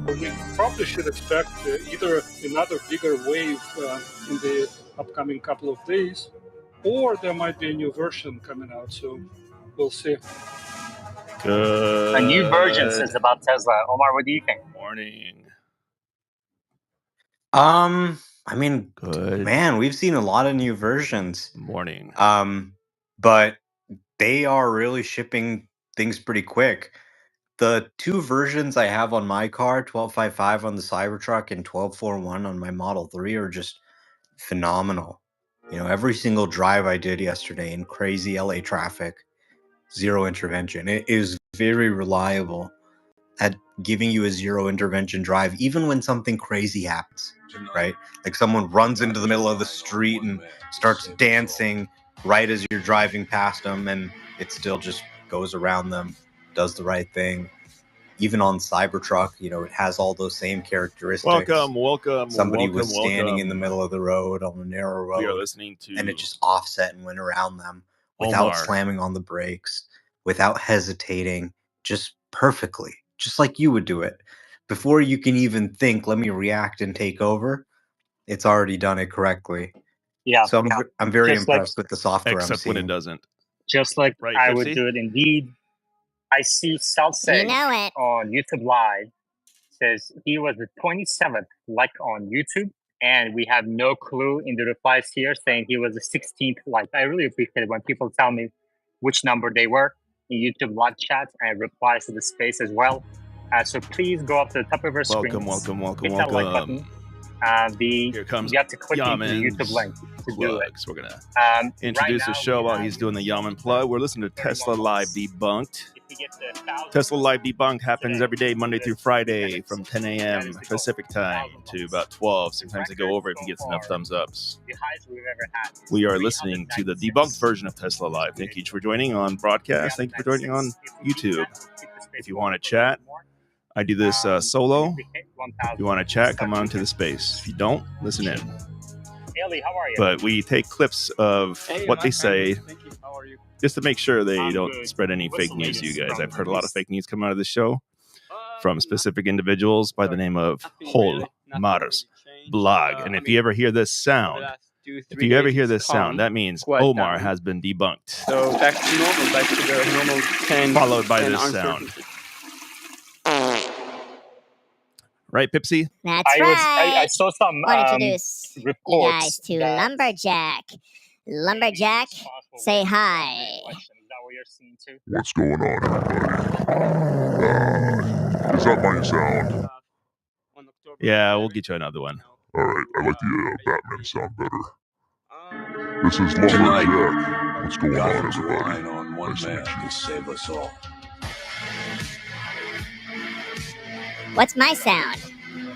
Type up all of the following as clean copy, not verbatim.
We probably should expect either another bigger wave in the upcoming couple of days, or there might be a new version coming out soon. we'll see. Good. A new version says about Tesla. Omar, what do you think? Morning. I mean, Good man, we've seen a lot of new versions. morning. But they are really shipping things pretty quick. The two versions I have on my car, 1255 on the Cybertruck and 1241 on my Model 3, are just phenomenal. You know, every single drive I did yesterday in crazy LA traffic, zero intervention. It is very reliable at giving you a zero intervention drive, even when something crazy happens, right? Like someone runs into the middle of the street and starts dancing right as you're driving past them, and it still just goes around them, does the right thing. Even on Cybertruck, you know, it has all those same characteristics. Welcome. Somebody was standing in the middle of the road on a narrow road, We are listening to and it just offset and went around them without Omar. slamming on the brakes, without hesitating, just perfectly, just like you would do it. Before you can even think, let me react and take over, it's already done it correctly. Yeah. So I'm very Just like- impressed with the software I'm Except when seeing. it doesn't. Just like Right, I would Pipsy? do it indeed. I see Salseg You know it. on YouTube Live says he was the 27th like on YouTube, and we have no clue in the replies here saying he was the 16th like. I really appreciate it when people tell me which number they were in YouTube live chat and replies to the space as well. So please go up to the top of our screen. Welcome. Hit that like button. Here comes You have to click into the Yaman's YouTube link to do it. plugs. We're going to Right introduce the now, show we while have- he's doing the Yaman plug. We're listening to Tesla Live Debunked. If we get to 1,000 Tesla Live Debunked happens today, every day, Monday through Friday, from 10 That a.m. is the goal. Pacific time to about 12. Sometimes they go over if he gets enough thumbs ups. the highest we've ever had. We are listening to the debunked version of Tesla Live. Thank you for joining on broadcast. Thank you for joining on YouTube. If you want to chat, I do this solo. If you want to chat, come on to the space. If you don't, listen in. Ellie, how are you? But we take clips of what they say Thank you. How are you? just to make sure they I'm don't good. spread any What's fake the news to you latest guys. from I've heard a lot of this? fake news come out of this show from specific individuals by the name of Hol Mars Blog. And if you ever hear this sound, that means Omar has been debunked. So back to normal, back to the normal 10. Followed by 10 this uncertainty. sound. Right, Pipsy? That's I right. saw some Want to introduce you reports guys to that Lumberjack. Lumberjack, say hi. Is that what you're seeing too? What's going on, everybody? Is that my sound? Yeah, we'll get you another one. Alright, I like the Batman sound better. This is Lumberjack. What's going on, everybody? on one Nice to man meet you. to save us all. What's my sound?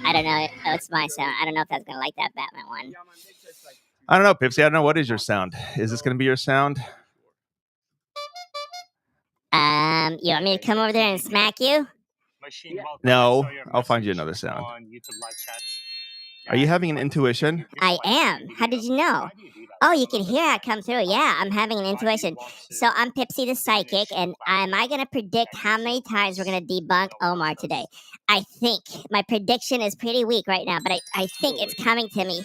I don't know. What's my sound? I don't know if that's going to like that Batman one. I don't know, Pipsy. I don't know. What is your sound? Is this going to be your sound? You want me to come over there and smack you? No, I'll find you another sound. Are you having an intuition? I am. How did you know? Oh, you can hear it come through. Yeah, I'm having an intuition. So I'm Pipsy the Psychic, and am I going to predict how many times we're going to debunk Omar today? I think. My prediction is pretty weak right now, but I think it's coming to me.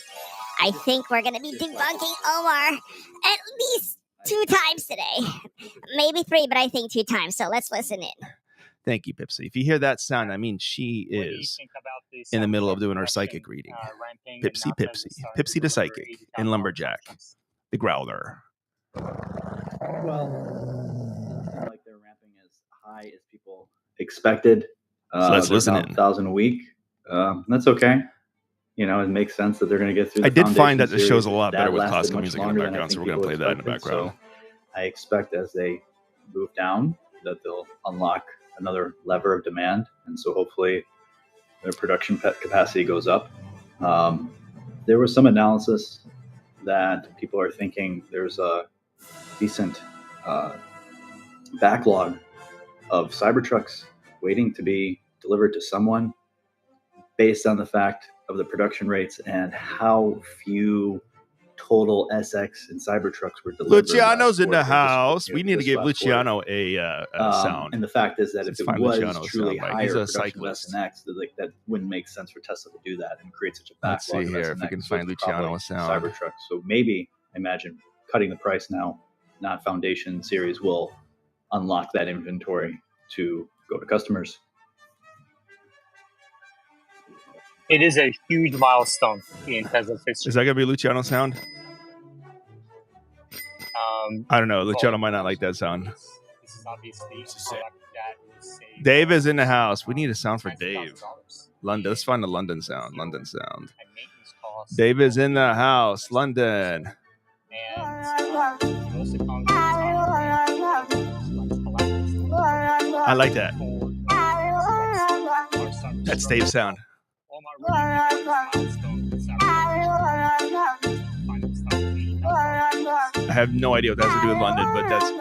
I think we're going to be debunking Omar at least 2 times today. Maybe 3, but I think 2 times. So let's listen in. Thank you, Pipsy. If you hear that sound, that means she is in the middle of doing her psychic reading. Pipsy the Psychic, and Lumberjack, the Growler. Well, it's not like they're ramping as high as people expected. So let's listen in. 1,000 a week. That's okay. You know, it makes sense that they're going to get through. I The did find that the Foundation show's a series. lot That better with lasted classical much music in the longer than I background, so think we're going to play people that in the expected. background. So I expect as they move down that they'll unlock another lever of demand, and so hopefully their production capacity goes up. There was some analysis that people are thinking there's a decent backlog of Cybertrucks waiting to be delivered to someone based on the fact of the production rates and how few total SX and Cybertrucks were delivered. Luciano's in the last quarter, house. this We need to this give last quarter. Luciano a sound. And the fact is that Let's if it find was Luciano's truly soundbite. higher He's a production of cyclist. SNX, that wouldn't make sense for Tesla to do that and create such a Let's backlog. see of here if we SNX. can So find it's Luciano probably a sound. Cybertruck. So maybe, imagine cutting the price now, not Foundation series will unlock that inventory to go to customers. It is a huge milestone in Tesla's history. Is that gonna be Luciano sound? I don't know. Luciano might not like that sound. This is obviously a product that saves Dave is in the house. We need a sound for Dave. London. Let's find the London sound. London sound. Dave is in the house. London. I like that. That's Dave's sound. I have no idea what that has to do with London, but that's...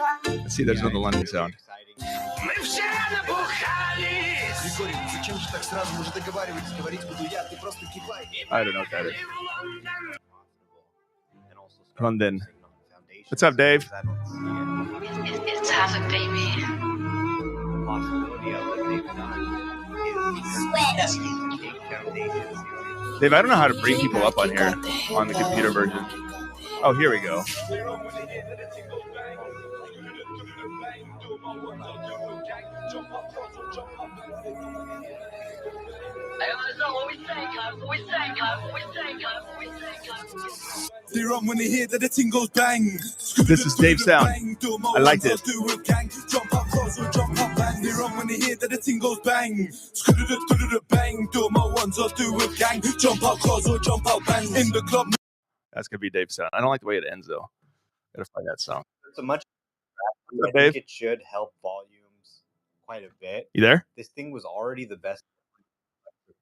Let's see, there's another London sound. I don't know what that is. London. What's up, Dave? It's havoc, baby. Dave, I don't know how to bring people up on here on the computer version. Oh, here we go. When they hear that the ting goes bang. This is Dave's sound. I like this. Jump up, bang. They're on when they hear that the ting goes bang. Bang. Do my ones or do with gang. Jump up, or jump up, bang. In the club. That's gonna be Dave's sound. I don't like the way it ends though. Gotta find that song. It's a much. I Dave? think it should help volumes quite a bit. You there? This thing was already the best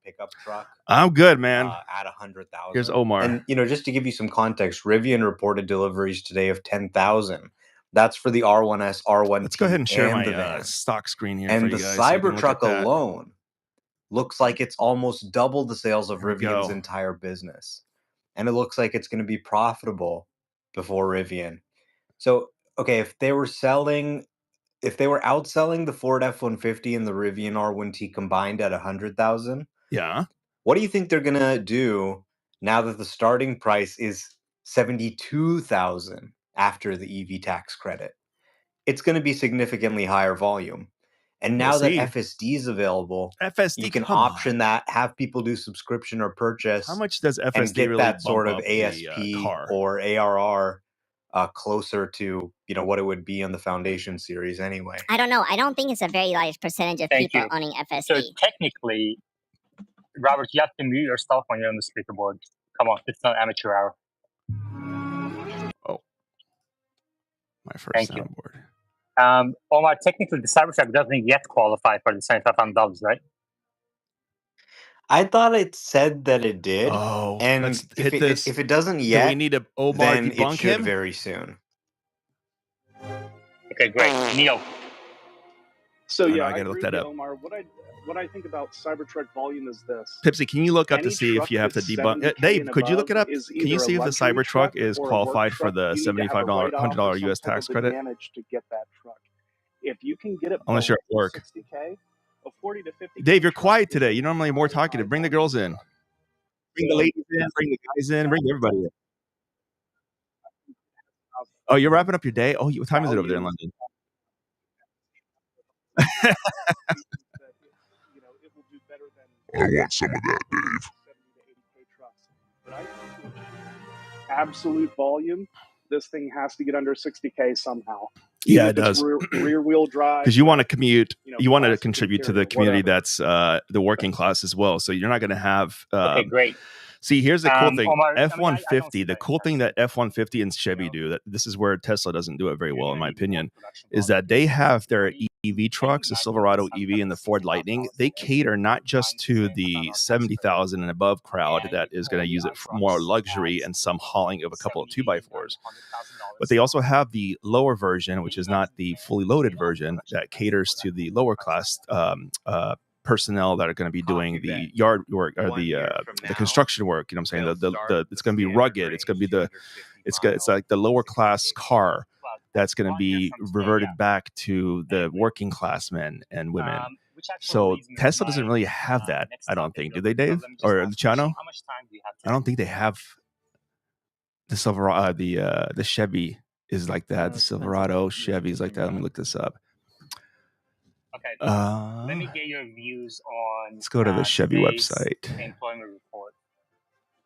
pickup truck. I'm good, man. At 100,000. Here's Omar. And just to give you some context, Rivian reported deliveries today of 10,000. That's for the R1S, R1T. Let's go ahead and share the my van. stock screen here. And for the you guys so you can look Cybertruck at that. alone looks like it's almost double the sales of There we Rivian's go. entire business. And it looks like it's going to be profitable before Rivian. So, okay, if they were outselling the Ford F-150 and the Rivian R1T combined at 100,000, Yeah. what do you think they're going to do now that the starting price is 72,000 after the EV tax credit? It's going to be significantly higher volume. And now We'll that see. FSD is available, FSD, you can come option on. that, have people do subscription or purchase. How much does FSD and get really that sort bump of up the, ASP car? or ARR closer to what it would be on the Foundation series anyway. I don't know. I don't think it's a very large percentage of Thank people you. owning FSD. So technically, Robert, you have to mute yourself when you're on the speaker board. Come on, it's not amateur hour. Oh, my first Thank you. soundboard. Omar, technically, the Cybertruck doesn't yet qualify for the $7,500, right? I thought it said that it did. Oh, and let's if hit this. If it doesn't Do yet, we need to Omar then it debunk should him? very soon. Okay, great. Neil. So I know, yeah, I gotta agree look that with up. Omar. What I think about Cybertruck volume is this. Pipsy, can you look up to Any see if truck you have to that's debunk? 70K Dave, and could you look it above up? is Can you either see a if the luxury Cybertruck truck is or a work qualified for truck. the You need to have a $75, write-off or $100 some US type tax of credit? advantage to get that truck. If you can get it Unless you're at below work. 60K, a 40 to 50. Dave, you're quiet today. You're normally more talkative. Bring the girls in. Bring the ladies in. Bring the guys in. Bring everybody in. Oh, you're wrapping up your day? Oh, what time is it over there in London? I want some of that, Dave. But I think absolute volume, this thing has to get under 60K somehow. Yeah, Even it if it's does. Rear wheel drive. Because you want to commute, you want to plastic contribute to the interior, community whatever. that's the working class as well. So you're not going to have. Okay, great. See, here's the cool thing. Omar, I don't F-150, see the that cool thing that F-150 and Chevy do, that this is where Tesla doesn't do it very well, in my opinion, is that they have their EV trucks, the Silverado EV and the Ford Lightning. They cater not just to the 70,000 and above crowd that is going to use it for more luxury and some hauling of a couple of 2x4s, but they also have the lower version, which is not the fully loaded version, that caters to the lower class personnel that are going to be doing the yard work or the construction work. You know what I'm saying? The it's going to be rugged. It's going to be it's like the lower class car that's going to be reverted back to the working class men and women. So Tesla doesn't really have that, I don't think. Do they, Dave or Luciano? I don't think they have the Silverado. The Chevy is like that. The Silverado Chevy is like that. Let me look this up. Okay, let me get your views on. Let's go to the Chevy today's website. employment report,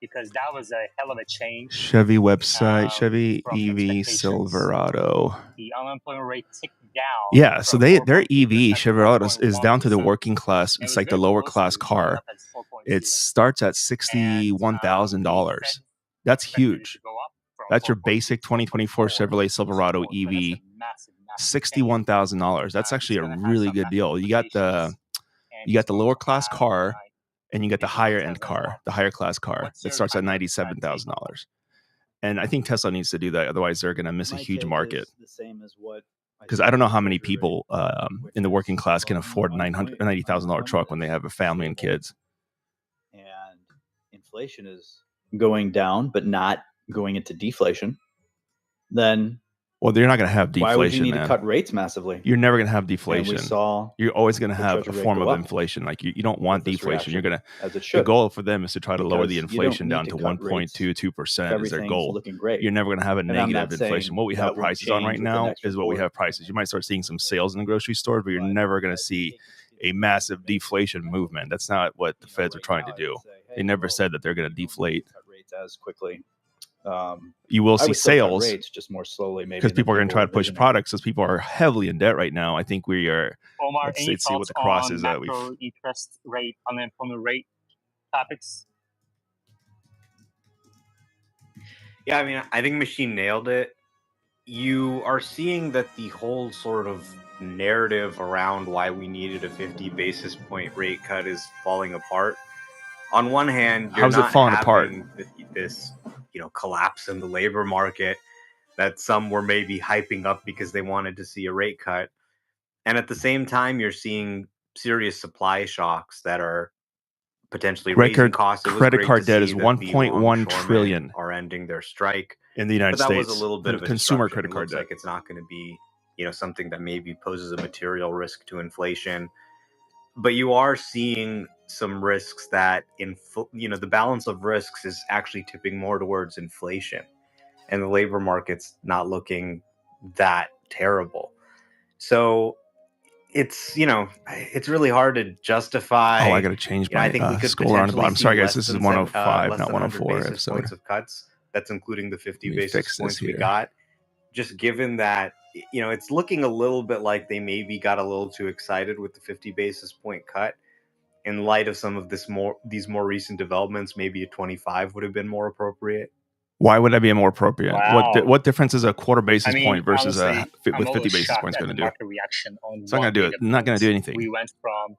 because that was a hell of a change. Chevy website, Chevy from EV expectations. Silverado. The unemployment rate ticked down. Yeah, so from their 4.2% EV to Silverado is down to the 1.1%. working class. It It's was like the very lower close class to being car. up as 4.2. It starts at And, $61,000. the Fed That's expected it huge. to go up from That's your 4.2 basic to 2024 4.4. Chevrolet Silverado So that's EV. a massive change. $61,000. That's actually a It's gonna have really some good deal. You got implications, and it's the going lower to class have car, and you get the maybe higher Tesla end as car, well. the higher class car What's that your starts at kind of $97,000. take? And I think Tesla needs to do that. Otherwise, they're going to miss a My huge take market. is the same as what Because I don't know how many Treasury people which in the is working class can above afford $90,000 truck when they have a family and kids. and inflation is going down, but not going into deflation, then Well, you're not going to have deflation, why would you need man. to cut rates massively? You're never going to have And we deflation. saw You're always going to the have a Treasury rate form go of up inflation. Like you don't want with this deflation. You're reaction, going to as it the should, goal for them is to try to lower the because you inflation don't down need to to cut rates 1.22% if is their everything's goal. looking great. You're never going to have a And I'm negative not inflation. saying What we have that won't prices on right change with the now next is what we report, have prices. You might start seeing some sales in the grocery store, but you're never going to see a massive deflation movement. That's not what the feds are trying to do. They never said that they're going to deflate. cut rates as quickly. You will I see would still cut sales rates, just more slowly, maybe, because than people are going to try to push envisioning. products because people are heavily in debt right now. I think we are. Omar, Let's any see what thoughts the cross on is that we've. macro interest rate, unemployment rate topics? Yeah, I mean, I think Machine nailed it. You are seeing that the whole sort of narrative around why we needed a 50 basis point rate cut is falling apart. On one hand, you're How's it not falling apart? having this, collapse in the labor market that some were maybe hyping up because they wanted to see a rate cut. And at the same time, you're seeing serious supply shocks that are potentially raising costs. It was Credit great card to debt see is that the 1.1 longshoremen trillion are ending their strike in the United but that States. was a little bit of a consumer distraction. credit It card looks debt. like it's not going to be, something that maybe poses a material risk to inflation. But you are seeing some risks that, the balance of risks is actually tipping more towards inflation, and the labor market's not looking that terrible. So it's it's really hard to justify. Oh, I got to change my I think we could scroller on the potentially bottom. see Sorry, guys. less This is than 105, less not than 100 104 basis episode. points of cuts. That's including the 50 Let me basis fix this points we here. got. Just given that, it's looking a little bit like they maybe got a little too excited with the 50 basis point cut. In light of some of these more recent developments, maybe a 25 would have been more appropriate. Why would that be more appropriate? Wow. What difference is a quarter basis point versus honestly, with 50 basis points going to do? Market reaction on It's not going to do it. Not going to do anything. We went from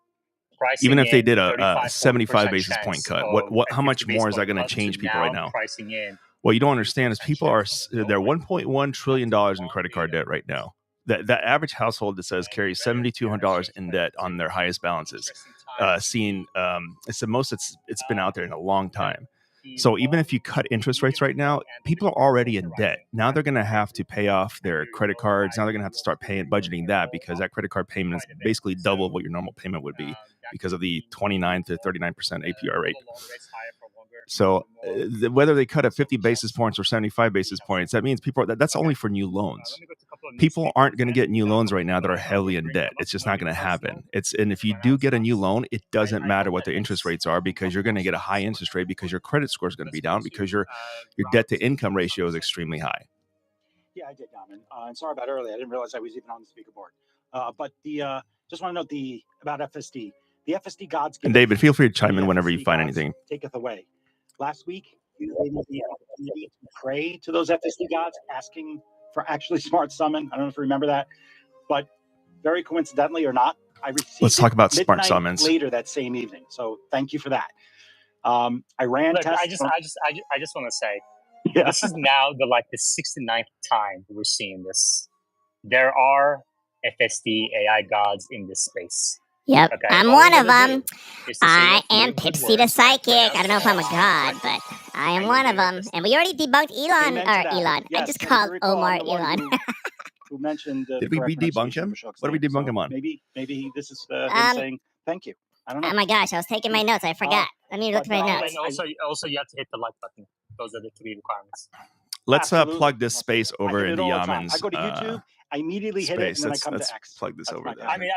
pricing even if they did a 35, 75 basis point cut. How much more is that going to change people right now? Pricing in. What you don't understand is people are they're $1.1 trillion in credit card debt right now. That average household that says carries $7,200 in debt on their highest balances. It's the most it's been out there in a long time. So even if you cut interest rates right now, people are already in debt. Now they're going to have to pay off their credit cards. Now they're going to have to start budgeting that, because that credit card payment is basically double what your normal payment would be because of the 29 to 39% APR rate. So whether they cut at 50 basis points or 75 basis points, that means that's only for new loans. People aren't going to get new loans right now that are heavily in debt. It's just not going to happen. And if you do get a new loan, it doesn't matter what the interest rates are, because you're going to get a high interest rate because your credit score is going to be down, because your debt to income ratio is extremely high. Yeah, I did, Yaman. And sorry about earlier. I didn't realize I was even on the speaker board. But just want to note about FSD. The FSD gods. And David, feel free to chime in whenever you find anything. Taketh away. Last week, you gave me the opportunity to pray to those FSD gods, asking for actually smart summon. I don't know if you remember that, but very coincidentally or not, I received. Let's talk about smart summons later that same evening. So thank you for that. I ran. Look, I just want to say, this is now the 69th time we're seeing this. There are FSD AI gods in this space. Yep, okay, I'm one of them. I am Pipsy the Psychic. I don't know if I'm a god, but I am one of them. And we already debunked Elon. Yes, I just called Omar Elon. Who mentioned? Did we debunk him? What did we debunk him on? Maybe this is him saying thank you. I don't know. Oh my gosh, I was taking my notes. I forgot. Let me look at my notes. And also, you have to hit the like button. Those are the 3 requirements. Let's plug this space over into Yaman's. I go to YouTube I immediately hit it, Space. and then I come Let's to X. plug this That's over my there. I mean,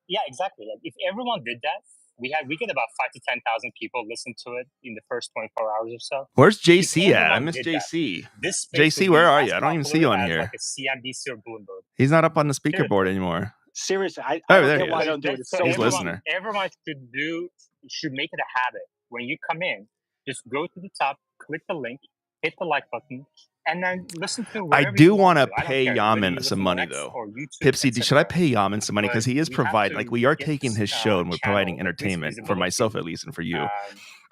yeah, exactly. Like if everyone did that, we get about 5,000 to 10,000 people listen to it in the first 24 hours or so. Where's If JC at? I everyone miss did that, JC. this space JC, would where be are as you? I don't even see you popular on as here. like a CNBC or Bloomberg. He's not up on the speaker Seriously. board anymore. Seriously, I Oh, don't there get he why I is. don't do it. It's So so He's easy. listener. everyone should make it a habit. When you come in, just go to the top, click the link, hit the like button, and then listen to I wherever do you want to I don't pay care, whether you Yaman listen some to money X though. or YouTube, Pipsy, should I etc. pay Yaman some money? Because he is But we have providing, like, we are get taking his our show and we're providing channel at least entertainment for visibility, myself at least and for you.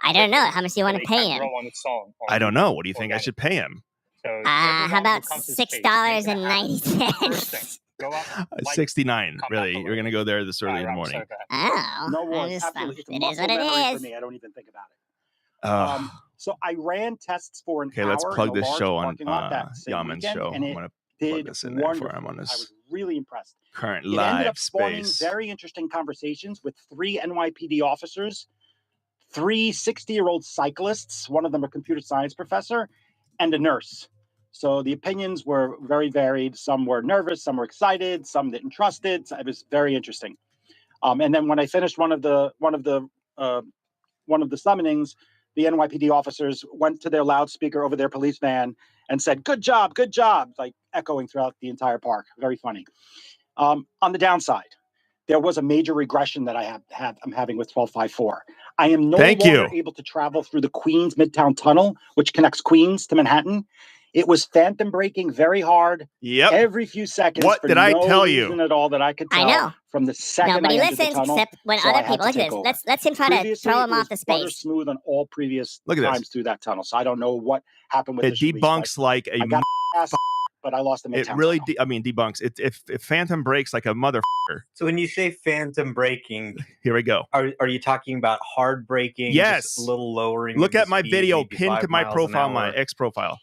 I don't know. How much do you so want that to it pay can him? grow on its own on I don't know. YouTube What do you think I organically. should pay him? So How everyone about who comes to the space, make it a habit. $6.90? First thing, go up, like, 69. come Really? back You're gonna go there this early in the Rob, morning? sorry, go ahead. Oh, No I worries. just- Absolutely. It's a it is muscle what it memory for is. me. I don't even think about it. Uh, So I ran tests for an okay, hour let's in plug a this large show on parking lot that same Yaman's weekend, show. and I'm it gonna plug did this in there for him wonderfully. on I his was really impressed. current It ended live up spawning space. very interesting conversations with 3 NYPD officers, 3 60-year-old cyclists, one of them a computer science professor, and a nurse. So the opinions were very varied. Some were nervous, some were excited, some didn't trust it. It was very interesting. And then when I finished one of the summonings, the NYPD officers went to their loudspeaker over their police van and said, good job," like echoing throughout the entire park. Very funny. On the downside, there was a major regression that I'm having with 1254. I am no longer able to travel through the Queens Midtown Tunnel, which connects Queens to Manhattan. It was phantom braking very hard. Yep. Every few seconds. What for did I no tell reason you? at all that I could tell. I know. From the second Nobody I entered listens the tunnel, except when so I other had people to look at take this. over. Let's him try to Previously, throw him it off was the butter space. smooth on all previous Look at this. times through that tunnel. So I don't know what happened with It this release, debunks like a I got ass, but I lost the Midtown it really tunnel. debunks it. If Phantom breaks like a motherfucker. So when you say phantom braking, here we go. Are you talking about hard braking? Yes. Just a little lowering. Look of at the my speed, video maybe pinned 5 to my miles an profile, hour? my X profile.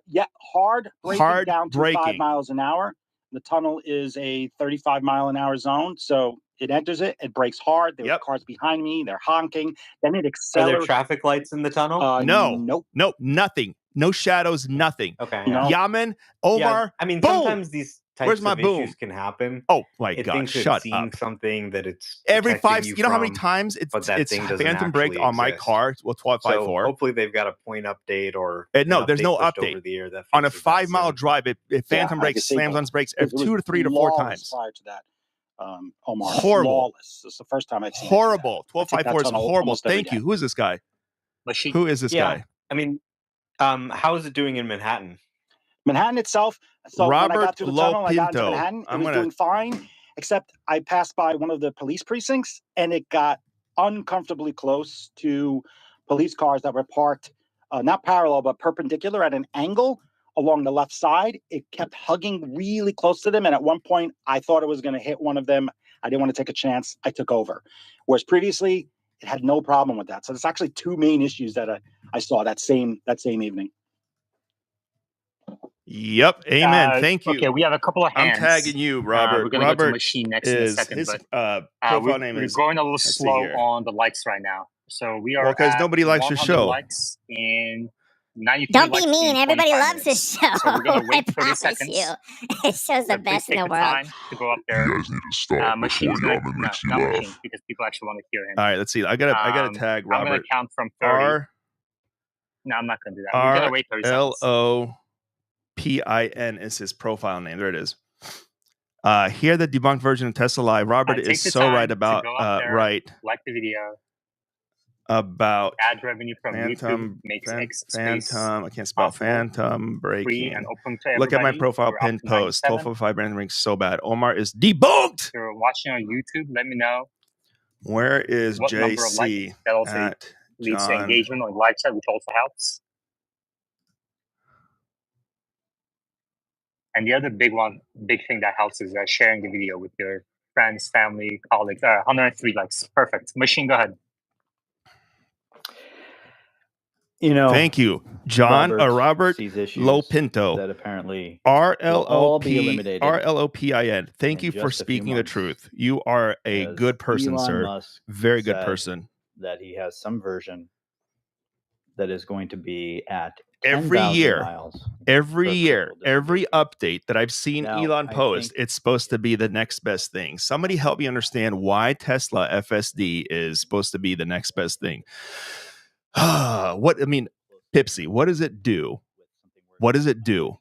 Yeah, hard braking down to 5 braking. miles an hour. The tunnel is a 35-mile-an-hour zone, so it enters it. It brakes hard. There were cars behind me. They're honking. Then it Are accelerates. there traffic lights in the tunnel? No. Nope. Nothing. No shadows. Nothing. Okay. No. Yaman, Omar. Yeah, I mean, boom! sometimes these types Where's my of boom? issues can happen. Oh my It god! thinks Shut it's seeing up. something that it's Every protecting 5. You know how many from, times but that it's thing doesn't phantom brake actually on my exist. car? Well, 1254. So hopefully they've got a point update or No, an there's no pushed update. over the air that On a fixes that 5-mile soon. drive, it phantom I brakes, disabled slams on it. its brakes It was 2 to 3 to 4 flawless times. prior to that. Omar, Horrible. Flawless. It's the first time I've seen it do that. Horrible. I take that 1254 is tunnel horrible. almost every Thank you. day. Who is this guy? Who is this guy? I mean, how is it doing in Manhattan? Manhattan itself. So when I Robert got through the tunnel, I got into Lopinto. Manhattan. It I'm was gonna- doing fine, except I passed by one of the police precincts, and it got uncomfortably close to police cars that were parked not parallel but perpendicular at an angle along the left side. It kept hugging really close to them, and at one point, I thought it was going to hit one of them. I didn't want to take a chance. I took over. Whereas previously, it had no problem with that. So there's actually 2 main issues that I saw that same evening. Yep. Amen. Thank you. Okay, we have a couple of hands. I'm tagging you, Robert. We're going to go to machine next in a second, his but profile name we're is. going a little let's see slow here. on the likes right now. So we are Well, because at nobody likes your 100 show. likes in 93 Don't be likes mean. in Everybody 25 loves minutes. this show. So we're going to I wait 30 promise seconds. you. It shows the So please best in take the the world. time to go up there. You guys need to stop Machine's before gonna, Yaman no, makes you not laugh. machine, because people actually want to hear him. All right. Let's see. I gotta tag I'm going Robert. to count from 30. R No, I'm not going to do that. We're going to wait 30 seconds. LOPIN is his profile name. There it is. Here, the debunked version of Tesla Live. Robert Take is the so time right to about go up there, right like the video. about Ad revenue from YouTube phantom. makes X space Phantom. I can't spell possible, phantom free breaking. and open to everybody. Look at my profile We're up pinned to post. 97. 1205 brand ranks so bad. Omar is debunked. If you're watching on YouTube, let me know Where is what number of likes. JC That also at leads to John? engagement on live chat, which also helps. And the other big thing that helps is sharing the video with your friends, family, colleagues. 103 likes. Perfect. Machine, go ahead. You know, Thank you, John. Robert sees issues Lopinto. that apparently will all be eliminated RLOPIN. Thank you in for just a few speaking the months, truth. You are a good person, Elon sir. Musk Very good said person. that he has some version that is going to be at every 10,000 year. miles. Every per year, critical every distribution. update that I've seen Now, Elon I post, think it's supposed to be the next best thing. Somebody help me understand why Tesla FSD is supposed to be the next best thing. Pipsy, what does it do? What does it do?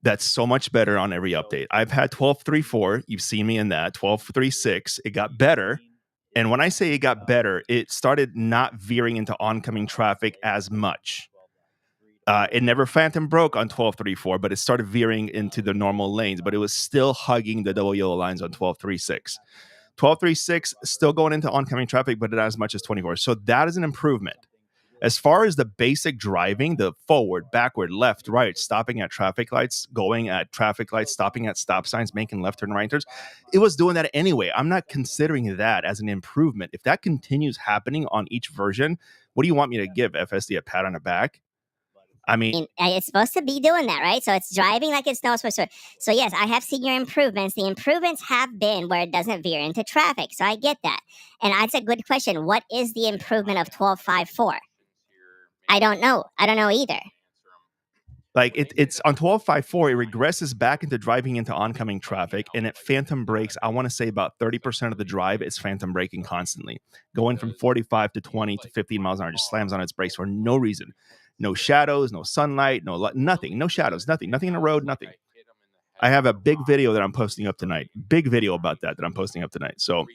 That's so much better on every update. I've had 12.3.4. You've seen me in that. 12.3.6. It got better. And when I say it got better, it started not veering into oncoming traffic as much. It never phantom broke on 12.3.4, but it started veering into the normal lanes, but it was still hugging the double yellow lines on 12.3.6. 12.3.6 still going into oncoming traffic, but not as much as 24. So that is an improvement. As far as the basic driving, the forward, backward, left, right, stopping at traffic lights, going at traffic lights, stopping at stop signs, making left turn, right turns, it was doing that anyway. I'm not considering that as an improvement. If that continues happening on each version, what do you want me to give FSD a pat on the back? I mean, it's supposed to be doing that, right? So it's driving like it's not supposed to. So yes, I have seen your improvements. The improvements have been where it doesn't veer into traffic. So I get that. And that's a good question. What is the improvement of 12.5.4? I don't know. I don't know either. Like it's on 12.5.4, it regresses back into driving into oncoming traffic, and it phantom brakes. I want to say about 30% of the drive is phantom braking constantly, going from 45 to 20 to 15 miles an hour, just slams on its brakes for no reason. No shadows, no sunlight, no nothing, no shadows, nothing in the road, nothing. I have a big video that I'm posting up tonight. Big video about that I'm posting up tonight. So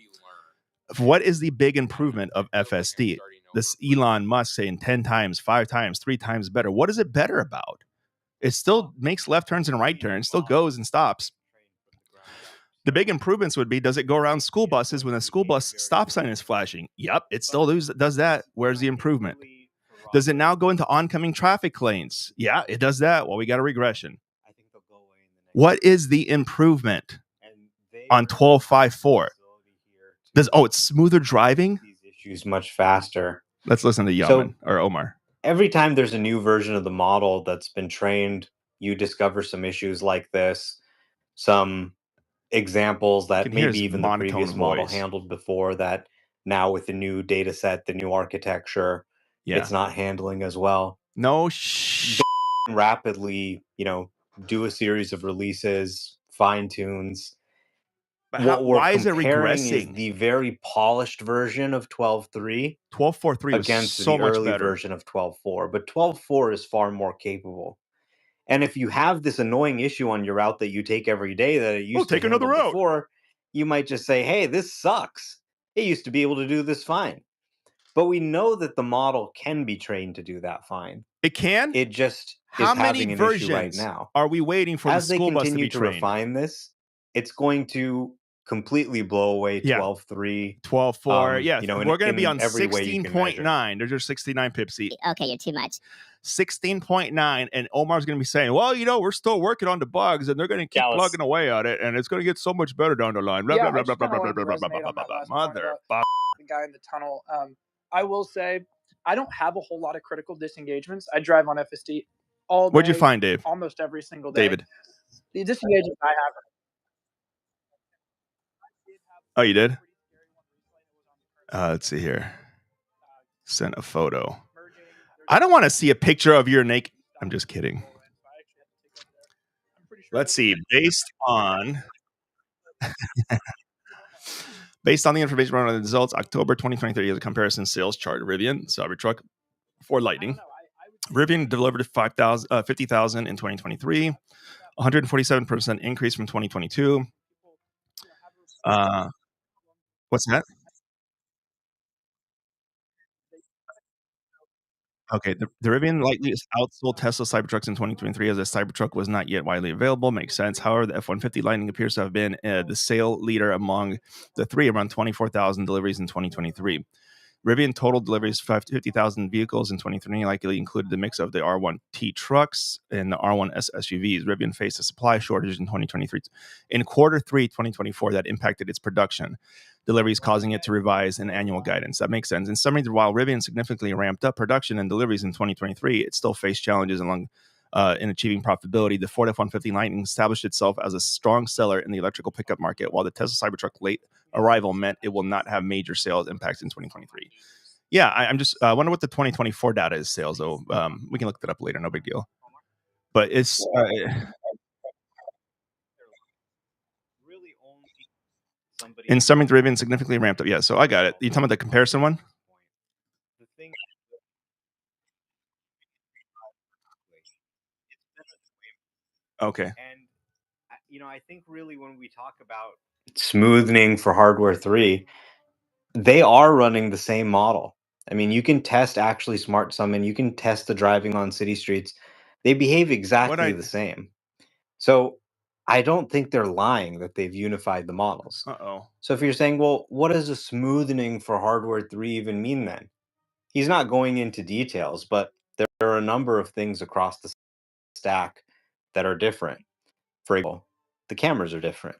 what is the big improvement of FSD? This Elon Musk saying 10 times, 5 times, 3 times better. What is it better about? It still makes left turns and right turns, still goes and stops. The big improvements would be, does it go around school buses when the school bus stop sign is flashing? Yep, it still does that. Where's the improvement? Does it now go into oncoming traffic lanes? Yeah, it does that. Well, we got a regression. What is the improvement on 12.5.4? It's smoother driving? These issues much faster. Let's listen to Yaman or Omar. Every time there's a new version of the model that's been trained, you discover some issues like this, some examples that maybe even the previous model handled before that now with the new data set, the new architecture, it's not handling as well. No rapidly, do a series of releases, fine tunes. But why is it regressing? Is the very polished version of 12.3. 12.4.3 was against so the much early better. version of 12.4, but 12.4 is far more capable. And if you have this annoying issue on your route that you take every day that it used to take another route before, you might just say, hey, this sucks. It used to be able to do this fine. But we know that the model can be trained to do that fine. It can? It just How is many having an versions issue right now. are we waiting for As the school they bus to continue be to trained? refine this, it's going to completely blow away 12.3. 12.4. Yeah, we're going to be on every way you can measure. 16.9. There's your 69 Pipsy. Okay, you're too much. 16.9, and Omar's going to be saying, well, we're still working on the bugs, and they're going to keep plugging away at it, and it's going to get so much better down the line. Yeah, I just kinda wanted to resonate on that last point about the guy in the tunnel. I will say, I don't have a whole lot of critical disengagements. I drive on FSD all day. What'd you find, Dave? Almost every single day. David. The disengagements I have. Oh, you did? Let's see here. Sent a photo. I don't want to see a picture of your naked. I'm just kidding. Let's see. Based on the information around the results, October 2023 is a comparison sales chart. Rivian Cybertruck for Lightning. Rivian delivered 50,000 in 2023, 147% increase from 2022. What's that? Okay, the Rivian Lightning outsold Tesla Cybertrucks in 2023 as the Cybertruck was not yet widely available. Makes sense. However, the F-150 Lightning appears to have been the sale leader among the three, around 24,000 deliveries in 2023. Rivian total deliveries 50,000 vehicles in 2020 likely included the mix of the R1T trucks and the R1S SUVs. Rivian faced a supply shortage in 2023. In quarter 3, 2024, that impacted its production deliveries, causing it to revise an annual guidance. That makes sense. In summary, while Rivian significantly ramped up production and deliveries in 2023, it still faced challenges in achieving profitability. The Ford F-150 Lightning established itself as a strong seller in the electrical pickup market, while the Tesla Cybertruck late arrival meant it will not have major sales impacts in 2023. Yeah, I'm just wonder what the 2024 data is sales though. We can look that up later, no big deal. But it's in Summing Driven significantly ramped up. Yeah, so I got it. You talking about the comparison one? Okay. And I think really when we talk about smoothing for hardware 3, they are running the same model. I mean, you can test actually Smart Summon, you can test the driving on city streets. They behave exactly the same. So I don't think they're lying that they've unified the models. Uh-oh. So if you're saying, well, what does a smoothing for hardware 3 even mean then? He's not going into details, but there are a number of things across the stack that are different. For example, the cameras are different.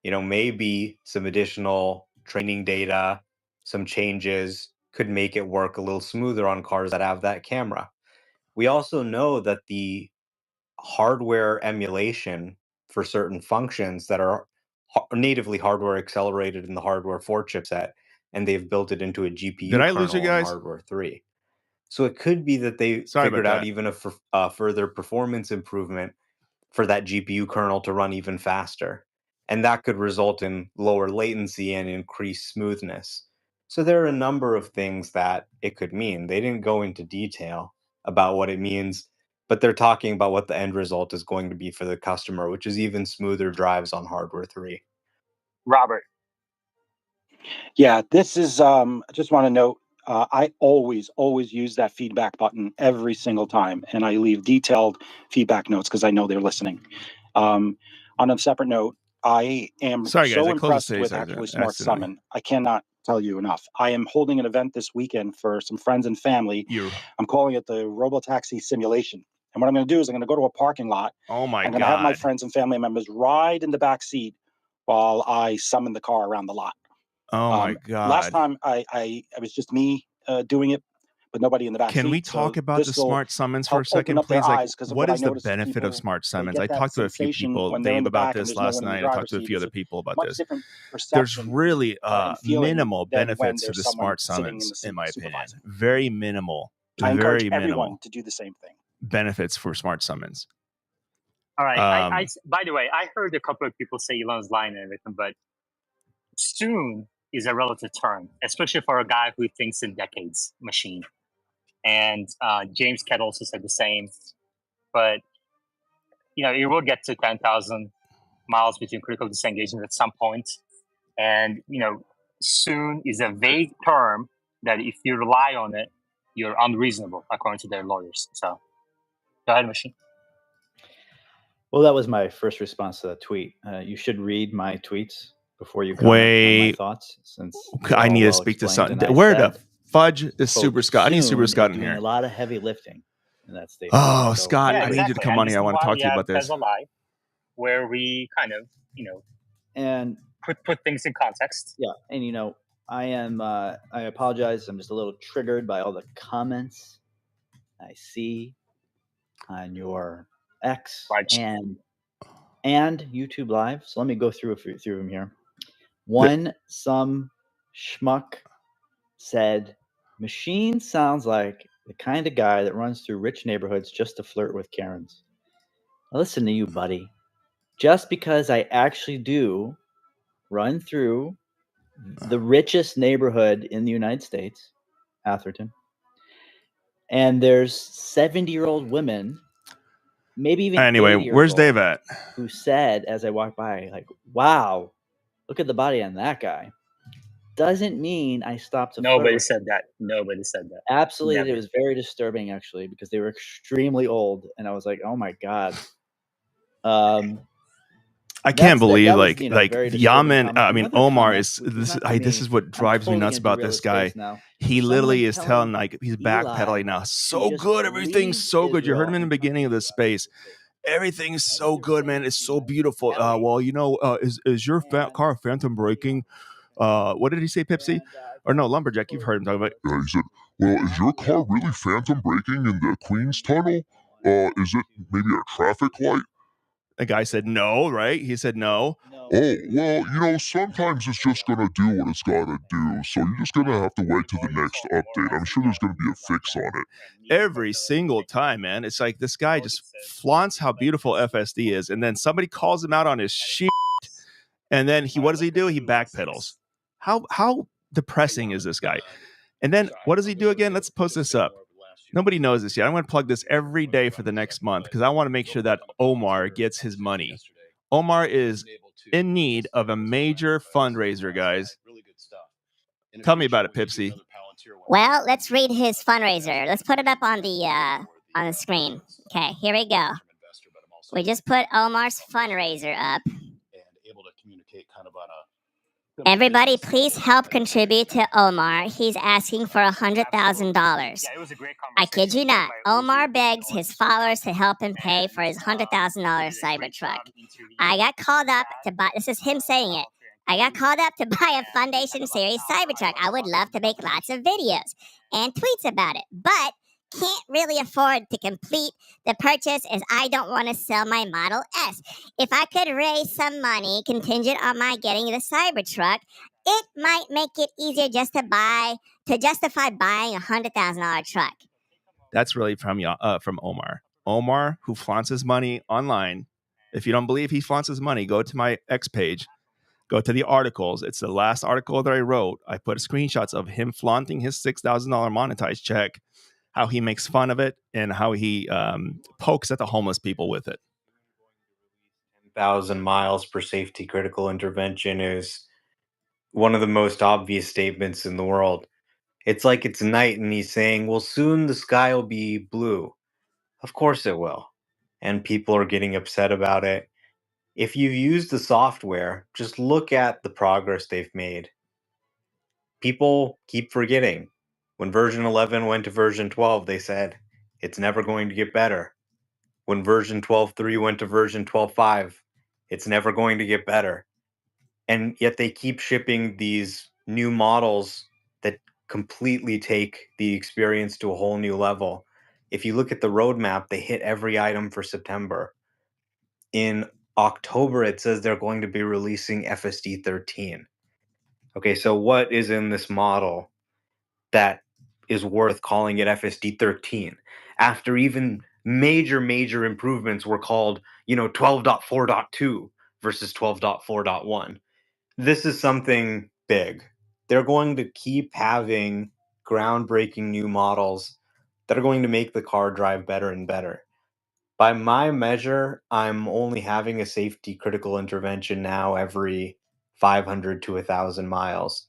Maybe some additional training data, some changes could make it work a little smoother on cars that have that camera. We also know that the hardware emulation for certain functions that are natively hardware accelerated in the hardware 4 chipset, and they've built it into a GPU Did I kernel lose you in guys? hardware 3. So it could be that they Sorry figured about out that. even a further performance improvement for that GPU kernel to run even faster. And that could result in lower latency and increased smoothness. So there are a number of things that it could mean. They didn't go into detail about what it means, but they're talking about what the end result is going to be for the customer, which is even smoother drives on hardware 3. Robert. Yeah, this is, I just want to note, I always use that feedback button every single time, and I leave detailed feedback notes because I know they're listening. On a separate note, I am Sorry, guys, so I closed the impressed stage with actually Smart accidentally. Summon. I cannot tell you enough. I am holding an event this weekend for some friends and family. I'm calling it the Robotaxi Simulation. And what I'm going to do is I'm going to go to a parking lot. Oh my I'm going to have my God. friends and family members ride in the back seat while I summon the car around the lot. Oh my God. Last time I was just me doing it, but nobody in the back seat. Can we talk about the smart summons for a help open second, up their please? Like, eyes, 'cause of what what I is the noticed is benefit of people, smart they summons? get I that talked to a few sensation people, when they're in Dave, the about back and this there's no last one in the night. I talked driver's to a seat. few It's other people about much this. different There's perception really and feeling minimal than when benefits to there's the someone smart sitting in the summons, seat in my opinion. supervising. Very minimal. I encourage Very everyone minimal to do the same thing. benefits for smart summons. All right. By the way, I heard a couple of people say Elon's lying and everything, but soon is a relative term, especially for a guy who thinks in decades machine. And James Kett also said the same. But, it will get to 10,000 miles between critical disengagement at some point. And, soon is a vague term that if you rely on it, you're unreasonable, according to their lawyers. So, go ahead, Machine. Well, that was my first response to that tweet. You should read my tweets before you comment on my thoughts, since I need to speak to someone. Where the fudge is Super Scott? I need Super Scott in here. A lot of heavy lifting in that statement. Oh, so, Scott, yeah, I need you to come on here. I want to talk to you about this. TSLA, where we kind of, and put things in context. Yeah, and I apologize. I'm just a little triggered by all the comments I see on your X and YouTube Live. So let me go through them here. Some schmuck said, "Machine sounds like the kind of guy that runs through rich neighborhoods just to flirt with Karens." Now listen to you, buddy. Just because I actually do run through the richest neighborhood in the United States, Atherton, and there's 70-year-old women, maybe even anyway, 80 years where's old, Dave at? who said as I walked by, like, "Wow, look at the body on that guy." Doesn't mean I stopped to Nobody flirt. said that. Nobody said that. Absolutely. Never. It was very disturbing, actually, because they were extremely old, and I was like, "Oh my God." I can't believe Yaman. I mean, Omar is this. This is what drives me nuts about this guy. He literally is telling, like, he's backpedaling now. So good, everything's so good. You heard him in the beginning of this space. Everything's so good, man. It's so beautiful. Well, is your car phantom braking? What did he say, Pepsi? Or no, Lumberjack? You've heard him talk about. Yeah, he said, "Well, is your car really phantom braking in the Queens Tunnel? Is it maybe a traffic light?" The guy said no, right? He said no. Oh, well, you know, sometimes it's just going to do what it's got to do. So you're just going to have to wait till the next update. I'm sure there's going to be a fix on it. Every single time, man. It's like this guy just flaunts how beautiful FSD is, and then somebody calls him out on his shit, and then what does he do? He backpedals. How depressing is this guy? And then what does he do again? Let's post this up. Nobody knows this yet. I'm going to plug this every day for the next month because I want to make sure that Omar gets his money. Omar is in need of a major fundraiser, guys. Tell me about it, Pipsy. Well, let's read his fundraiser. Let's put it up on the screen. Okay, here we go. We just put Omar's fundraiser up. Everybody, please help contribute to Omar. He's asking for $100,000. I kid you not. Omar begs his followers to help him pay for his $100,000 Cybertruck. I got called up to buy. This is him saying it. I got called up to buy a Foundation Series Cybertruck. I would love to make lots of videos and tweets about it, but can't really afford to complete the purchase as I don't want to sell my Model S. If I could raise some money contingent on my getting the Cybertruck, it might make it easier to justify buying a $100,000 truck. That's really from Omar. Omar, who flaunts his money online. If you don't believe he flaunts his money, go to my X page. Go to the articles. It's the last article that I wrote. I put screenshots of him flaunting his $6,000 monetized check, how he makes fun of it, and how he pokes at the homeless people with it. 10,000 miles per safety critical intervention is one of the most obvious statements in the world. It's like it's night and he's saying, well, soon the sky will be blue. Of course it will. And people are getting upset about it. If you've used the software, just look at the progress they've made. People keep forgetting. When version 11 went to version 12, they said, it's never going to get better. When version 12.3 went to version 12.5, it's never going to get better. And yet they keep shipping these new models that completely take the experience to a whole new level. If you look at the roadmap, they hit every item for September. In October, it says they're going to be releasing FSD 13. Okay, so what is in this model that is worth calling it FSD 13 after even major improvements were called, 12.4.2 versus 12.4.1? This is something big. They're going to keep having groundbreaking new models that are going to make the car drive better and better. By my measure, I'm only having a safety critical intervention now every 500 to 1,000 miles.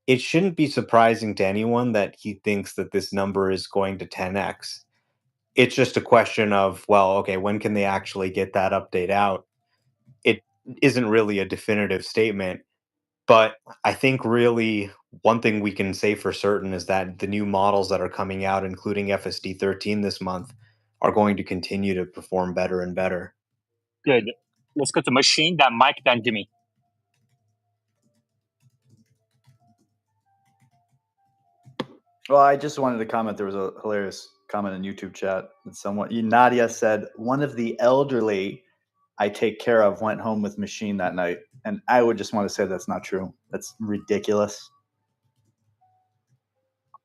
It shouldn't be surprising to anyone that he thinks that this number is going to 10x. It's just a question of, well, okay, when can they actually get that update out? It isn't really a definitive statement, but I think really one thing we can say for certain is that the new models that are coming out, including FSD 13 this month, are going to continue to perform better and better. Good. Let's go to Machine, then Mike, then Jimmy. Well, I just wanted to comment. There was a hilarious comment in YouTube chat that Nadia said, one of the elderly I take care of went home with Machine that night. And I would just want to say that's not true. That's ridiculous.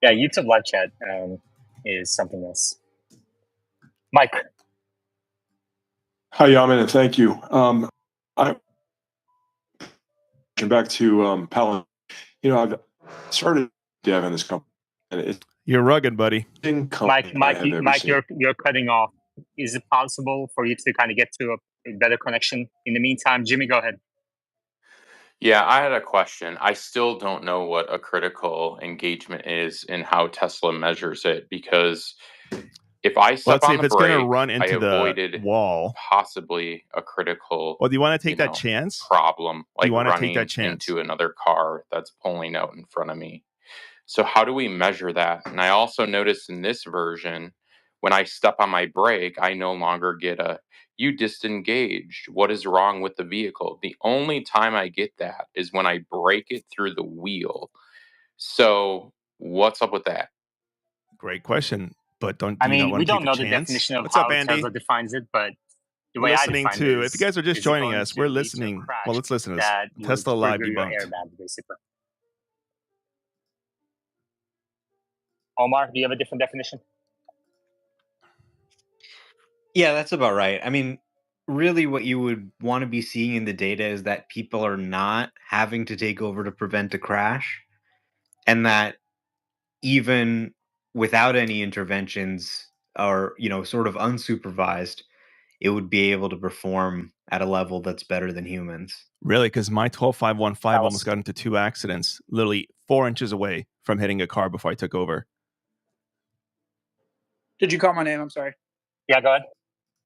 Yeah, YouTube live chat is something else. Mike. Hi, Yaman, and thank you. I back to Palin. I've started dev in this company, and it's You're rugged, buddy. Mike, you're cutting off. Is it possible for you to kind of get to a better connection? In the meantime, Jimmy, go ahead. Yeah, I had a question. I still don't know what a critical engagement is and how Tesla measures it, because if I step on the brake, I avoided the wall, possibly a critical. Well, do you want to take that chance? Problem, like you want to running take that chance? into another car that's pulling out in front of me. So how do we measure that? And I also noticed in this version, when I step on my brake, I no longer get you disengaged. What is wrong with the vehicle? The only time I get that is when I break it through the wheel. So what's up with that? Great question. But we don't know the definition of how Tesla defines it, but The We're way I listening define to, it if you guys are just is you're joining going us, to we're lead to a listening. crash Well, let's listen to this. that would Tesla Live trigger your Debunked. airbag, basically. Omar, do you have a different definition? Yeah, that's about right. I mean, really what you would want to be seeing in the data is that people are not having to take over to prevent a crash, and that even without any interventions or, sort of unsupervised, it would be able to perform at a level that's better than humans. Really? Because my 12515 almost got into 2 accidents, literally 4 inches away from hitting a car before I took over. Did you call my name? I'm sorry. Yeah, go ahead.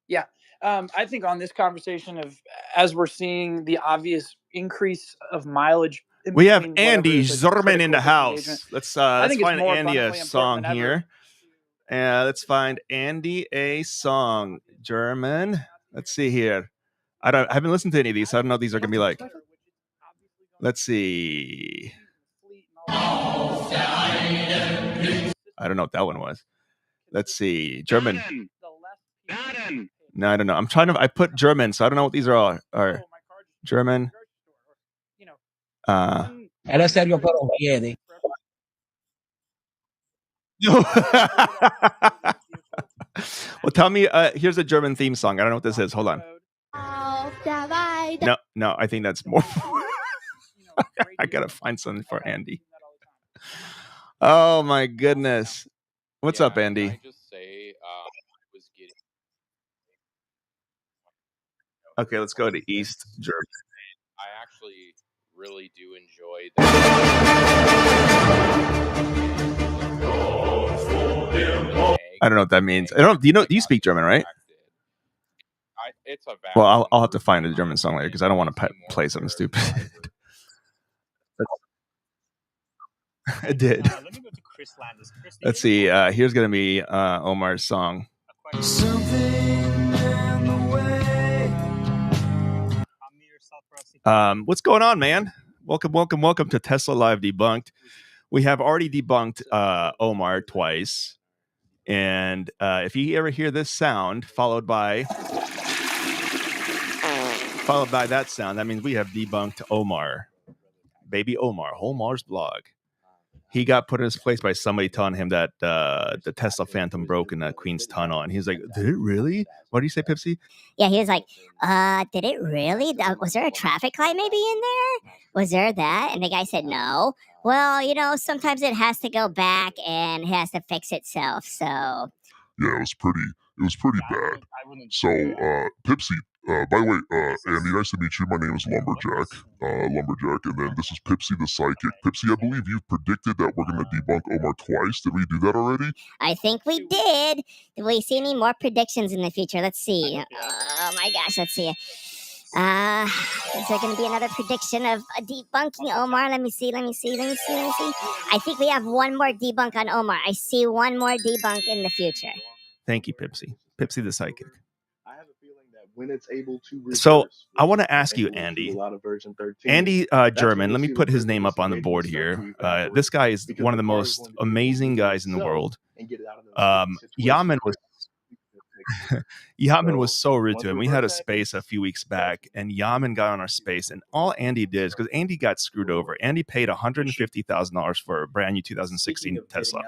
Yeah. I think on this conversation of, as we're seeing the obvious increase of mileage, we have Andy Zerman in the house. Let's find Andy a song here. Let's find Andy a song. German. Let's see here. I haven't listened to any of these, so I don't know what these are gonna be like. Let's see. I don't know what that one was. Let's see. German. No, I don't know. I put German, so I don't know what these are. German. Era Sergio Corombieri. Well, tell me. Here's a German theme song. I don't know what this is. Hold on. No, I think that's more. I gotta find something for Andy. Oh my goodness. What's up, Andy? Can I just say, I was getting. Okay, let's go to East Germany. I actually really do enjoy I don't know what that means. Do you speak German, right? It's a well, I'll have to find a German song later because I don't want to play something stupid. I did. Let me go to Chris Landis. Chris, Let's see. Here's gonna be Omar's song. What's going on, man? Welcome to Tesla Live Debunked. We have already debunked Omar twice, and if you ever hear this sound followed by that sound, that means we have debunked Omar, baby Omar's blog. He got put in his place by somebody telling him that the Tesla Phantom broke in the Queens Tunnel, and he's like, "Did it really? What do you say, Pipsy?" Yeah, he was like, did it really? Was there a traffic light maybe in there? Was there that? And the guy said, no. Well, sometimes it has to go back and it has to fix itself. So yeah, it was pretty bad. So, Pipsy, by the way, Andy, nice to meet you. My name is Lumberjack, and then this is Pipsy the Psychic. Pipsy, I believe you've predicted that we're going to debunk Omar twice. Did we do that already? I think we did. Do we see any more predictions in the future? Let's see. Oh my gosh, let's see. Is there going to be another prediction of debunking Omar? Let me see. I think we have one more debunk on Omar. I see one more debunk in the future. Thank you, Pipsy. Pipsy the Psychic. I have a feeling that when it's able to reverse, so I want to ask you, Andy. A lot of version 13, Andy German. Let me put his name up on the board here. This guy is one of the most amazing guys in the world. Yaman was so rude to him. We had a space a few weeks back, and Yaman got on our space, and all Andy did is because Andy got screwed over. Andy paid $150,000 for a brand new 2016 Tesla.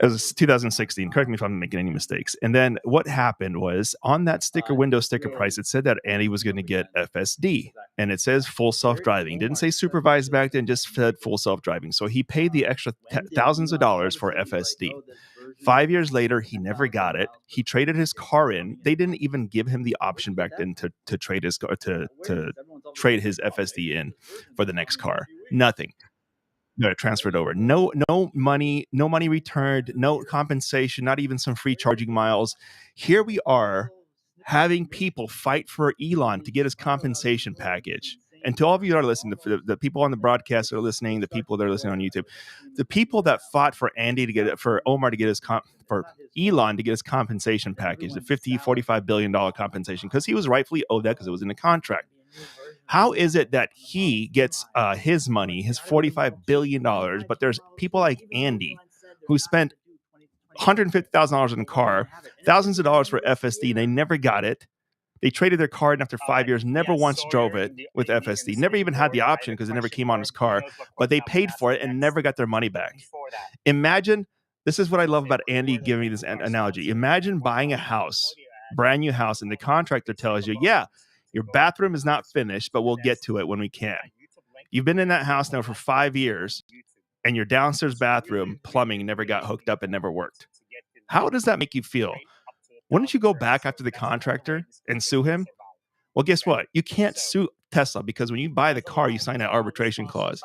It was 2016. Correct me if I'm making any mistakes. And then what happened was on that window sticker price, it said that Andy was going to get FSD, and it says full self-driving. Didn't say supervised back then, just said full self-driving. So he paid the extra thousands of dollars for FSD. 5 years later, he never got it. He traded his car in. They didn't even give him the option back then to trade his car to trade his FSD in for the next car. Nothing. No, transferred over. No money returned, no compensation, not even some free charging miles. Here we are having people fight for Elon to get his compensation package. And to all of you that are listening, the people on the broadcast that are listening, the people that are listening on YouTube, the people that fought for Omar to get for Elon to get his compensation package, the $45 billion compensation, because he was rightfully owed that because it was in the contract. How is it that he gets his money, his $45 billion, but there's people like Andy who spent $150,000 in the car, thousands of dollars for FSD, and they never got it. They traded their car, and after 5 years, never once drove it with FSD. Never even had the option because it never came on his car. But they paid for it and never got their money back. Imagine, this is what I love about Andy giving me this analogy. Imagine buying a house, brand new house, and the contractor tells you, yeah, your bathroom is not finished, but we'll get to it when we can. You've been in that house now for 5 years, and your downstairs bathroom plumbing never got hooked up and never worked. How does that make you feel? Wouldn't you go back after the contractor and sue him? Well, guess what? You can't sue Tesla because when you buy the car, you sign that arbitration clause.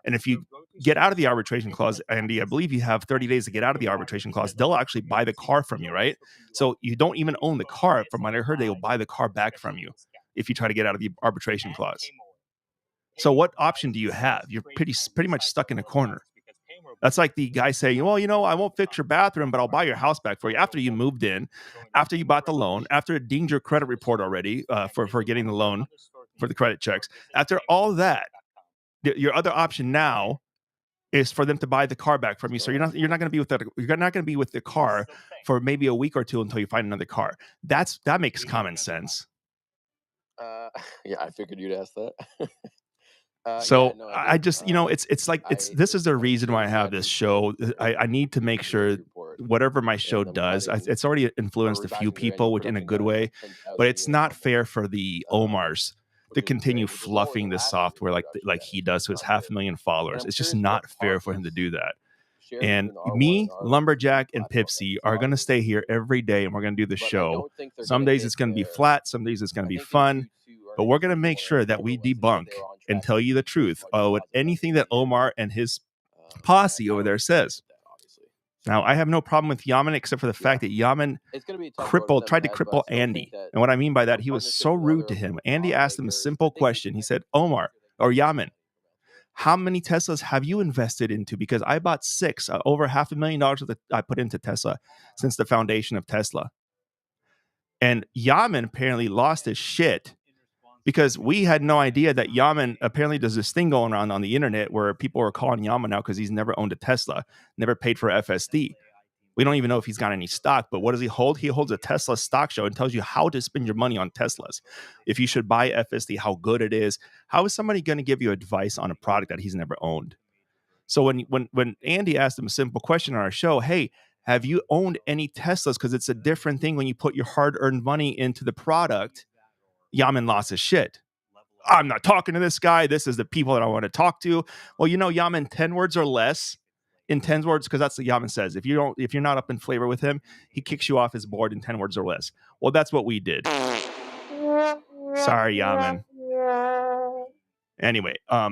And if you get out of the arbitration clause, Andy, I believe you have 30 days to get out of the arbitration clause, they'll actually buy the car from you, right? So you don't even own the car. From what I heard, they will buy the car back from you if you try to get out of the arbitration clause. So what option do you have? You're pretty much stuck in a corner. That's like the guy saying, well, I won't fix your bathroom, but I'll buy your house back for you after you moved in, after you bought the loan, after it dinged your credit report already for getting the loan for the credit checks. After all that, your other option now is for them to buy the car back from you. So you're not going to be with the car for maybe a week or two until you find another car. That makes common sense. Yeah, I figured you'd ask that. I just, this is the reason why I have this show. I need to make sure whatever my show does, it's already influenced a few people, which in a good way, but it's not fair for the Omars to continue fluffing this software like he does to his 500,000 followers. It's just not fair for him to do that. And me, Lumberjack, and Pipsy are going to stay here every day, and we're going to do the show. Some days it's going to be flat, some days it's going to be fun, but we're going to make sure that we debunk and tell you the truth with anything that Omar and his posse over there says. Now, I have no problem with Yaman except for the fact that Yaman tried to cripple Andy. And what I mean by that, he was so rude to him. Andy asked him a simple question. He said, Omar or Yaman, how many Teslas have you invested into? Because I bought 6, over $500,000 that I put into Tesla since the foundation of Tesla. And Yaman apparently lost his shit because we had no idea that Yaman apparently does this thing going around on the internet where people are calling Yaman now because he's never owned a Tesla, never paid for FSD. We don't even know if he's got any stock, but what does he hold? He holds a Tesla stock show and tells you how to spend your money on Teslas. If you should buy FSD, how good it is. How is somebody going to give you advice on a product that he's never owned? So when Andy asked him a simple question on our show, hey, have you owned any Teslas? Because it's a different thing when you put your hard-earned money into the product. Yaman lost his shit. I'm not talking to this guy. This is the people that I want to talk to. Well, Yaman, 10 words or less. In 10 words, because that's what Yaman says. If you're not up in flavor with him, he kicks you off his board in 10 words or less. Well, that's what we did. Sorry, Yaman. Anyway, I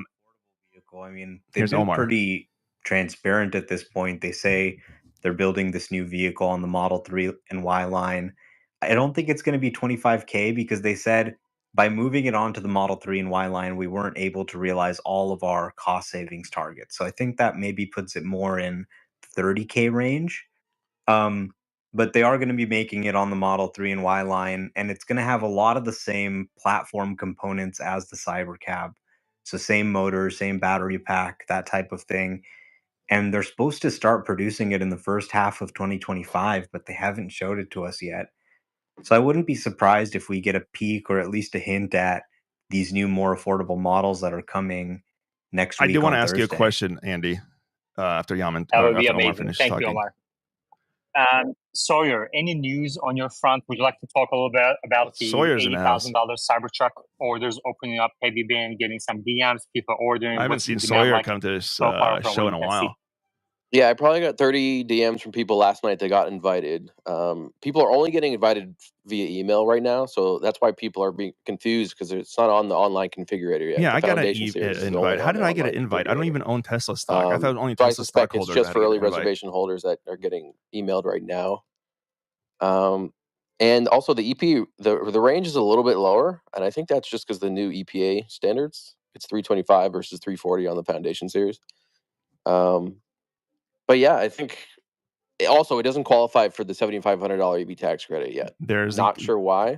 mean, they've been pretty transparent at this point. They say they're building this new vehicle on the Model 3 and Y line. I don't think it's going to be $25K because they said by moving it onto the Model 3 and Y line, we weren't able to realize all of our cost savings targets. So I think that maybe puts it more in $30K range. But they are going to be making it on the Model 3 and Y line, and it's going to have a lot of the same platform components as the Cybercab. So same motor, same battery pack, that type of thing. And they're supposed to start producing it in the first half of 2025, but they haven't showed it to us yet. So I wouldn't be surprised if we get a peek or at least a hint at these new, more affordable models that are coming next week. I do want to ask you a question, Andy, after Yaman. That would be amazing. Thank you, Omar. Sawyer, any news on your front? Would you like to talk a little bit about the $80,000 Cybertruck orders opening up? Have you been getting some DMs, people ordering? I haven't seen Sawyer come to this show in a while. Yeah, I probably got 30 DMs from people last night that got invited. People are only getting invited via email right now, so that's why people are being confused because it's not on the online configurator yet. Yeah, I got an invite. How did I get an invite? I don't even own Tesla stock. I thought only Tesla stock holders. It's just for early reservation holders that are getting emailed right now. And also the EP, the range is a little bit lower, and I think that's just because the new EPA standards. It's 325 versus 340 on the Foundation series. But yeah, I think it doesn't qualify for the $7,500 EV tax credit yet. Not sure why.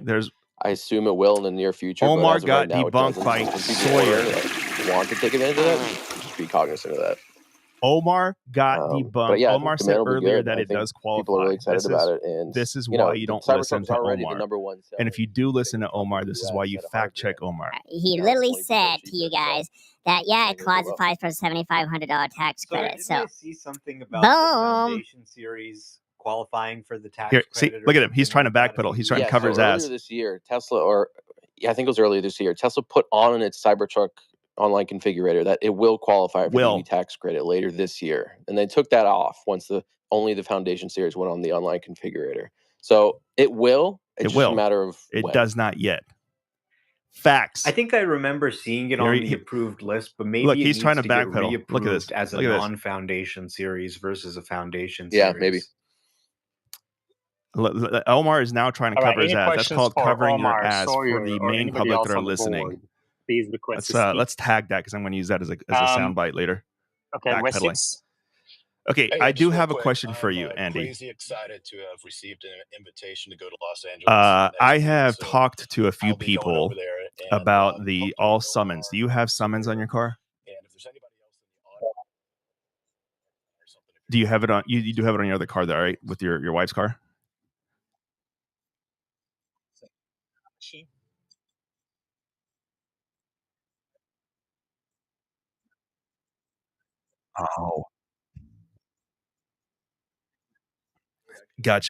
I assume it will in the near future. Omar got debunked by Sawyer. Want to take advantage of that? Just be cognizant of that. Omar got But debunked. yeah, I Omar think said demand will be earlier good. that I it think does people are qualify. really excited about it, and This is you why know, you the don't listen Cybertruck's to already the Omar. number one And if you do listen to Omar, this is why you fact check Omar. He literally said to you guys that, yeah, it qualifies for a $7,500 tax So credit. didn't So, I see something about the boom. Foundation series qualifying for the tax Here, see, credit? look at him. He's trying to backpedal. He's trying to cover his earlier ass. this year, Tesla, or yeah, I think it was earlier this year, Tesla put on its Cybertruck online configurator that it will qualify for the EV tax credit later this year, and they took that off once only the Foundation series went on the online configurator. So it will. It's just a matter of It when. does not yet. Facts. I think I remember seeing it on the approved list, but maybe look, it he's needs trying to to get backpedal. Look at this. reapproved as a Look at this. non-Foundation series versus a Foundation Yeah, series. maybe. Omar is now trying to All right, cover his any ass. That's questions called for covering your Omar, ass for Sawyer, the or main anybody public else that are on the listening. board? Please request to speak. Let's tag that because I'm going to use that as a soundbite later. Okay, Backpedaling. Wessex. Okay, Hey, I just do real have a quick, question for I'm you, Andy. crazy excited to have received an invitation to go to Los Angeles. I have talked to a few I'll be going people over there about the all summons. Do you have summons on your car? Do you have it on? You do have it on your other car, though, right? With your wife's car. Oh, gotcha.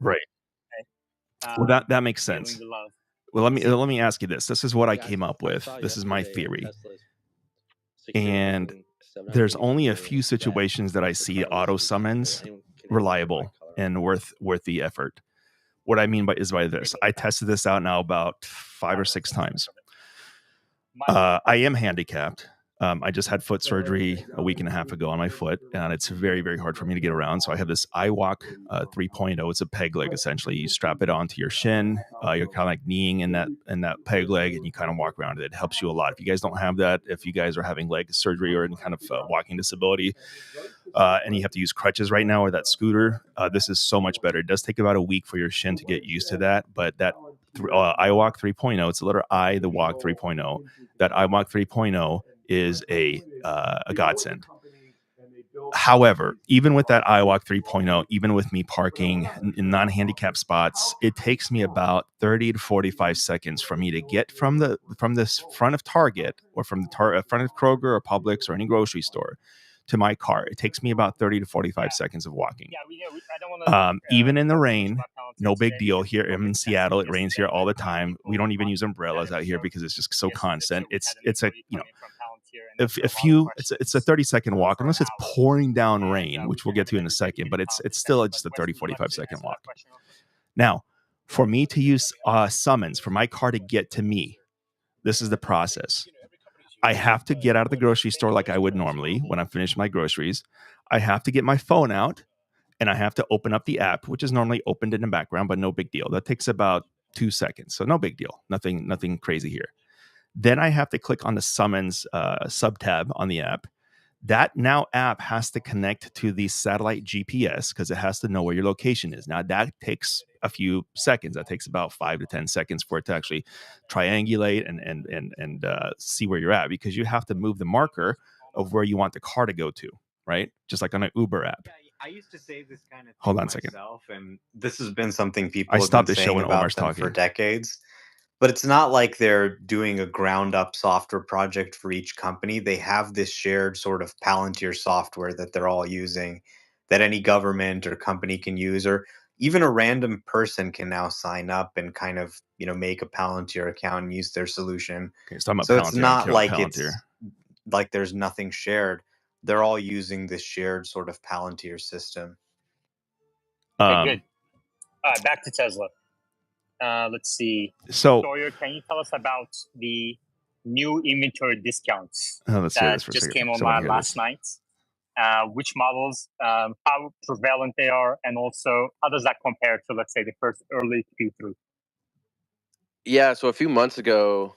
Right. Well, that makes sense. Well, let me ask you this. This is what I came up with. This is my theory. And there's only a few situations that I see auto summons reliable and worth the effort. What I mean by this. I tested this out now about 5 or 6 times. I am handicapped. I just had foot surgery a week and a half ago on my foot, and it's very, very hard for me to get around. So I have this iWalk 3.0. It's a peg leg, essentially. You strap it onto your shin. You're kind of like kneeing in that peg leg, and you kind of walk around it. It helps you a lot. If you guys don't have that, if you guys are having leg surgery or any kind of walking disability, and you have to use crutches right now or that scooter, this is so much better. It does take about a week for your shin to get used to that, but that iWalk 3.0, it's the letter I, the Walk 3.0. That iWalk 3.0 is a godsend. However, even with that iWalk 3.0, even with me parking in non-handicapped spots, it takes me about 30 to 45 seconds for me to get from this front of Target or from the front of Kroger or Publix or any grocery store to my car. It takes me about 30 to 45 seconds of walking. Even in the rain, no big deal here. I'm in Seattle. It rains here all the time. We don't even use umbrellas out here because it's just so constant. It's a, it's a 30-second walk, unless it's pouring down rain, which we'll get to in a second, but it's still just a 30, 45-second walk. Now, for me to use summons for my car to get to me, this is the process. I have to get out of the grocery store like I would normally when I'm finished my groceries. I have to get my phone out and I have to open up the app, which is normally opened in the background, but no big deal. That takes about 2 seconds. So no big deal. Nothing crazy here. Then I have to click on the summons sub-tab on the app. That now app has to connect to the satellite GPS because it has to know where your location is. Now that takes a few seconds. That takes about 5 to 10 seconds for it to actually triangulate and see where you're at, because you have to move the marker of where you want the car to go to, right? Just like on an Uber app. I used to say this kind of Hold on a second. myself, and this has been something people I have stopped been the show saying when about Omar's them talking for decades. But it's not like they're doing a ground up software project for each company. They have this shared sort of Palantir software that they're all using, that any government or company can use, or even a random person can now sign up and kind of, make a Palantir account and use their solution. Okay, it's talking about So it's Palantir. I don't not care about like Palantir. it's like there's nothing shared. They're all using this shared sort of Palantir system. Okay, good. All right, back to Tesla. Let's see. So, Sawyer, can you tell us about the new inventory discounts let's hear that this for a just second. came Someone online hear last this. night? Which models, how prevalent they are, and also how does that compare to, let's say, the first early Q3? Yeah, so a few months ago,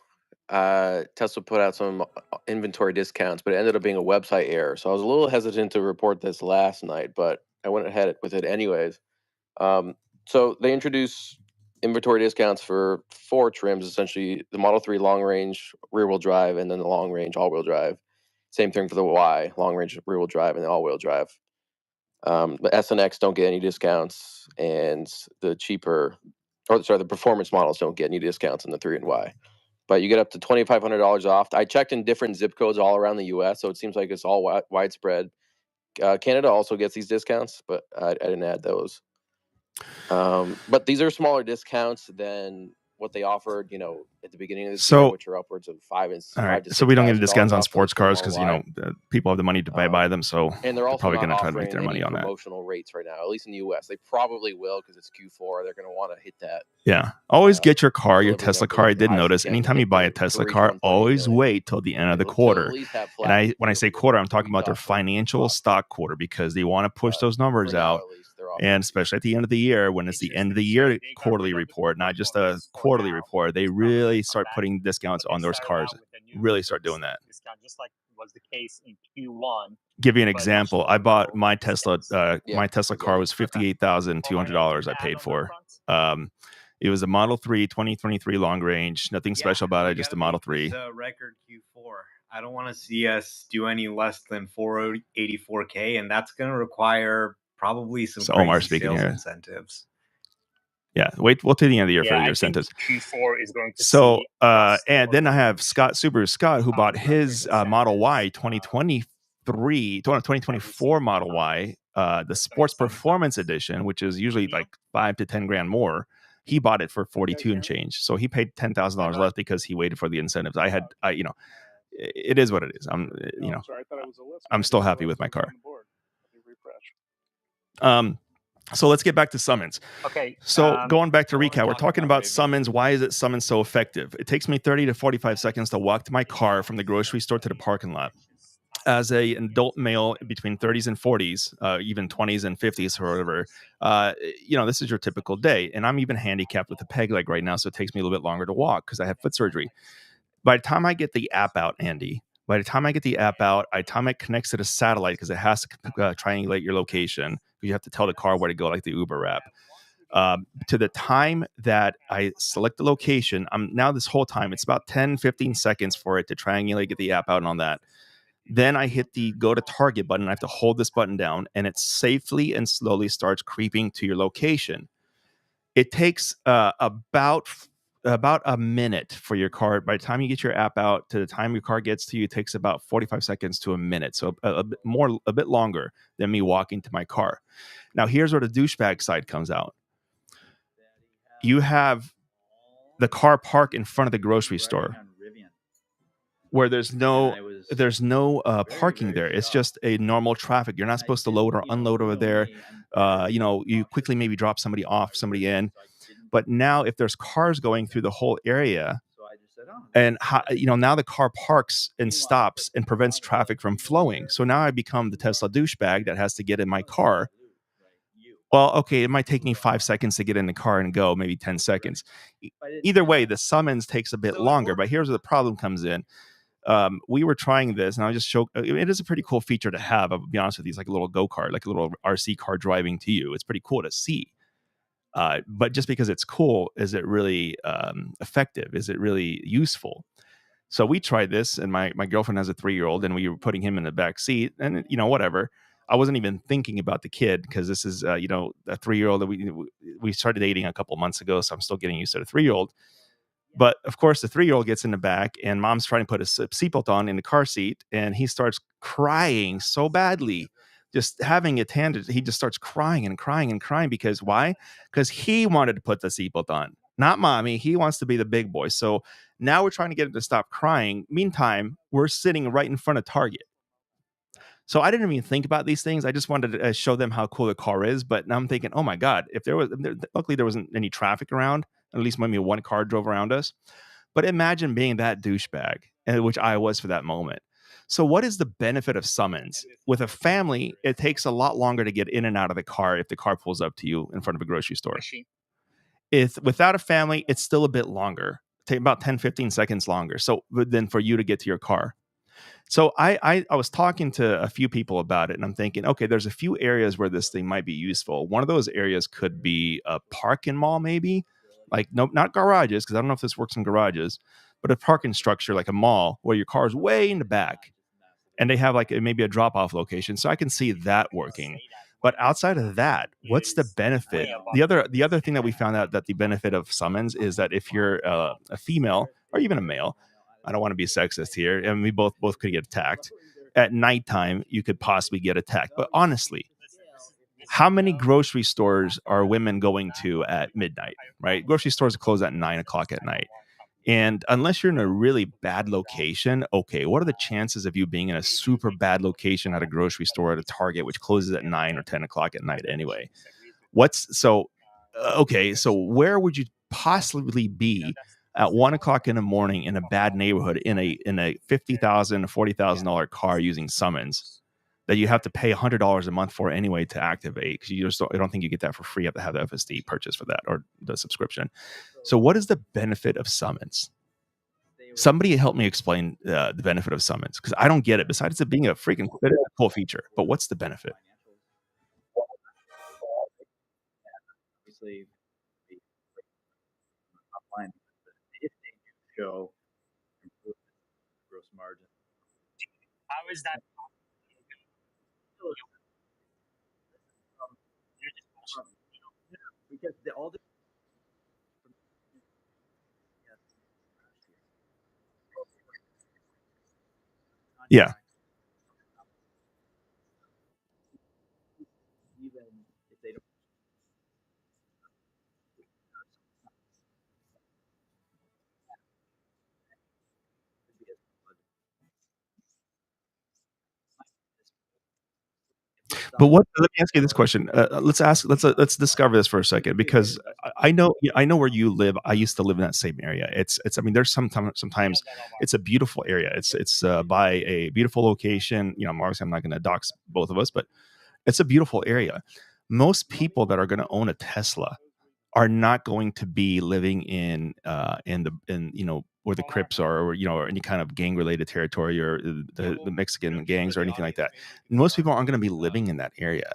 Tesla put out some inventory discounts, but it ended up being a website error. So I was a little hesitant to report this last night, but I went ahead with it anyways. So they introduced inventory discounts for 4 trims, essentially the Model 3 long range rear wheel drive and then the long range all wheel drive. Same thing for the Y, long range rear wheel drive and the all wheel drive. The S and X don't get any discounts, and the the performance models don't get any discounts in the 3 and Y. But you get up to $2,500 off. I checked in different zip codes all around the U.S., so it seems like it's all widespread. Canada also gets these discounts, but I didn't add those. But these are smaller discounts than what they offered, at the beginning of this year, which are upwards of $5,000 and All right, $6,000 so we don't get discounts on off sports cars Model because Y. people have the money to buy them, so And they're also probably not going to try to offering make their money any on that. promotional rates right now, at least in the U.S. They probably will because it's Q4. They're going to want to hit that. Yeah, always get your car, your delivery Tesla number car. I as did high as you notice can to anytime hit you buy a to Tesla reach car, 1.8 always million. wait till the end of the So at quarter. least have flat And when I say quarter, I'm talking weeks about their off from financial stock quarter because they want to push those numbers out. And especially at the end of the year, when it's the end of the year quarterly report, not just a quarterly report, they really start putting discounts on those cars. Really start doing that. Discount, just like was the case in Q1. Give you an example. I bought my Tesla. My Tesla car was $58,200. I paid for. It was a Model 3 2023 long range. Nothing special about it. Just a Model 3. It's a record Q4. I don't want to see us do any less than 484K, and that's going to require probably some Omar crazy speaking sales here. incentives. Yeah, wait till the end of the year for your I incentives. think Q4 is going to So, see and then I have Subaru Scott, who bought his Model Y 2024 Model Y, the Sports Performance Edition, which is usually like $5 to $10,000 more. He bought it for 42 and change, so he paid $10,000 less because he waited for the incentives. It is what it is. I'm still happy with my car. So let's get back to summons. Okay. So going back to recap, we're talking about summons. Why is it summons so effective? It takes me 30 to 45 seconds to walk to my car from the grocery store to the parking lot. As an adult male between 30s and 40s, even 20s and 50s or whatever, this is your typical day. And I'm even handicapped with a peg leg right now, so it takes me a little bit longer to walk because I have foot surgery. By the time I get the app out, by the time it connects to the satellite because it has to triangulate your location. You have to tell the car where to go, like the Uber app. To the time that I select the location, this whole time, it's about 10, 15 seconds for it to triangulate, get the app out and all that. Then I hit the go to target button. I have to hold this button down and it safely and slowly starts creeping to your location. It takes about a minute for your car. By the time you get your app out to the time your car gets to you, it takes about 45 seconds to a minute. So a bit longer than me walking to my car. Now, here's where the douchebag side comes out. You have the car park in front of the grocery store where there's no parking there. It's just a normal traffic. You're not supposed to load or unload over there. You quickly maybe drop somebody off, somebody in. But now if there's cars going through the whole area, and now the car parks and stops and prevents traffic from flowing. So now I become the Tesla douchebag that has to get in my car. Well, okay, it might take me 5 seconds to get in the car and go, maybe 10 seconds. Either way, the summons takes a bit longer, but here's where the problem comes in. We were trying this, and I just show. It is a pretty cool feature to have. I'll be honest with you, it's like a little go-kart, like a little RC car driving to you. It's pretty cool to see. But just because it's cool, is it really effective? Is it really useful? So we tried this, and my girlfriend has a 3-year-old, and we were putting him in the back seat, and whatever. I wasn't even thinking about the kid because this is a 3-year-old that we started dating a couple months ago, so I'm still getting used to the 3-year-old. But of course, the 3-year-old gets in the back, and mom's trying to put a seatbelt on in the car seat, and he starts crying so badly. Just having it handed, he just starts crying and crying and crying because why? Because he wanted to put the seatbelt on, not mommy. He wants to be the big boy. So now we're trying to get him to stop crying. Meantime, we're sitting right in front of Target. So I didn't even think about these things. I just wanted to show them how cool the car is. But now I'm thinking, oh my God, luckily there wasn't any traffic around. At least maybe one car drove around us. But imagine being that douchebag, which I was for that moment. So what is the benefit of summons? With a family, it takes a lot longer to get in and out of the car if the car pulls up to you in front of a grocery store. Without a family, it's still a bit longer. Take about 10, 15 seconds longer. So then for you to get to your car. So I was talking to a few people about it, and I'm thinking, okay, there's a few areas where this thing might be useful. One of those areas could be a parking mall, maybe. like not garages, because I don't know if this works in garages, but a parking structure like a mall where your car's way in the back, and they have like maybe a drop-off location. So I can see that working. But outside of that, what's the benefit? The other thing that we found out that the benefit of summons is that if you're a female or even a male, I don't want to be sexist here, and we both could get attacked at nighttime. You could possibly get attacked. But honestly, how many grocery stores are women going to at midnight? Right, grocery stores close at 9 o'clock at night. And unless you're in a really bad location, okay, what are the chances of you being in a super bad location at a grocery store at a Target, which closes at 9 or 10 o'clock at night anyway? So where would you possibly be at 1 o'clock in the morning in a bad neighborhood in a $50,000, $40,000 car using summons that you have to pay $100 a month for anyway to activate? Because I don't think you get that for free. You have to have the FSD purchase for that or the subscription. So what is the benefit of summons? Somebody help me explain the benefit of summons, because I don't get it. Besides it being a freaking cool feature, but what's the benefit? Obviously, the offline, if they do show improvement in gross margin. How is that? Because all the yeah. Even if they don't. But let me ask you this question. Let's discover this for a second, because I know where you live. I used to live in that same area. It's I mean, there's sometimes it's a beautiful area. It's by a beautiful location. Obviously I'm not going to dox both of us, but it's a beautiful area. Most people that are going to own a Tesla are not going to be living in where the Crips are, or any kind of gang related territory, or the Mexican gangs or anything like that. Most people aren't going to be living in that area.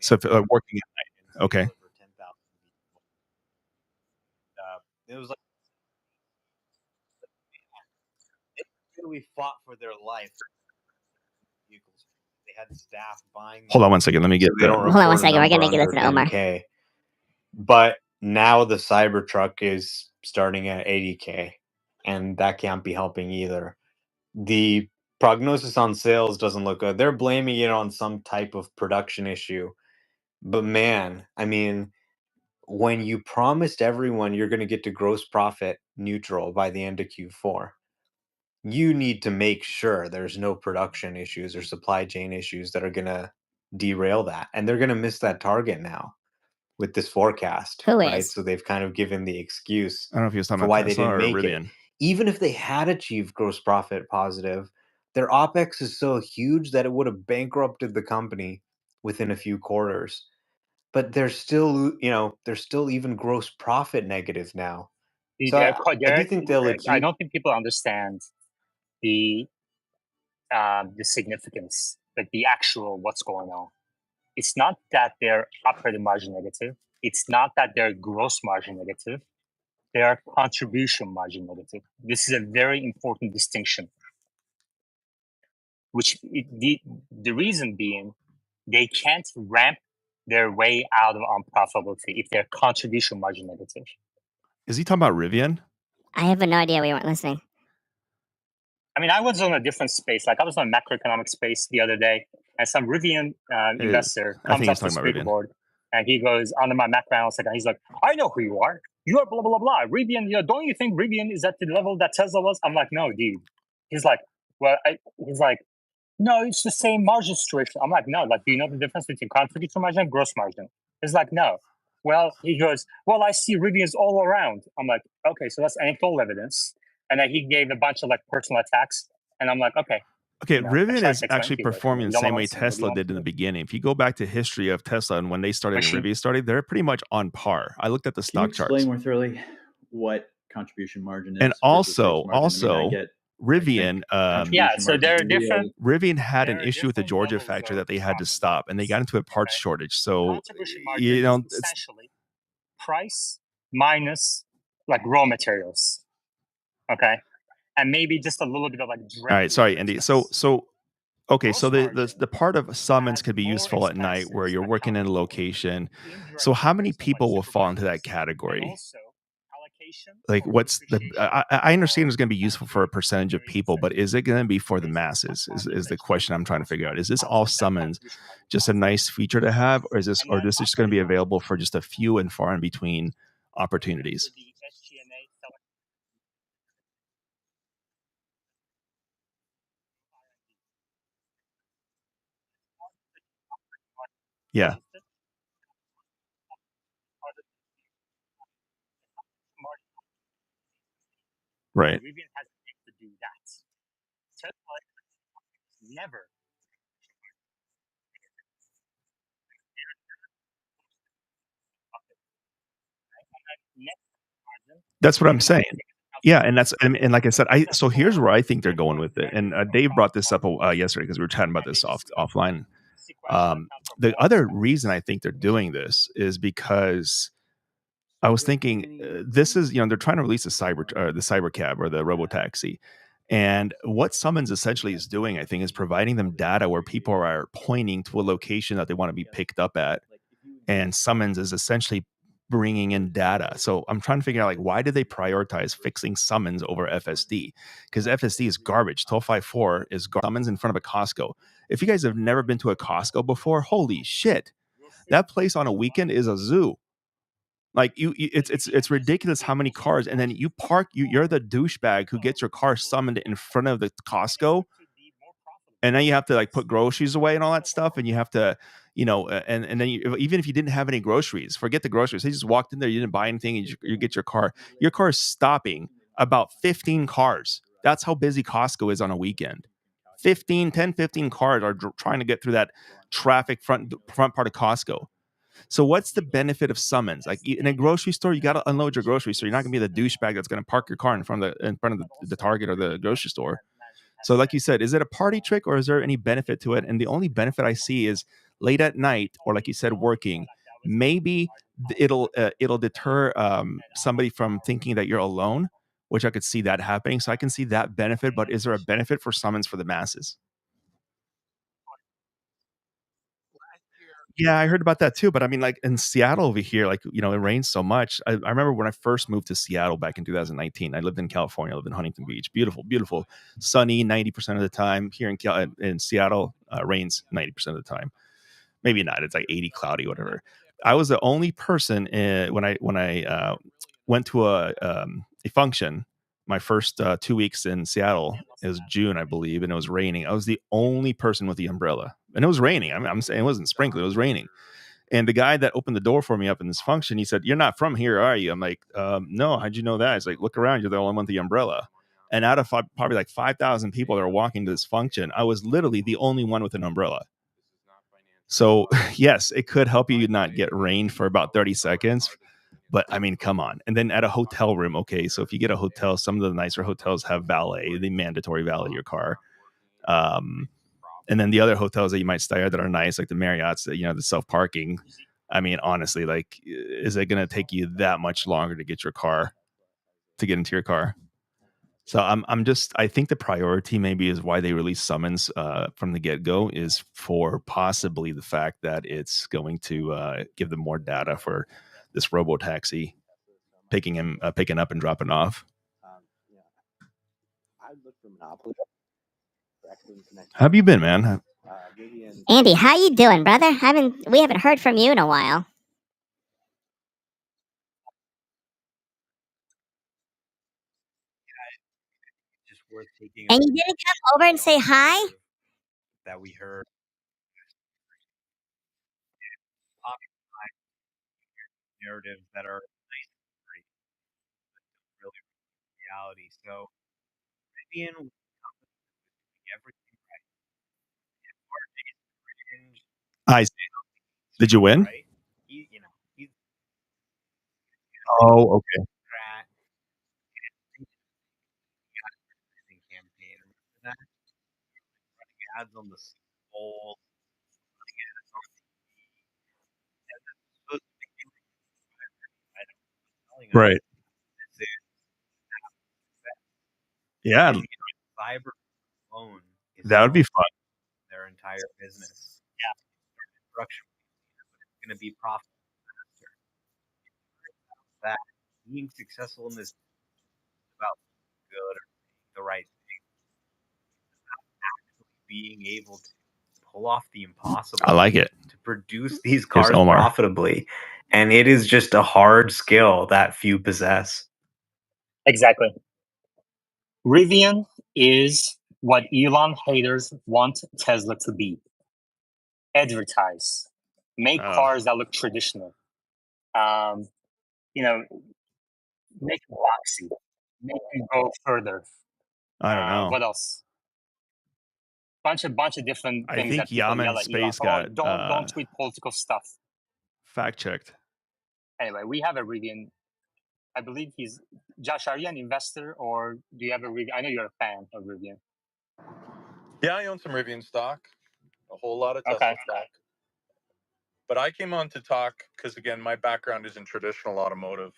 So if working at night, okay. It was like they really fought for their life. They had staff buying. Hold on one second. Let me get. Hold on one second. We're gonna make you listen to Omar. But now the Cybertruck is starting at 80K, and that can't be helping either. The prognosis on sales doesn't look good. They're blaming it on some type of production issue. But man, I mean, when you promised everyone you're going to get to gross profit neutral by the end of Q4, you need to make sure there's no production issues or supply chain issues that are going to derail that. And they're going to miss that target now with this forecast. Who right? is? So they've kind of given the excuse I don't know if he was talking for about why Tesla they or didn't make Rivian. it. Even if they had achieved gross profit positive, their OPEX is so huge that it would have bankrupted the company within a few quarters. But they're still, they're still even gross profit negative now. So I do think they'll achieve. I don't think people understand the significance, like the actual what's going on. It's not that they're operating margin negative. It's not that they're gross margin negative. They are contribution margin negative. This is a very important distinction. The reason being, they can't ramp their way out of unprofitability if they're contribution margin negative. Is he talking about Rivian? I have no idea. We weren't listening. I mean, I was on a different space. Like I was on macroeconomic space the other day, and some Rivian investor comes up to the speaker board, and he goes under my macro analyst, and he's like, "I know who you are. You are blah blah blah. Rivian. Don't you think Rivian is at the level that Tesla was?" I'm like, "No, dude." He's like, "Well," he's like, "No, it's the same margin situation." I'm like, "No, like, do you know the difference between contribution margin and gross margin?" He's like, "No." Well, he goes, "Well, I see Rivians all around." I'm like, "Okay, so that's anecdotal evidence." And then he gave a bunch of like personal attacks, and I'm like, "Okay." Rivian is actually performing the same way Tesla did in the beginning. If you go back to history of Tesla and when they started and Rivian started, they're pretty much on par. I looked at the stock charts. Explain more thoroughly what contribution margin is. And also, Rivian, Yeah, so there are different. Rivian had an there are issue with the different Georgia levels factory of that they had to profit. stop, and they got into a parts Okay. shortage. So Contribution you margin know, is it's essentially price minus like raw materials. Okay. And maybe just a little bit of like all direct right. Sorry, labor Andy. expense. So okay, so Gross the part of summons has could be more useful at night where expenses you're working in a accounted for. location. Indirect So how labor many stuff like people will fall into that supervisors, and category? also allocation Like, for what's the? depreciation I understand it's going to be useful for a factory percentage of areas, people, but etc. is it going to be for the These are the masses? Is margins the that you question I'm trying to also figure out? Is this calculate all that summons contribution margin just a cost. nice feature to have, or is this, And or then this just going to be operating margin available for just a few and far in between opportunities? for the SG&A selling Yeah, margin right. Rivian has to do that. Tesla never. That's what I'm saying. Yeah, and that's and like I said, so here's where I think they're going with it. And Dave brought this up yesterday because we were chatting about this offline. The other reason I think they're doing this is because I was thinking this is, they're trying to release the cyber cab or the robo taxi. And what Summons essentially is doing, I think, is providing them data where people are pointing to a location that they want to be picked up at, and Summons is essentially bringing in data. So I'm trying to figure out, like, why did they prioritize fixing Summons over FSD? Because FSD is garbage. 1254 is Summons in front of a Costco. If you guys have never been to a Costco before, holy shit, that place on a weekend is a zoo. Like it's ridiculous how many cars, and then you park. You're the douchebag who gets your car summoned in front of the Costco, and then you have to like put groceries away and all that stuff, and you have to, and then even if you didn't have any groceries, forget the groceries. They just walked in there, you didn't buy anything, and you get your car. Your car is stopping about 15 cars. That's how busy Costco is on a weekend. 15 cars are trying to get through that traffic front part of Costco. So what's the benefit of Summons? Like in a grocery store, you got to unload your groceries, so you're not going to be the douchebag that's going to park your car in front of the Target or the grocery store. So like you said, is it a party trick or is there any benefit to it? And the only benefit I see is late at night, or like you said, working. Maybe it'll deter somebody from thinking that you're alone, which I could see that happening. So I can see that benefit. But is there a benefit for Summons for the masses? Yeah, I heard about that too. But I mean, like in Seattle over here, like, it rains so much. I remember when I first moved to Seattle back in 2019. I lived in California. I lived in Huntington Beach. Beautiful, beautiful, sunny 90% of the time. Here in Seattle, rains 90% of the time. Maybe not. It's like 80, cloudy, whatever. I was the only person when I went to a function. My first 2 weeks in Seattle, it was June, I believe, and it was raining. I was the only person with the umbrella, and it was raining. I'm saying it wasn't sprinkling; it was raining. And the guy that opened the door for me up in this function, he said, "You're not from here, are you?" I'm like, "No. How'd you know that?" He's like, "Look around. You're the only one with the umbrella." And out of probably like 5,000 people that are walking to this function, I was literally the only one with an umbrella. So yes, it could help you not get rain for about 30 seconds. But I mean, come on. And then at a hotel room, okay, so if you get a hotel, some of the nicer hotels have valet, the mandatory valet your car. And then the other hotels that you might stay at that are nice, like the Marriott's, the self-parking. I mean, honestly, like, is it going to take you that much longer to get into your car? So I think the priority maybe is why they release Summons from the get-go is for possibly the fact that it's going to give them more data for this robo taxi picking up and dropping off. How have you been, man? Andy, how you doing, brother? We haven't heard from you in a while. Just worth taking. And you didn't come over and say hi? That we heard. Narratives that are nice and great, but don't really reality. So Vivian was doing everything right. I see. Did you win? Right? He's Oh, okay. That running ads on the pole, running ads on TV, Right. Yeah, Cyber phone is that would be fun. their entire business. Yeah, structure is going to be profitable faster. That being successful in this is about good or the right thing, actually being able to pull off the impossible. I like it. To produce these Here's cars Omar. profitably, and it is just a hard skill that few possess. Exactly. Rivian is what Elon haters want Tesla to be. Advertise. Make cars that look traditional. You know, make it boxy. Make you go further. I don't know. What else? Bunch of different I things think that people Yaman yell at Elon. Space Oh, got don't tweet political stuff. fact checked. Anyway, we have a Rivian. I believe he's Josh. Are you an investor or do you have a Rivian? I know you're a fan of Rivian. Yeah, I own some Rivian stock, a whole lot of Tesla stock. But I came on to talk because, again, my background is in traditional automotive.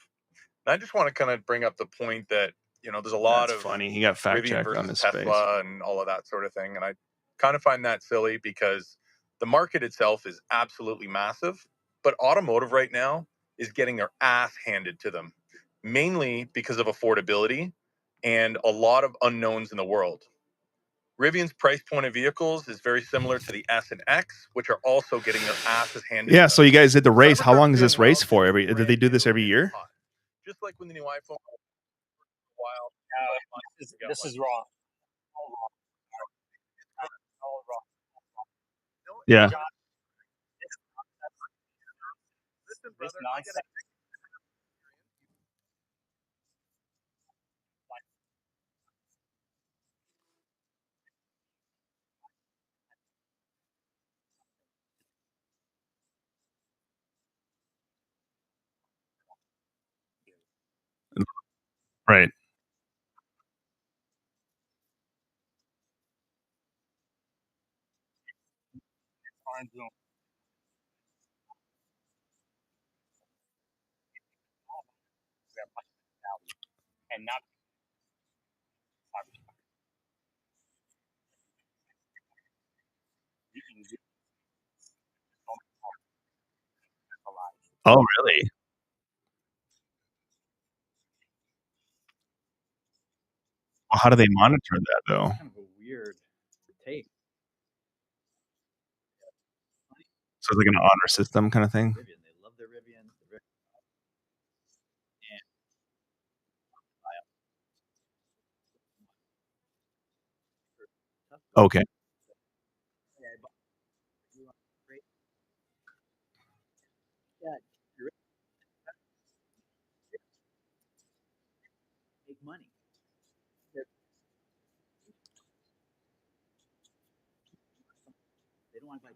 And I just want to kind of bring up the point that, you know, there's a lot That's of funny. He got fact Rivian checked versus on his Tesla face. and all of that sort of thing. And I kind of find that silly because the market itself is absolutely massive. But automotive right now is getting their ass handed to them, mainly because of affordability and a lot of unknowns in the world. Rivian's price point of vehicles is very similar to the S and X, which are also getting their asses handed. Yeah, so you guys did the race. How long is this race for? Did they do this every year? Just like when the new iPhone was a while. This is wrong. Yeah. Listen, brother, I gotta... Right. And not Oh, really? Well, how do they monitor that though? Kind of a weird take. So it's like an honor system kind of thing. Rivian, they love their Rivian. Okay. Make money. They don't want to buy.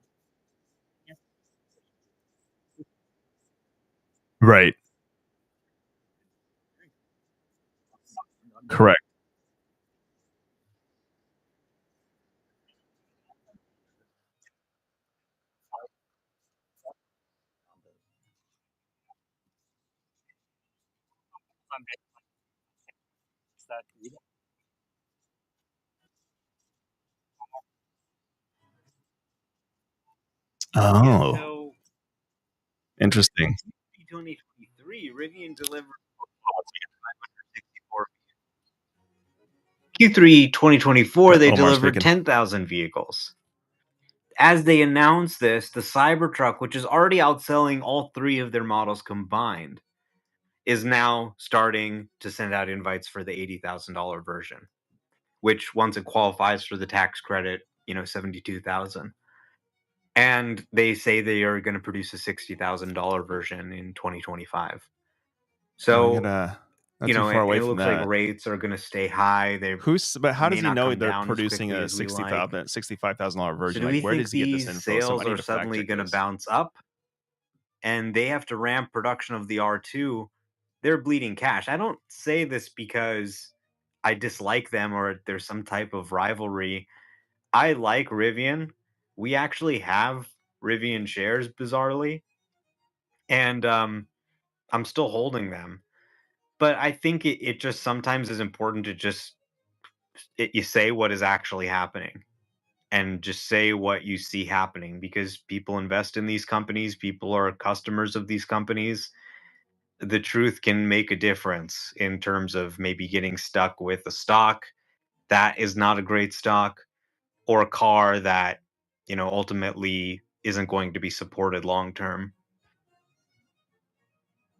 Right. Correct. that you don't Oh. Interesting. 2023, Rivian delivered Q3 2024, they Omar's delivered speaking. 10,000 vehicles. As they announced this, the Cybertruck, which is already outselling all three of their models combined, is now starting to send out invites for the $80,000 version, which once it qualifies for the tax credit, $72,000. And they say they are going to produce a $60,000 version in 2025. So, not too far away it from looks that. like rates are going to stay high. But how does he know they're down as producing quickly a as we like. $65,000 version? So do we Like, where think does he get this these info? sales Somebody are need to fact suddenly check going to this. bounce up? And they have to ramp production of the R2. They're bleeding cash. I don't say this because I dislike them or there's some type of rivalry. I like Rivian. We actually have Rivian shares, bizarrely, and I'm still holding them. But I think it just sometimes is important to just you say what is actually happening and just say what you see happening, because people invest in these companies, people are customers of these companies. The truth can make a difference in terms of maybe getting stuck with a stock that is not a great stock, or a car that, ultimately isn't going to be supported long term.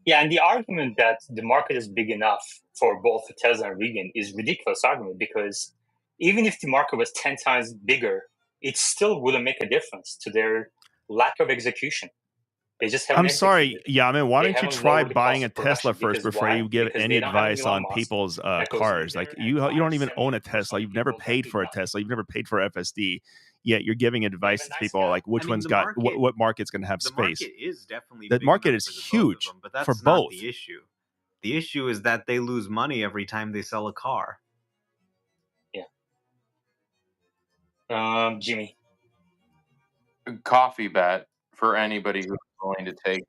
Yeah, and the argument that the market is big enough for both Tesla and Rivian is ridiculous argument, because even if the market was 10 times bigger, it still wouldn't make a difference to their lack of execution. They just haven't I'm sorry. executed. Yeah, I mean, why They don't you haven't try lowered the buying a cost of Tesla production. first Because before why? you give Because any they don't have advice Elon on Musk people's that goes in cars? there Like and you don't finds even own a 70% Tesla. You've never people that paid did for a not. Tesla. You've never paid for FSD. Yet you're giving advice to people guy. like which I mean, one's the got market- what market's going to have The space. market is definitely The big market enough is for the both of huge them, but for that's not both. the issue. The issue is that they lose money every time they sell a car. Yeah. Jimmy. Coffee bet for anybody who's willing to take it.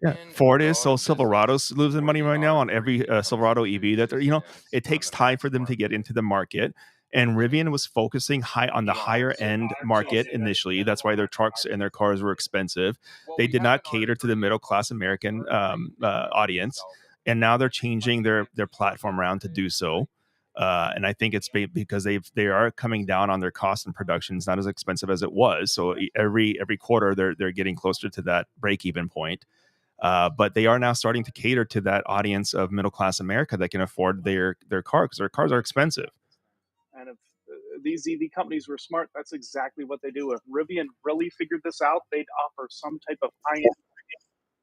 Yeah, Ford is, so Silverado's losing money right now on every Silverado EV that they're, it takes time for them to get into the market. And Rivian was focusing high on the higher end market initially. That's why their trucks and their cars were expensive. They did not cater to the middle class American audience, and now they're changing their platform around to do so. And I think it's because they are coming down on their cost and production. It's not as expensive as it was. So every quarter they're getting closer to that break even point. But they are now starting to cater to that audience of middle class America that can afford their car, because their cars are expensive. And if these EV companies were smart, that's exactly what they do. If Rivian really figured this out, they'd offer some type of high-end.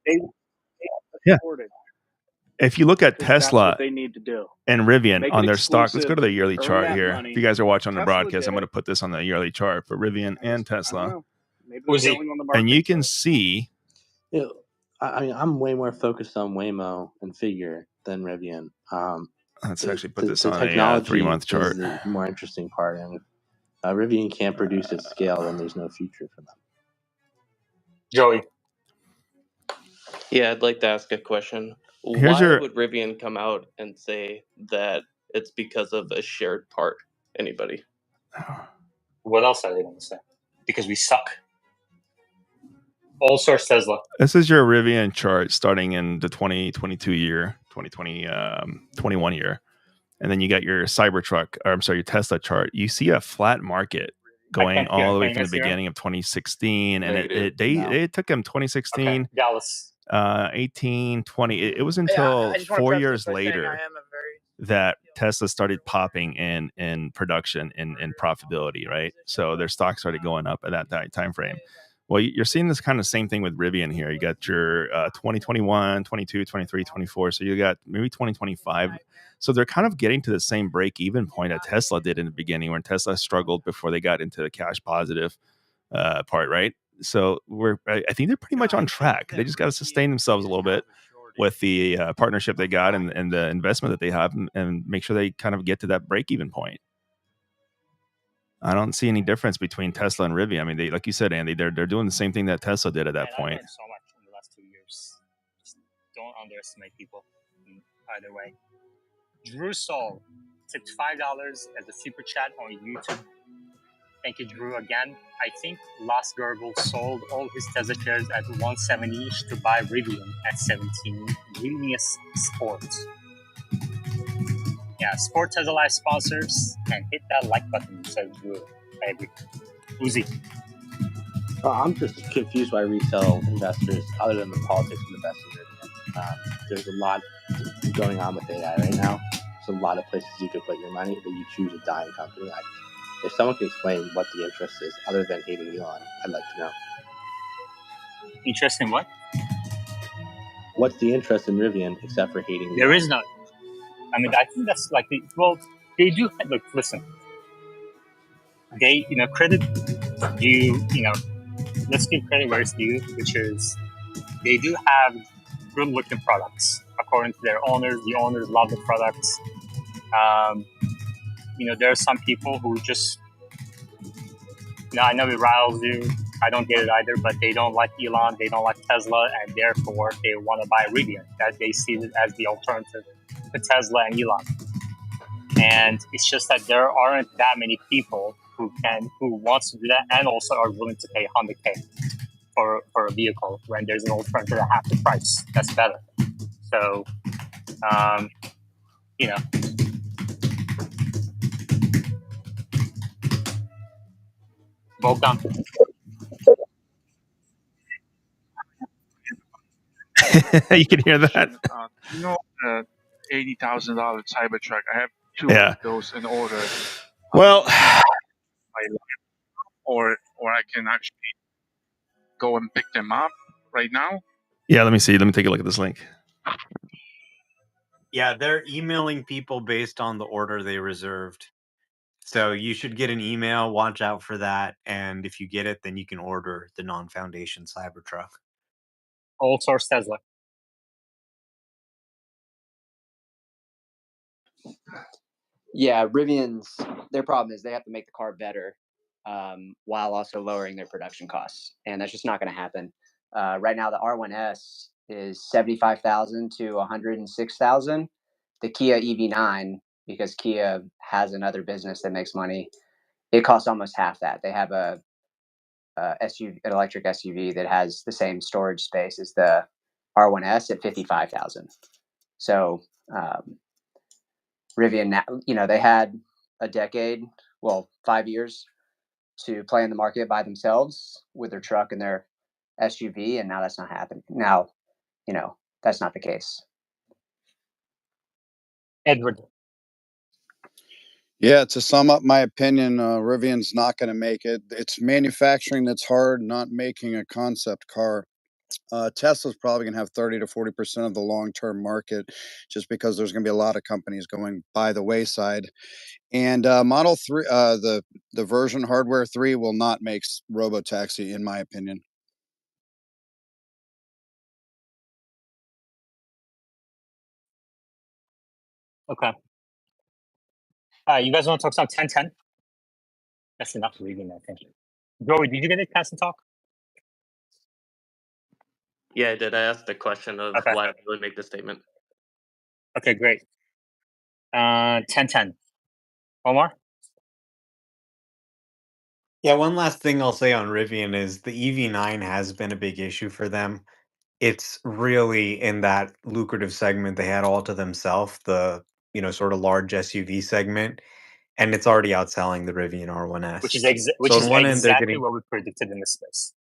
They afford it. If you look at Because that's Tesla what they need to do. and Rivian Make on it their stock, let's go to the exclusive, yearly earn chart that here. money. If you guys are watching on the Tesla broadcast, did I'm going to it. put this on the yearly chart for Rivian and I don't Tesla. know. Maybe they're selling on the market. And you can see. You know, I mean, I'm way more focused on Waymo and Figure than Rivian. Let's actually put this on a technology 3-month chart. is the more interesting part, and if Rivian can't produce at scale, then there's no future for them. Joey. Yeah, I'd like to ask a question. Here's Why would Rivian come out and say that it's because of a shared part? Anybody? What else are they going to say? Because we suck. All source Tesla. This is your Rivian chart starting in the 2022 year, 21 year. And then you got your your Tesla chart. You see a flat market going all the way from the beginning of 2016. And it took them 2016, okay. Dallas. 18, 20. It was until 4 years later that Tesla started popping in production and profitability, right? So their stock started going up at that time frame. Well, you're seeing this kind of same thing with Rivian here. You got your 2021, 22, 23, 24. So you got maybe 2025. So they're kind of getting to the same break-even point that Tesla did in the beginning, when Tesla struggled before they got into the cash positive part, right? So I think they're pretty much on track. They just got to sustain themselves a little bit with the partnership they got and the investment that they have, and make sure they kind of get to that break-even point. I don't see any difference between Tesla and Rivian. I mean, they, like you said, Andy, they're doing the same thing that Tesla did at that point. I learned so much in the last 2 years. Just don't underestimate people in either way. Drew Sol tipped $5 as a super chat on YouTube. Thank you, Drew, again. I think Last Gurgle sold all his Tesla shares at 170 each to buy Rivian at 17. Genius Sports. Yeah, Sport Tesla Live sponsors, and hit that like button, says Drew. I agree. Uzi. I'm just confused why retail investors, other than the politics, of invest in Rivian. There's a lot going on with AI right now. There's a lot of places you could put your money, but you choose a dying company. If someone can explain what the interest is, other than hating Elon, I'd like to know. Interest in what? What's the interest in Rivian except for hating Elon? There is none. I mean, I think that's like they do. Look, listen. They, credit due. Let's give credit where it's due, which is they do have good-looking products according to their owners. The owners love the products. There are some people who just, I know it riles you. I don't get it either, but they don't like Elon, they don't like Tesla, and therefore they want to buy Rivian. That they see it as the alternative to Tesla and Elon. And it's just that there aren't that many people who wants to do that, and also are willing to pay $100K for a vehicle when there's an alternative at half the price. That's better. So, vote down. You can hear that. The $80,000 Cybertruck. I have two Yeah. of those in order. Well, or I can actually go and pick them up right now. yeah, let me see. Let me take a look at this link. Yeah, they're emailing people based on the order they reserved. So you should get an email. Watch out for that. And if you get it, then you can order the non-foundation Cybertruck. Old source Tesla. Yeah, Rivian's, their problem is they have to make the car better while also lowering their production costs. And that's just not going to happen. Right now, the R1S is $75,000 to $106,000. The Kia EV9, because Kia has another business that makes money, it costs almost half that. They have a SUV, an electric SUV that has the same storage space as the R1S at $55,000. So Rivian, they had a decade, 5 years to play in the market by themselves with their truck and their SUV, and now that's not happening. Now, that's not the case. Edward. Yeah, to sum up my opinion, Rivian's not going to make it. It's manufacturing that's hard, not making a concept car. Tesla's probably going to have 30 to 40% of the long-term market, just because there's going to be a lot of companies going by the wayside. And Model 3, the version hardware 3 will not make robotaxi, in my opinion. Okay. You guys want to talk about 1010? That's enough reading, I think. Joey, did you get a chance to talk? Yeah, I did. I asked the question of why I would make the statement. Okay, great. 1010. Omar? Yeah, one last thing I'll say on Rivian is the EV9 has been a big issue for them. It's really in that lucrative segment they had all to themselves, the sort of large SUV segment, and it's already outselling the Rivian R1S. Which is so on one end they're exactly getting what we predicted in this space.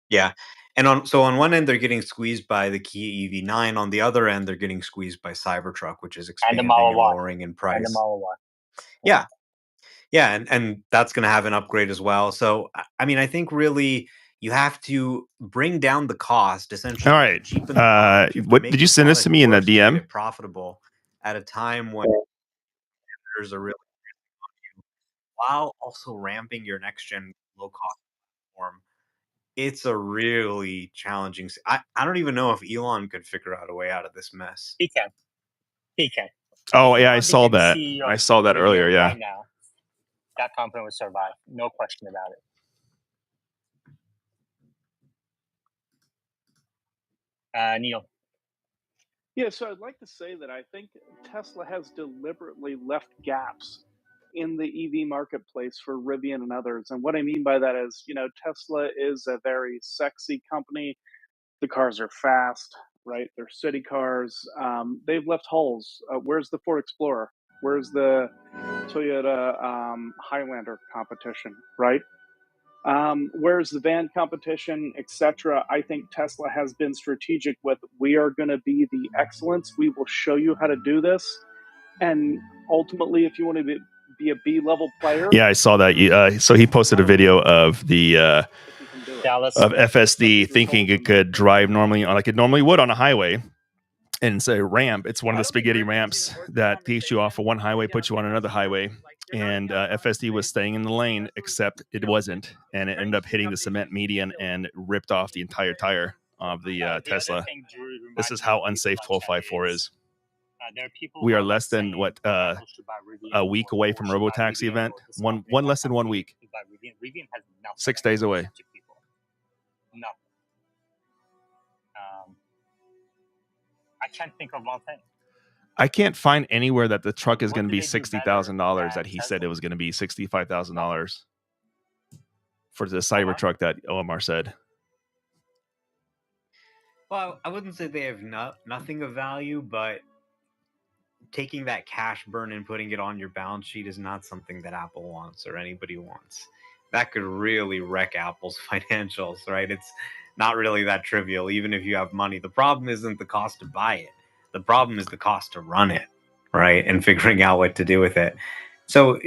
yeah, and on one end they're getting squeezed by the Kia EV9. On the other end they're getting squeezed by Cybertruck, which is expanding and lowering in price. And the Model Y. Yeah, and that's going to have an upgrade as well. So I think really you have to bring down the cost essentially. All right. Cheapen the product. What did you send this to me in the DM? Profitable at a time when there's a really while also ramping your next gen low cost platform. It's a really challenging. I don't even know if Elon could figure out a way out of this mess. He can. Oh yeah, I saw that. I saw that earlier. Yeah. Right now, that company will survive. No question about it. Neil. Yeah, so I'd like to say that I think Tesla has deliberately left gaps in the EV marketplace for Rivian and others. And what I mean by that is, Tesla is a very sexy company. The cars are fast, right? They're city cars. They've left holes. Where's the Ford Explorer? Where's the Toyota Highlander competition, right? Where's the van competition, etc.? I think Tesla has been strategic with, we are going to be the excellence. We will show you how to do this. And ultimately, if you want to be a B-level player. Yeah, I saw that. So he posted a video of the of FSD thinking it could drive normally like it normally would on a highway. And it's a ramp. It's one of the spaghetti ramps that takes you off of one highway, puts you on another highway. And FSD was staying in the lane, except it wasn't. And it ended up hitting the cement median and ripped off the entire tire of the Tesla. This is how unsafe 1254 is. We are less than what a week away from RoboTaxi event. One less than 1 week. 6 days away. I can't think of one thing. I can't find anywhere that the truck is going to be $60,000 that he said it was going to be $65,000 for the Cybertruck that OMR said. Well, I wouldn't say they have nothing of value, but taking that cash burn and putting it on your balance sheet is not something that Apple wants or anybody wants. That could really wreck Apple's financials, right? It's not really that trivial, even if you have money. The problem isn't the cost to buy it. The problem is the cost to run it, right? And figuring out what to do with it. So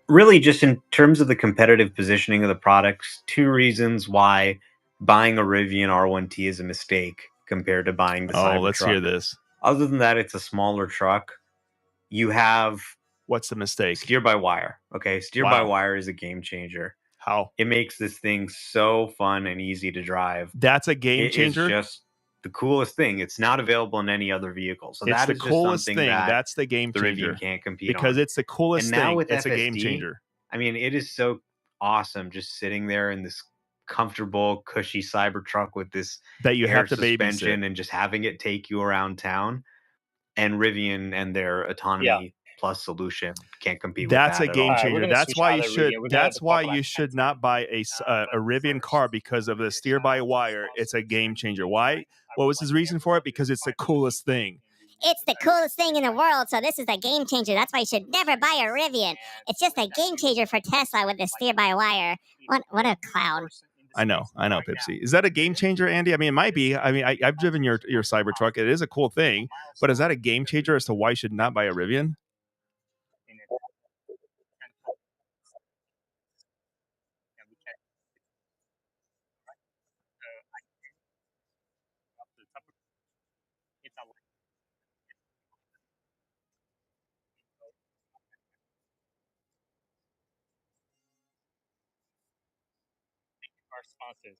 really, just in terms of the competitive positioning of the products, 2 reasons why buying a Rivian R1T is a mistake compared to buying the Cybertruck. Let's hear this. Other than that, it's a smaller truck. You have... What's the mistake? Steer-by-wire. Okay, steer-by-wire is a game changer. How? It makes this thing so fun and easy to drive. That's a game changer? It's just the coolest thing. It's not available in any other vehicle. So it's that the is coolest just thing. That That's the game changer. The Rivian can't compete because on. It's the coolest and now thing. With it's FSD, a game changer. I mean, it is so awesome just sitting there in this comfortable, cushy Cybertruck with this that you have to suspension babysit and just having it take you around town. And Rivian and their autonomy plus solution can't compete with that. That's a game changer. That's why you should. That's why you should not buy a Rivian car because of the steer-by-wire. It's a game changer. Why? What was his reason for it? Because it's the coolest thing. It's the coolest thing in the world, so this is a game changer. That's why you should never buy a Rivian. It's just a game changer for Tesla with the steer-by-wire. What a clown. I know, Pipsy. Is that a game changer, Andy? I mean, it might be. I mean, I've driven your Cybertruck. It is a cool thing, but is that a game changer as to why you should not buy a Rivian? Our sponsors.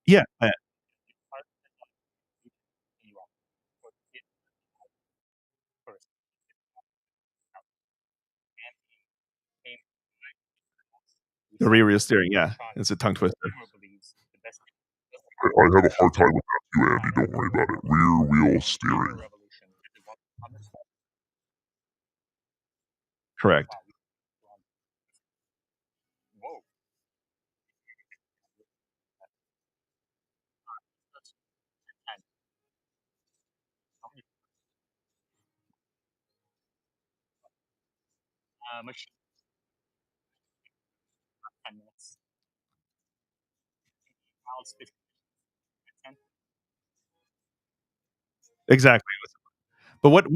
Yeah. The rear wheel steering, yeah. It's a tongue twister. I have a hard time with that too, Andy. Don't worry about it. Rear wheel steering. Correct. Exactly. But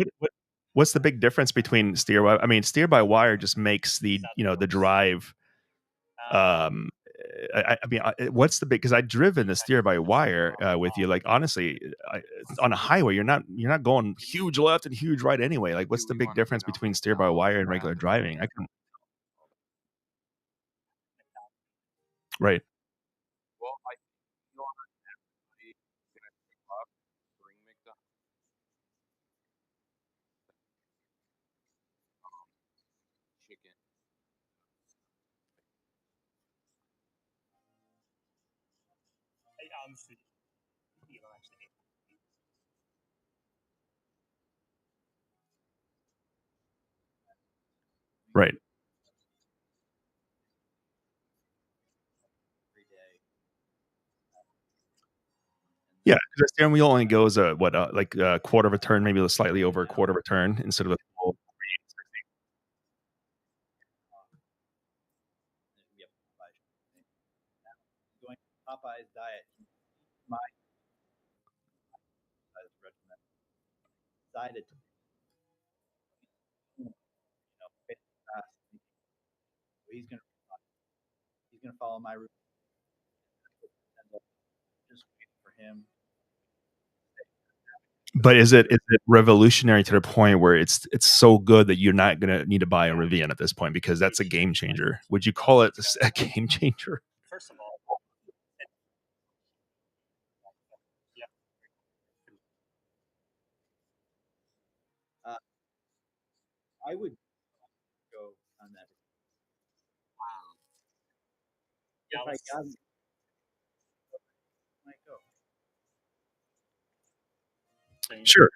what's the big difference between steer-by? I mean, steer-by-wire just makes the the drive. I mean, what's the big? Because I've driven the steer-by-wire with you. Like honestly, on a highway, you're not going huge left and huge right anyway. Like, what's the big difference between steer-by-wire and regular driving? Right. Right. Yeah, because the steering wheel only goes like a quarter of a turn, maybe slightly over a quarter of a turn instead of a full 360. Going Popeye's diet. My regiment decided to he's gonna follow my route. Just waiting for him. But is it revolutionary to the point where it's so good that you're not going to need to buy a Rivian at this point because that's a game changer? Would you call it a game changer? First of all, I would go on that. If I got, might go. Sure.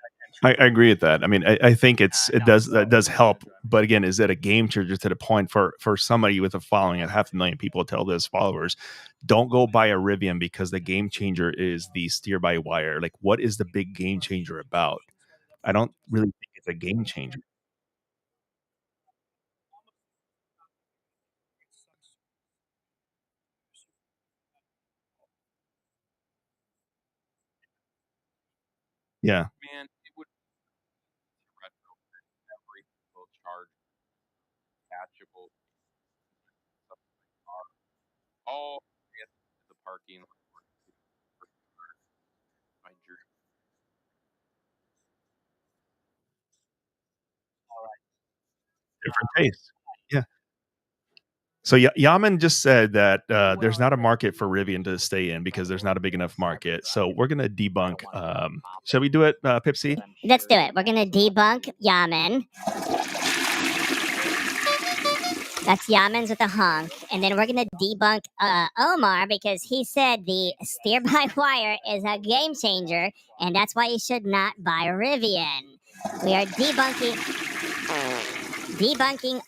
I agree with that. I mean, I think it does help, but again, is it a game changer to the point for somebody with a following of 500,000 people tell those followers, don't go buy a Rivian because the game changer is the steer by wire. Like, what is the big game changer about? I don't really think it's a game changer. Yeah. Man, it would retrofit every single charge attachable car. All get to the parking lot. My dream. Different taste. Yeah. So Yaman just said that there's not a market for Rivian to stay in because there's not a big enough market. So we're gonna debunk. Shall we do it, Pipsy? Let's do it. We're gonna debunk Yaman. That's Yaman's with a honk. And then we're going to debunk Omar because he said the steer by wire is a game changer, and that's why you should not buy Rivian. We are debunking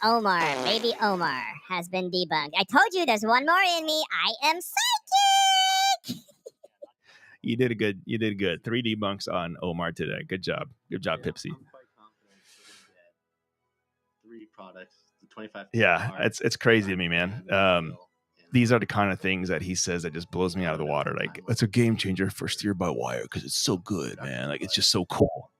Omar. Baby Omar has been debunked. I told you there's one more in me. I am psychic. You did good. 3 debunks on Omar today. Good job, Pipsy. I'm quite confident we're gonna get 3 products. The 25. Yeah, it's crazy to me, man. These are the kind of things that he says that just blows me out of the water. Like, it's a game changer for steer by wire because it's so good, man. Like, it's just so cool.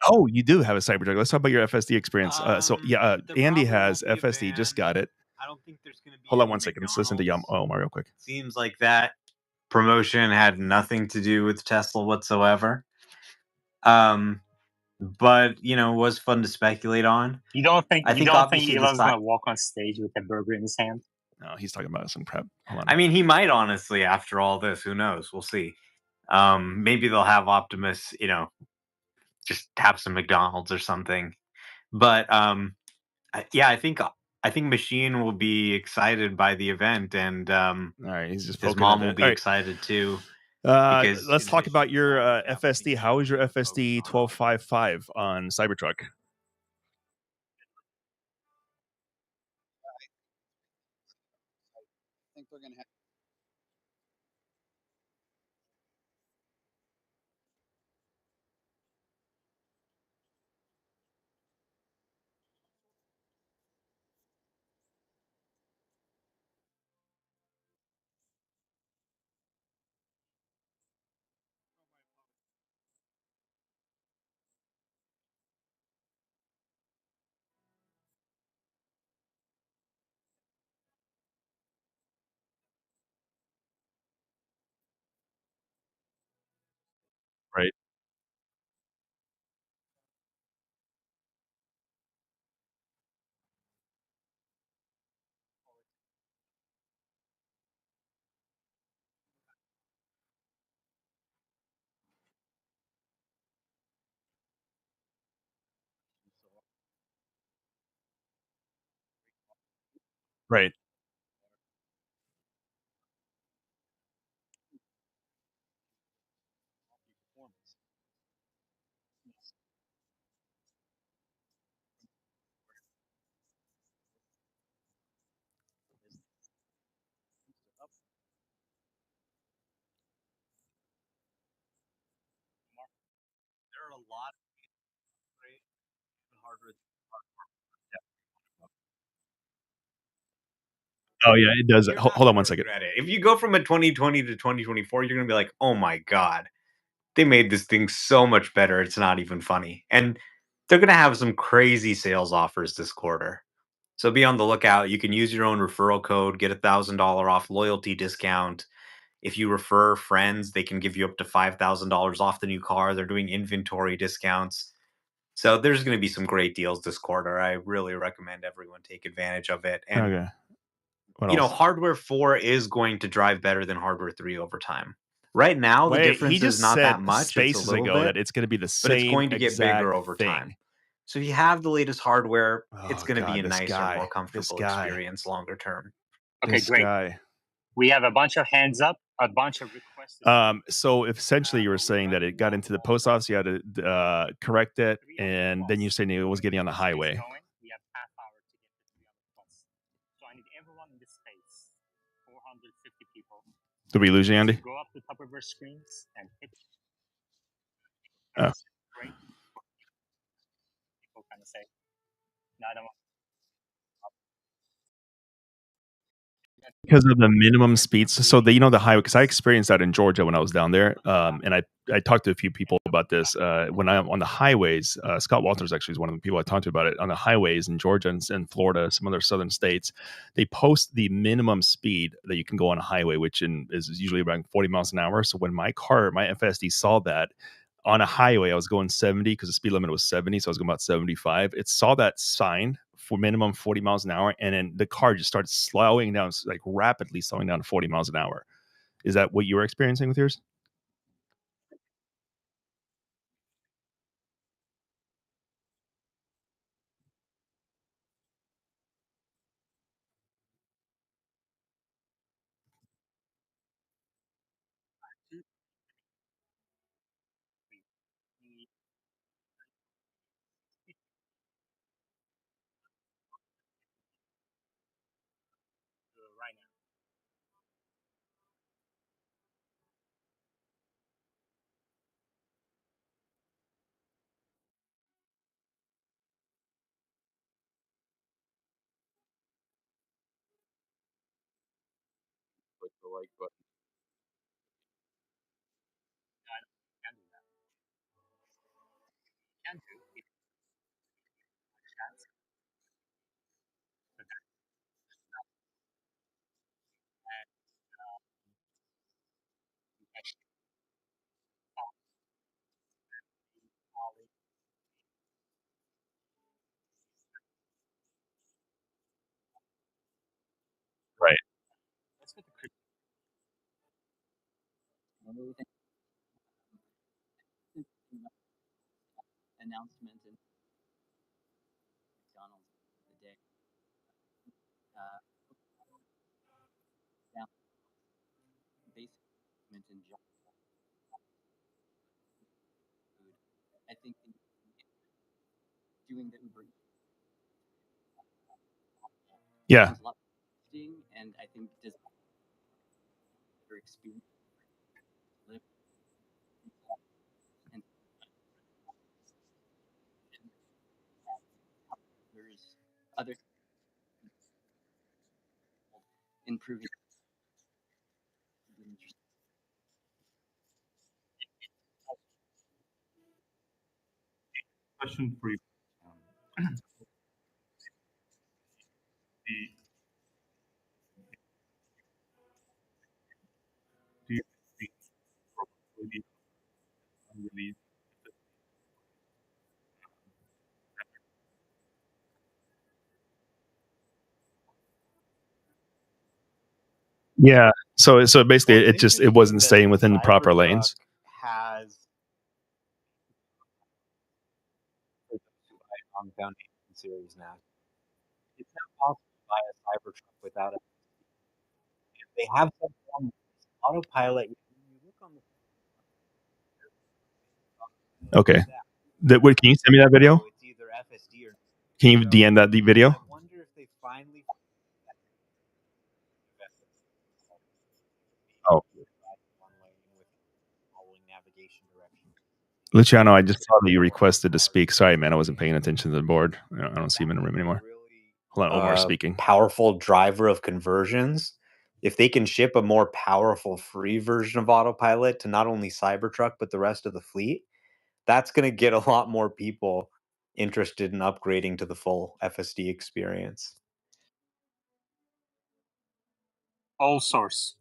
Oh, you do have a Cybertruck. Let's talk about your FSD experience. Andy has FSD, just got it. I don't think there's going to be. Hold on one second. Let's listen to Omar real quick. Seems like that promotion had nothing to do with Tesla whatsoever. But was fun to speculate on. You don't think I think obviously Elon's gonna walk on stage with a burger in his hand? No, he's talking about some prep. Hold on. I mean, he might, honestly, after all this. Who knows? We'll see. Maybe they'll have Optimus, just have some McDonald's or something. But I think Machine will be excited by the event, and all right, he's just his mom will be excited too. Let's talk about your FSD. How is your FSD 1255 on Cybertruck? I think they're going to have. Right. Right. There are a lot of hardware. Oh yeah, it does. Hold on one second. If you go from a 2020 to 2024, you're gonna be like, oh my god, they made this thing so much better. It's not even funny. And they're gonna have some crazy sales offers this quarter. So be on the lookout. You can use your own referral code, get $1,000 off loyalty discount. If you refer friends, they can give you up to $5,000 off the new car. They're doing inventory discounts. So there's going to be some great deals this quarter. I really recommend everyone take advantage of it. And Okay. What you know, else? hardware 4 is going to drive better than hardware 3 over time. Right now, the Wait, he difference just is not said that much. It's a spaces little ago bit, that it's going to be the but it's same going to get exact bigger over thing. time. So if you have the latest hardware, it's Oh going to be God, a this nicer, guy, more this comfortable guy, experience longer term. Okay, this great. guy. We have a bunch of hands up, a bunch of requests. So if essentially you were saying that it got into the post office, you had to correct it, and then you're saying it was getting on the highway. We have half hour to get to 300 plus. So I need everyone in this space, 450 people. Did we lose you, Andy? Go up to the top of our screens and hit. Oh. Great. People kind of say, no, I don't want. Because of the minimum speeds. So the the highway, because I experienced that in Georgia when I was down there, and I talked to a few people about this when I'm on the highways. Scott Walters actually is one of the people I talked to about it on the highways in Georgia and Florida, some other southern states. They post the minimum speed that you can go on a highway, which is usually around 40 miles an hour. So when my FSD saw that on a highway, I was going 70 because the speed limit was 70, so I was going about 75. It saw that sign for minimum 40 miles an hour, and then the car just started slowing down, like rapidly slowing down to 40 miles an hour. Is that what you were experiencing with yours? Right now. Click the like button. I can't do that. Can do. Right. Let's get the crypto. Announcement in McDonald's the day. Down basic announcement in food. I think doing the Uber Yeah. sounds a lot interesting, and I think does better experience live and there's other improving. Question for you. Do you think probability unreleased? Yeah. So basically, it wasn't staying within the proper lanes. Has on Foundation series now. It's not possible to buy a Cybertruck without it. If they have some form of autopilot, when you look on the Okay. Wait, can you send me that video? it's either FSD or Can you DM that the video? I wonder if they finally Oh, following navigation directions. Luciano, I just saw that you requested to speak. Sorry, man, I wasn't paying attention to the board. I don't see him in the room anymore. Hold on, Omar speaking. Powerful driver of conversions. If they can ship a more powerful free version of autopilot to not only Cybertruck but the rest of the fleet, that's going to get a lot more people interested in upgrading to the full FSD experience. All source.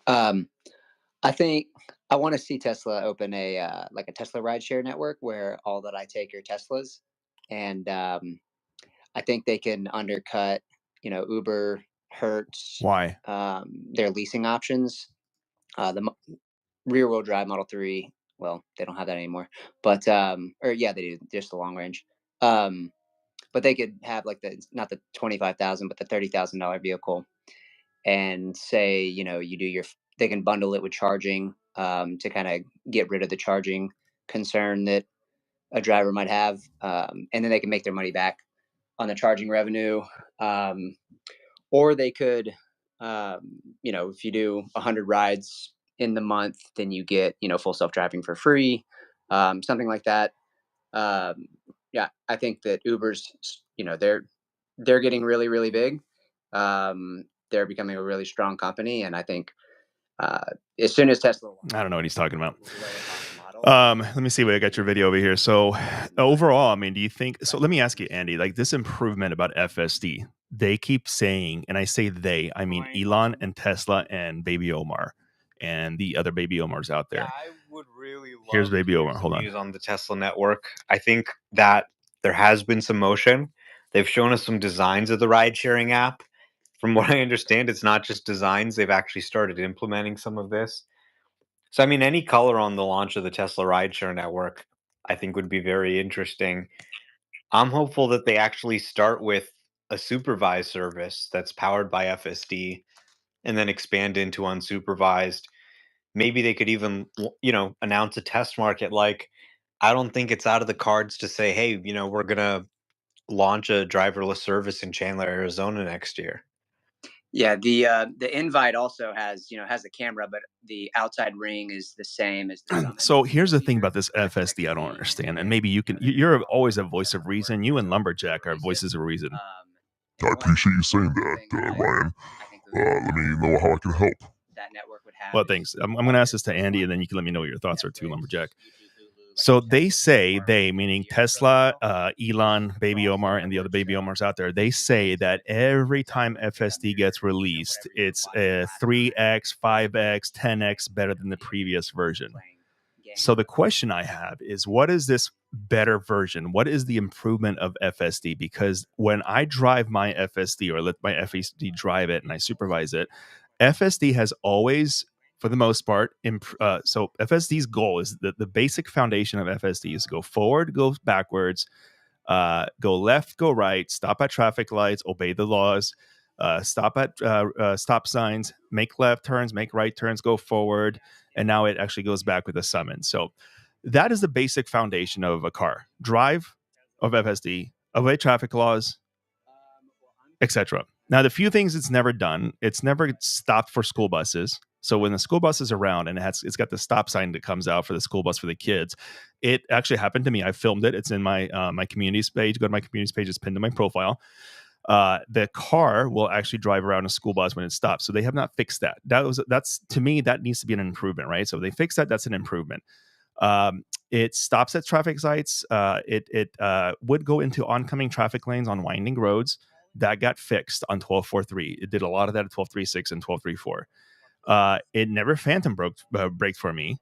I think I want to see Tesla open a like a Tesla rideshare network where all that I take are Teslas, and I think they can undercut, Uber, Hertz. Why? Their leasing options. The rear wheel drive Model 3. Well, they don't have that anymore, but or yeah, they do, just the long range. But they could have like not the 25,000, but the $30,000 vehicle, and say, you do they can bundle it with charging, to kind of get rid of the charging concern that a driver might have, and then they can make their money back on the charging revenue. Or they could, if you do 100 rides in the month, then you get, full self-driving for free, something like that. Yeah, I think that Uber's, they're getting really, really big. They're becoming a really strong company, and I think as soon as Tesla, I don't know what he's talking about. Let me see. I got your video over here. So overall, I mean, do you think? So let me ask you, Andy. Like this improvement about FSD, they keep saying, and I say they, I mean Elon and Tesla and Baby Omar and the other Baby Omars out there. Yeah, I would really love Here's Baby to hear Omar. some Hold on. news on the Tesla network. I think that there has been some motion. They've shown us some designs of the ride-sharing app. From what I understand, it's not just designs. They've actually started implementing some of this. So, I mean, any color on the launch of the Tesla rideshare network, I think would be very interesting. I'm hopeful that they actually start with a supervised service that's powered by FSD and then expand into unsupervised. Maybe they could even, announce a test market. Like, I don't think it's out of the cards to say, hey, we're going to launch a driverless service in Chandler, Arizona next year. Yeah, the invite also has a camera, but the outside ring is the same as the Summit. So here's the thing about this FSD I don't understand, and maybe you can. You're always a voice of reason. You and Lumberjack are voices of reason. I appreciate you saying that, Ryan. Let me know how I can help. That network would have. Well, thanks. I'm going to ask this to Andy, and then you can let me know what your thoughts are too, Lumberjack. So they say, meaning Tesla, Elon, Baby Omar, and the other Baby Omars out there, they say that every time FSD gets released, it's a 3x, 5x, 10x better than the previous version. So the question I have is, what is this better version? What is the improvement of FSD? Because when I drive my FSD or let my FSD drive it and I supervise it, FSD has always, for the most part, so FSD's goal is that the basic foundation of FSD is go forward, go backwards, go left, go right, stop at traffic lights, obey the laws, stop at stop signs, make left turns, make right turns, go forward, and now it actually goes back with a summons. So that is the basic foundation of a car. Drive of FSD, obey traffic laws, etc. Now, the few things it's never done, it's never stopped for school buses. So when the school bus is around and it's got the stop sign that comes out for the school bus for the kids, it actually happened to me. I filmed it. It's in my my communities page. Go to my communities page. It's pinned to my profile. The car will actually drive around a school bus when it stops. So they have not fixed that. That's to me, that needs to be an improvement, right? So if they fix that, that's an improvement. It stops at traffic lights. It would go into oncoming traffic lanes on winding roads. That got fixed on 12.4.3. It did a lot of that at 12.3.6 and 12.3.4. It never phantom braked for me.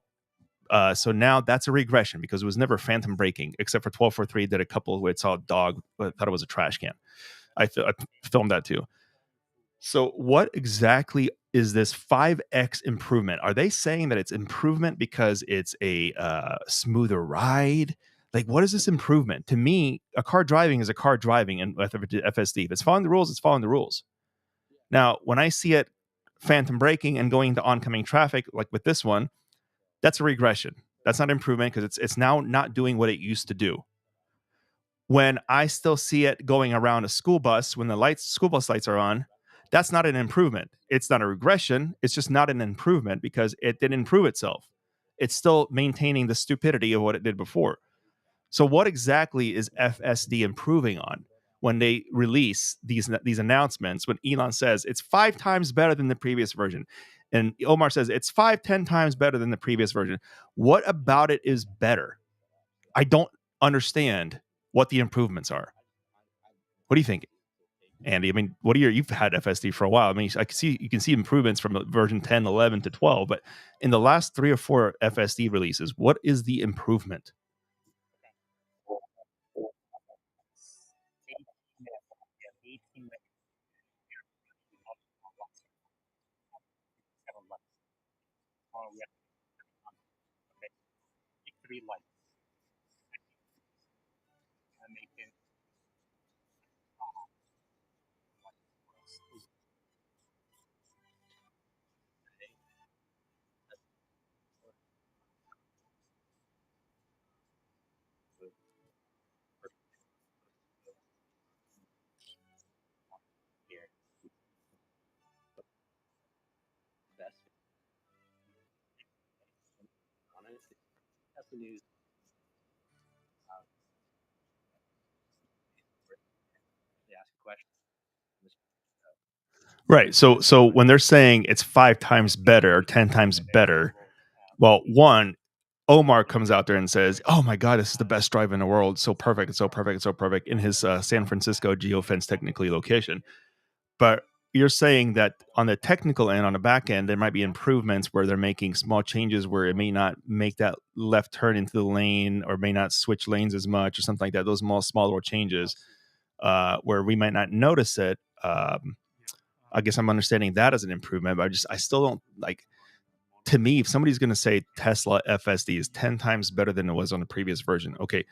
So now that's a regression because it was never phantom braking, except for 12.4.3 did a couple where it saw a dog, but thought it was a trash can. I filmed that too. So what exactly is this 5x improvement? Are they saying that it's improvement because it's a smoother ride? Like, what is this improvement? To me, a car driving is a car driving, and with FSD, if it's following the rules, it's following the rules. Now, when I see it phantom braking and going into oncoming traffic, like with this one, that's a regression. That's not improvement because it's now not doing what it used to do. When I still see it going around a school bus when the school bus lights are on, that's not an improvement. It's not a regression. It's just not an improvement because it didn't improve itself. It's still maintaining the stupidity of what it did before. So what exactly is FSD improving on when they release these announcements, when Elon says it's 5 times better than the previous version and Omar says it's 5-10 times better than the previous version? What about it is better? I don't understand what the improvements are. What do you think, Andy? I mean, you've had FSD for a while. I mean, you can see improvements from version 10, 11 to 12, but in the last 3 or 4 FSD releases, what is the improvement? That's the news. They ask a question. Right. So when they're saying it's 5 times better or 10 times better, well, one, Omar comes out there and says, "Oh my God, this is the best drive in the world. So perfect. It's so perfect. It's so perfect," in his San Francisco geofence technically location. But you're saying that on the technical end, on the back end, there might be improvements where they're making small changes where it may not make that left turn into the lane or may not switch lanes as much or something like that. Those small little changes where we might not notice it. I guess I'm understanding that as an improvement, but I still don't like. To me, if somebody's going to say Tesla FSD is 10 times better than it was on the previous version, okay,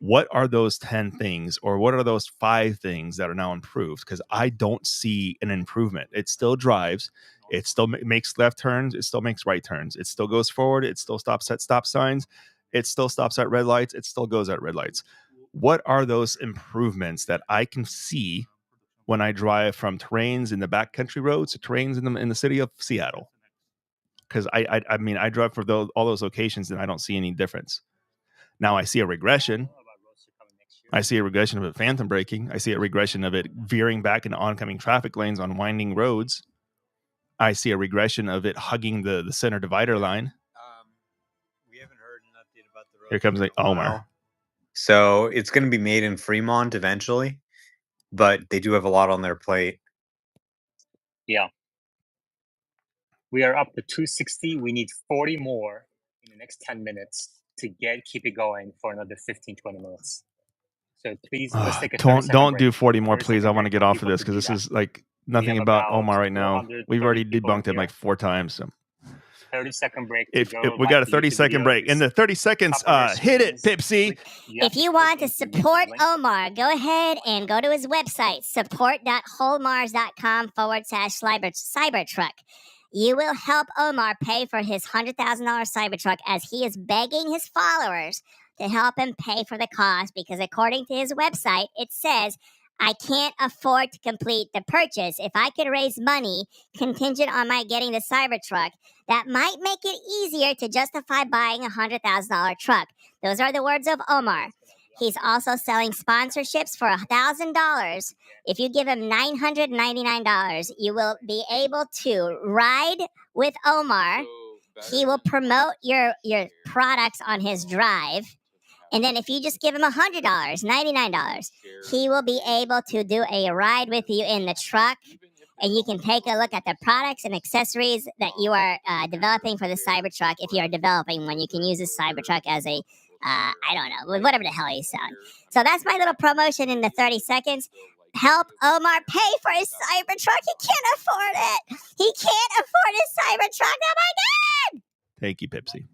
what are those 10 things or what are those 5 things that are now improved? Because I don't see an improvement. It still drives. It still makes left turns. It still makes right turns. It still goes forward. It still stops at stop signs. It still stops at red lights. It still goes at red lights. What are those improvements that I can see when I drive from terrains in the backcountry roads to terrains in the city of Seattle? Because I mean, I drive for all those locations and I don't see any difference. Now I see a regression. I see a regression of it phantom braking. I see a regression of it veering back into oncoming traffic lanes on winding roads. I see a regression of it hugging the center divider line. We haven't heard an update about the road. Here comes Omar. So it's going to be made in Fremont eventually, but they do have a lot on their plate. Yeah. We are up to 260. We need 40 more in the next 10 minutes to keep it going for another 15, 20 minutes. So please, let's take a 30-second Don't break. do 40 more, please. I want to get off of this because this is like nothing about Omar right now. We've already debunked him like 4 times. So. 30-second break. If we got a 30-second break, in the 30 seconds, hit it, Pipsy. If you want to support Omar, go ahead and go to his website, support.wholemars.com/Cybertruck. You will help Omar pay for his $100,000 Cybertruck as he is begging his followers to help him pay for the cost because according to his website, it says, "I can't afford to complete the purchase. If I could raise money contingent on my getting the Cybertruck, that might make it easier to justify buying a $100,000 truck." Those are the words of Omar. He's also selling sponsorships for $1,000. If you give him $999, you will be able to ride with Omar. He will promote your products on his drive. And then if you just give him $100, $99, he will be able to do a ride with you in the truck. And you can take a look at the products and accessories that you are developing for the Cybertruck. If you are developing one, you can use this Cybertruck as a, I don't know, whatever the hell he's selling. So that's my little promotion in the 30 seconds. Help Omar pay for his Cybertruck. He can't afford it. He can't afford his Cybertruck. Oh my God! Thank you, Pipsy.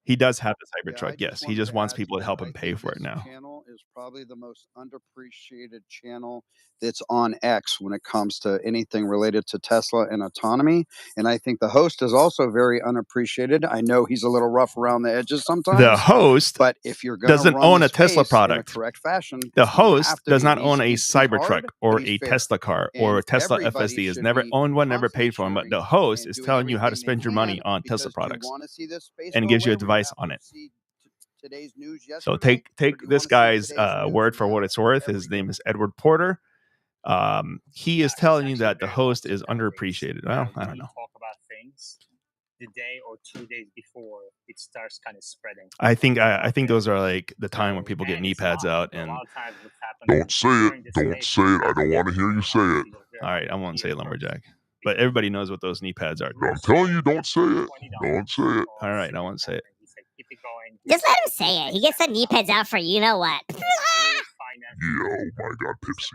He does have the Cybertruck, yes. He just wants people to help him pay for it now. This channel is probably the most underappreciated channel that's on X when it comes to anything related to Tesla and autonomy. And I think the host is also very unappreciated. I know he's a little rough around the edges sometimes. The host but if you're doesn't own a Tesla product. In a correct fashion, the host does not own a Cybertruck or a Tesla car or a Tesla FSD. Has never owned one, never paid for one. But the host is telling you how to spend your money on Tesla products and gives you advice on it. So take this guy's word for what it's worth. His name is Edward Porter. He is telling you that the host is underappreciated. Well, I don't know. Talk about things the day or 2 days before it starts kind of spreading. I think those are like the time when people get knee pads out and. Don't say it. Don't say it. I don't want to hear you say it. All right, I won't say it, Lumberjack. But everybody knows what those knee pads are. I'm telling you, don't say it. Don't say it. All right, I won't say it. Just let him say it. He gets the knee pads out for you know what. Yeah, oh my God, Pipsy.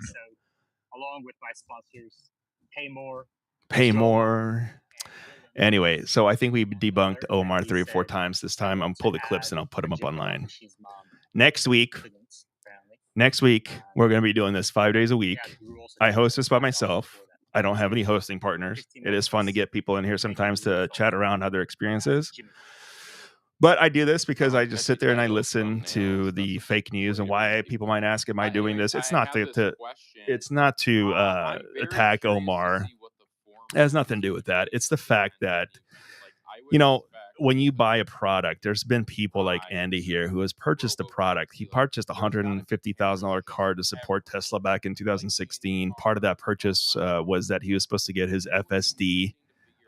Along with my sponsors, Pay More. Pay More. Anyway, so I think we debunked Omar 3 or 4 times this time. I'm pull the clips and I'll put them up online. Next week, we're going to be doing this 5 days a week. I host this by myself. I don't have any hosting partners. It is fun to get people in here sometimes to chat around how their experience is. But I do this because I just sit there and I listen to the fake news and why people might ask, am I doing this? It's not to attack Omar. It has nothing to do with that. It's the fact that, you know, when you buy a product, there's been people like Andy here who has purchased a product. He purchased a $150,000 car to support Tesla back in 2016. Part of that purchase was that he was supposed to get his FSD.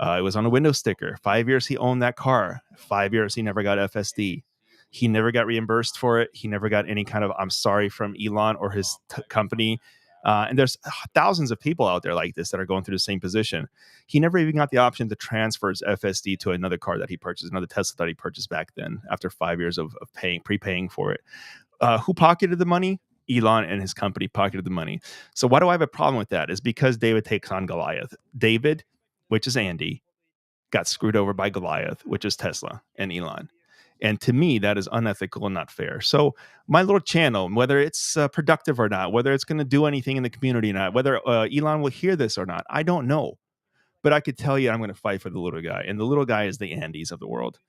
It was on a window sticker. 5 years he owned that car. 5 years he never got FSD. He never got reimbursed for it. He never got any kind of I'm sorry from Elon or his company. And there's thousands of people out there like this that are going through the same position. He never even got the option to transfer his FSD to another car that he purchased, another Tesla that he purchased back then after 5 years of prepaying for it. Who pocketed the money? Elon and his company pocketed the money. So why do I have a problem with that? Is because David takes on Goliath. David, which is Andy, got screwed over by Goliath, which is Tesla and Elon. And to me, that is unethical and not fair. So my little channel, whether it's productive or not, whether it's going to do anything in the community or not, whether Elon will hear this or not, I don't know. But I could tell you I'm going to fight for the little guy. And the little guy is the Andys of the world.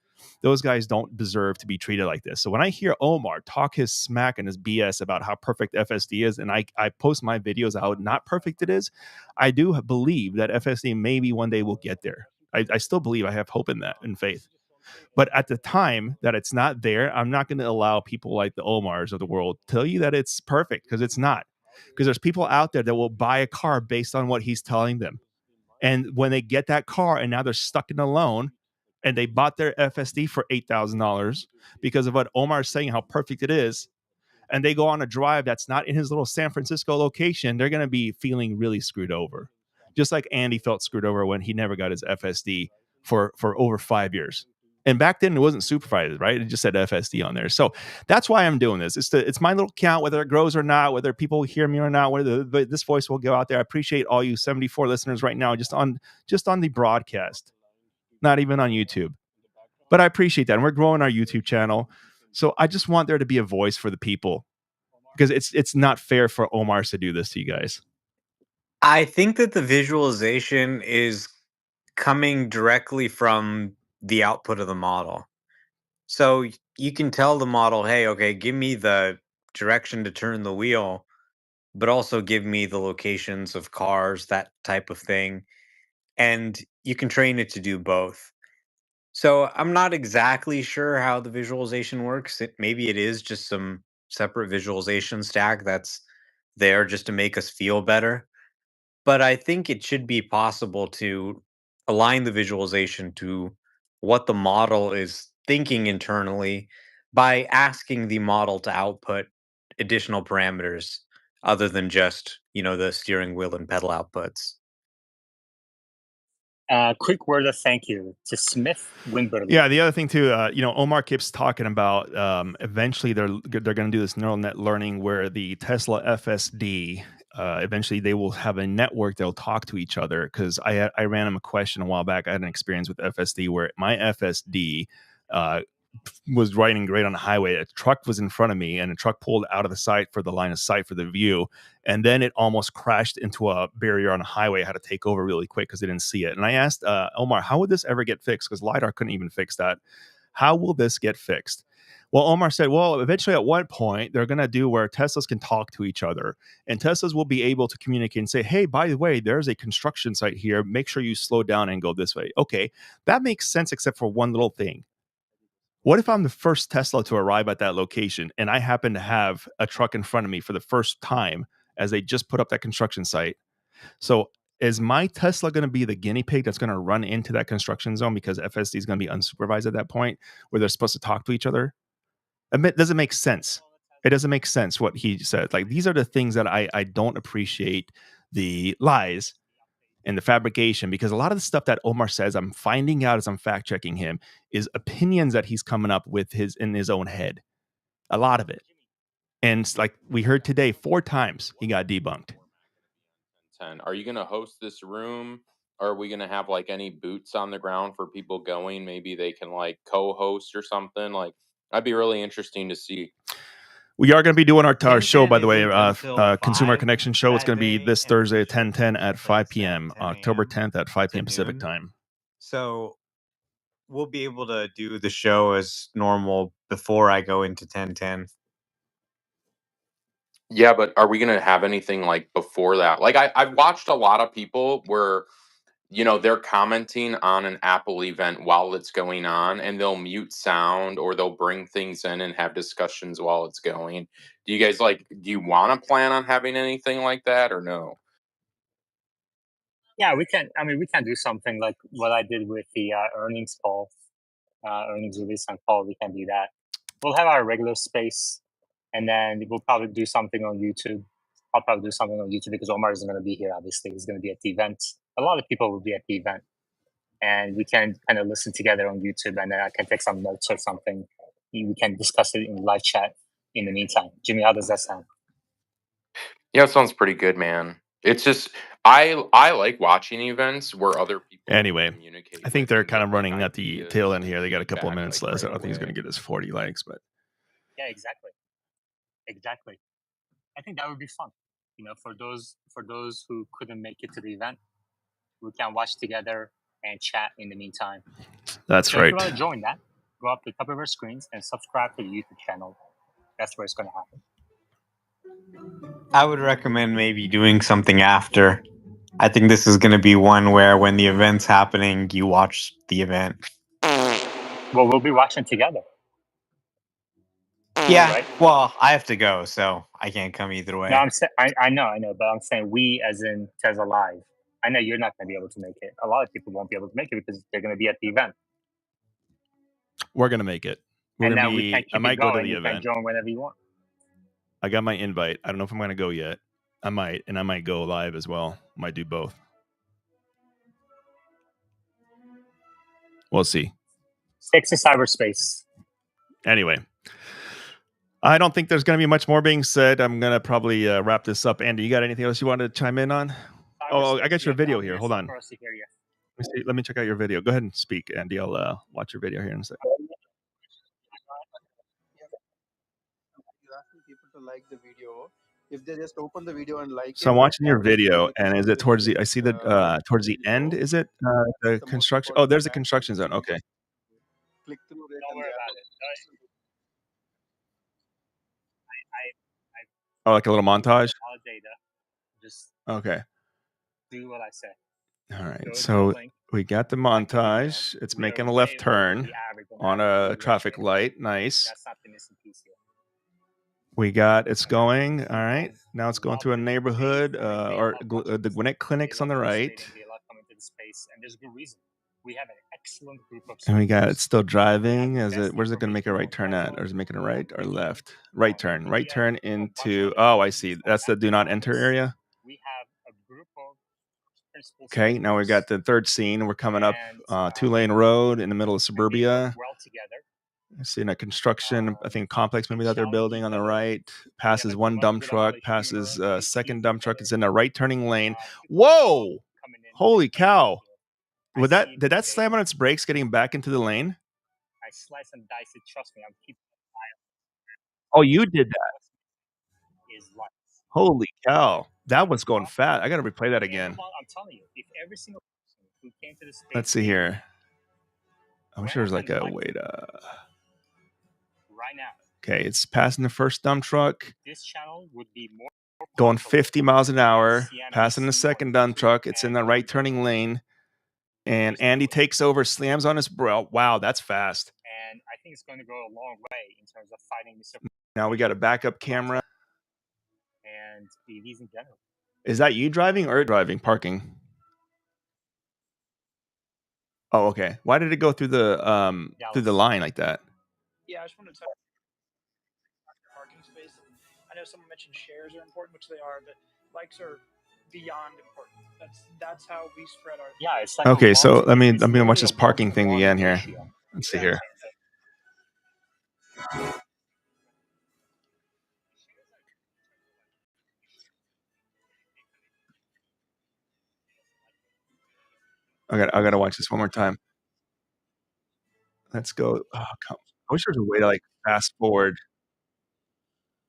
Those guys don't deserve to be treated like this. So when I hear Omar talk his smack and his BS about how perfect FSD is, and I post my videos how not perfect it is, I do believe that FSD maybe one day will get there. I still believe, I have hope in that and faith. But at the time that it's not there, I'm not going to allow people like the Omars of the world tell you that it's perfect, because it's not. Because there's people out there that will buy a car based on what he's telling them. And when they get that car and now they're stuck in a loan and they bought their FSD for $8,000 because of what Omar's saying, how perfect it is, and they go on a drive that's not in his little San Francisco location, they're going to be feeling really screwed over. Just like Andy felt screwed over when he never got his FSD for over 5 years. And back then it wasn't supervised, right? It just said FSD on there. So that's why I'm doing this. It's my little account, whether it grows or not, whether people hear me or not, whether this voice will go out there. I appreciate all you 74 listeners right now, just on the broadcast, not even on YouTube. But I appreciate that. And we're growing our YouTube channel. So I just want there to be a voice for the people, because it's not fair for Omar to do this to you guys. I think that the visualization is coming directly from the output of the model. So you can tell the model, hey, okay, give me the direction to turn the wheel, but also give me the locations of cars, that type of thing. And you can train it to do both. So I'm not exactly sure how the visualization works. Maybe it is just some separate visualization stack that's there just to make us feel better. But I think it should be possible to align the visualization to what the model is thinking internally by asking the model to output additional parameters other than just, the steering wheel and pedal outputs. Quick word of thank you to Smith Winberg. Yeah, the other thing too, Omar keeps talking about eventually they're going to do this neural net learning where the Tesla FSD, eventually they will have a network that'll talk to each other. Because I ran him a question a while back. I had an experience with FSD where my FSD was riding great on the highway. A truck was in front of me, and a truck pulled out of the sight for the line of sight for the view, and then it almost crashed into a barrier on the highway. I had to take over really quick because I didn't see it. And I asked Omar, how would this ever get fixed? Because LiDAR couldn't even fix that. How will this get fixed? Well, Omar said, well, eventually at one point, they're going to do where Teslas can talk to each other, and Teslas will be able to communicate and say, hey, by the way, there's a construction site here. Make sure you slow down and go this way. Okay, that makes sense except for one little thing. What if I'm the first Tesla to arrive at that location and I happen to have a truck in front of me for the first time as they just put up that construction site? So is my Tesla going to be the guinea pig that's going to run into that construction zone because FSD is going to be unsupervised at that point where they're supposed to talk to each other? It doesn't make sense. It doesn't make sense what he said. Like, these are the things that I don't appreciate, the lies and the fabrication, because a lot of the stuff that Omar says, I'm finding out as I'm fact checking him, is opinions that he's coming up with in his own head. A lot of it. And like we heard today, 4 times he got debunked. 10. Are you going to host this room? Are we gonna have like any boots on the ground for people going? Maybe they can like co-host or something. Like that'd be really interesting to see. We are going to be doing our show, by the way, isn't until Consumer 5 Connection show. It's that going to be day, this and Thursday at official 10:10 at 5 starts at p.m. 10 October a.m. 10th at 5 to p.m. Pacific noon. time. So we'll be able to do the show as normal before I go into 10:10. Yeah, but are we gonna have anything like before that? Like I've watched a lot of people where they're commenting on an Apple event while it's going on, and they'll mute sound or they'll bring things in and have discussions while it's going. Do you guys do you want to plan on having anything like that or no? Yeah, we can. I mean, we can do something like what I did with the earnings call, earnings release and call. We can do that. We'll have our regular space, and then we'll probably do something on YouTube. I'll probably do something on YouTube because Omar isn't going to be here. Obviously, he's going to be at the event. A lot of people will be at the event, and we can kind of listen together on YouTube, and then I can take some notes or something. We can discuss it in live chat in the meantime. Jimmy, how does that sound? Yeah, it sounds pretty good, man. It's just I like watching events where other people Anyway, communicate I think with they're and kind get of like running at the ideas tail end and here. They got a couple of feedback minutes like left. I right don't think he's going away. to get his 40 likes, but Yeah, exactly. I think that would be fun. For those who couldn't make it to the event, we can watch together and chat in the meantime. that's So if you right. want to join that, go up to the top of our screens and subscribe to the YouTube channel. That's where it's going to happen. I would recommend maybe doing something after. I think this is going to be one where when the event's happening, you watch the event. Well, we'll be watching together. Yeah, Right? well, I have to go, so I can't come either way. No, I know, but I'm saying we as in Tesla Live. I know you're not going to be able to make it. A lot of people won't be able to make it because they're going to be at the event. We're going to make it. We're And going to now we be, can I keep might it go to going. the You can event. join whenever you want. I got my invite. I don't know if I'm going to go yet. I might, and I might go live as well. Might do both. We'll see. Sticks in cyberspace. Anyway, I don't think there's going to be much more being said. I'm going to probably wrap this up. Andy, you got anything else you wanted to chime in on? Oh, I got your video here. Hold on. Let me check out your video. Go ahead and speak, Andy. I'll watch your video here in a second. You're asking people to like the video. If they just open the video and like So it, I'm watching your that will video, be and is it towards the? I see that towards the video. end. Is it the That's the most construction? Oh, important there's a fact. construction zone. Okay. Click through it Don't and worry they about it. Oh, like a little montage. All data. Just Okay. do what I say. All right. Go to the So link. we got the montage. It's We are making a left way over turn the average on a traffic light. Nice. That's not the missing piece here. We got it's going. All right. Now it's going through a neighborhood or the Gwinnett Clinic's on the right. They love coming to the space, and there's a good reason. We have an excellent group of And we got it speakers. still driving. Where's it going to make a right turn at? Or is it making a right or left? Right turn. Right turn into. Oh, I see. That's the do not enter area. We have a group of principal Okay. Now we got the third scene. We're coming up 2-lane road in the middle of suburbia. well together. I see a construction, I think complex maybe that they're building on the right. Passes one dump truck, passes second dump truck. It's in the right turning lane. Whoa! Holy cow! Did that slam on its brakes getting back into the lane? I slice and dice it. Trust me, I'm keeping Oh, you did that. is life. Holy cow. That was going fast. I got to replay that again. I'm telling you, if every single person who came to the space. Let's see here. I'm sure there's like a way to. Right now. Okay, it's passing the first dump truck. This channel would be more going 50 miles an hour, passing the second dump truck. It's in the right turning lane. And Andy takes over, slams on his bro. Wow, that's fast. And I think it's going to go a long way in terms of fighting Mr. Now we got a backup camera. And EVs in general. Is that you driving or driving? Parking? Oh, okay. Why did it go through the line like that? Yeah, I just wanted to talk about parking space. I know someone mentioned shares are important, which they are, but likes are beyond important. That's how we spread our. Yeah, it's like okay. So let me watch this parking thing again here. Let's see here. I gotta watch this one more time. Let's go. Oh, I wish there was a way to like fast forward.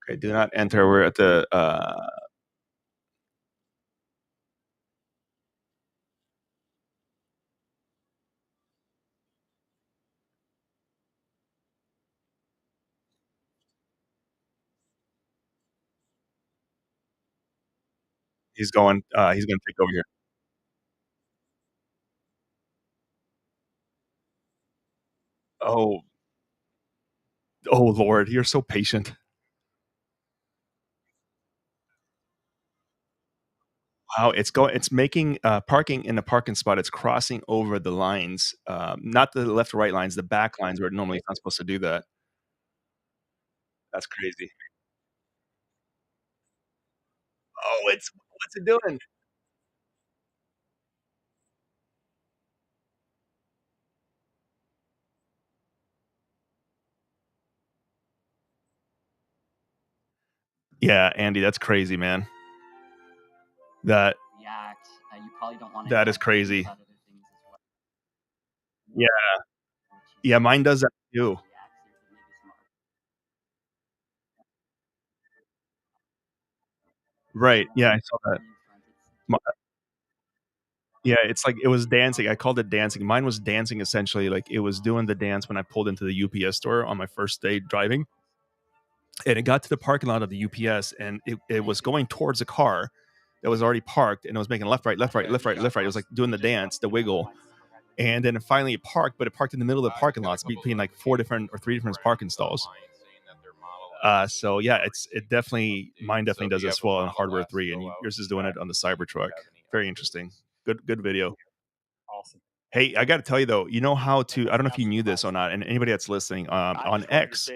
Okay, do not enter. We're at the he's gonna take over here. Oh, oh Lord, you're so patient. Wow, it's making parking in a parking spot. It's crossing over the lines, not the left or right lines, the back lines where normally it's not supposed to do that. That's crazy. Oh, what's it doing? Yeah, Andy, that's crazy, man. That React. You probably don't want that is crazy. Yeah. Yeah, mine does that too. Right. Yeah, I saw that. Yeah, it's like it was dancing. I called it dancing. Mine was dancing essentially. Like it was doing the dance when I pulled into the UPS store on my first day driving. And it got to the parking lot of the UPS and it was going towards a car that was already parked and it was making left, right, left, right, left, right, left, right. It was like doing the dance, the wiggle. And then finally it parked, but it parked in the middle of the parking lots between like 3 different parking stalls. So yeah, it definitely mine definitely does this well on Hardware 3, and yours is doing it on the Cybertruck. Very interesting. Good video. Awesome. Hey, I got to tell you though, you know how to? I don't know if you knew this or not, and anybody that's listening on X,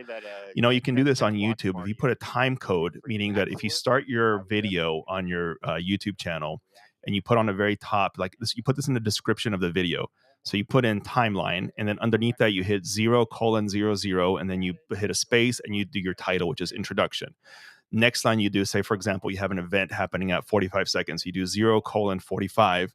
you know, you can do this on YouTube. If you put a time code, meaning that if you start your video on your YouTube channel and you put on the very top, like this, you put this in the description of the video. So you put in timeline, and then underneath that you hit 0:00, and then you hit a space, and you do your title, which is introduction. Next line you do, say for example, you have an event happening at 45 seconds. You do 0:45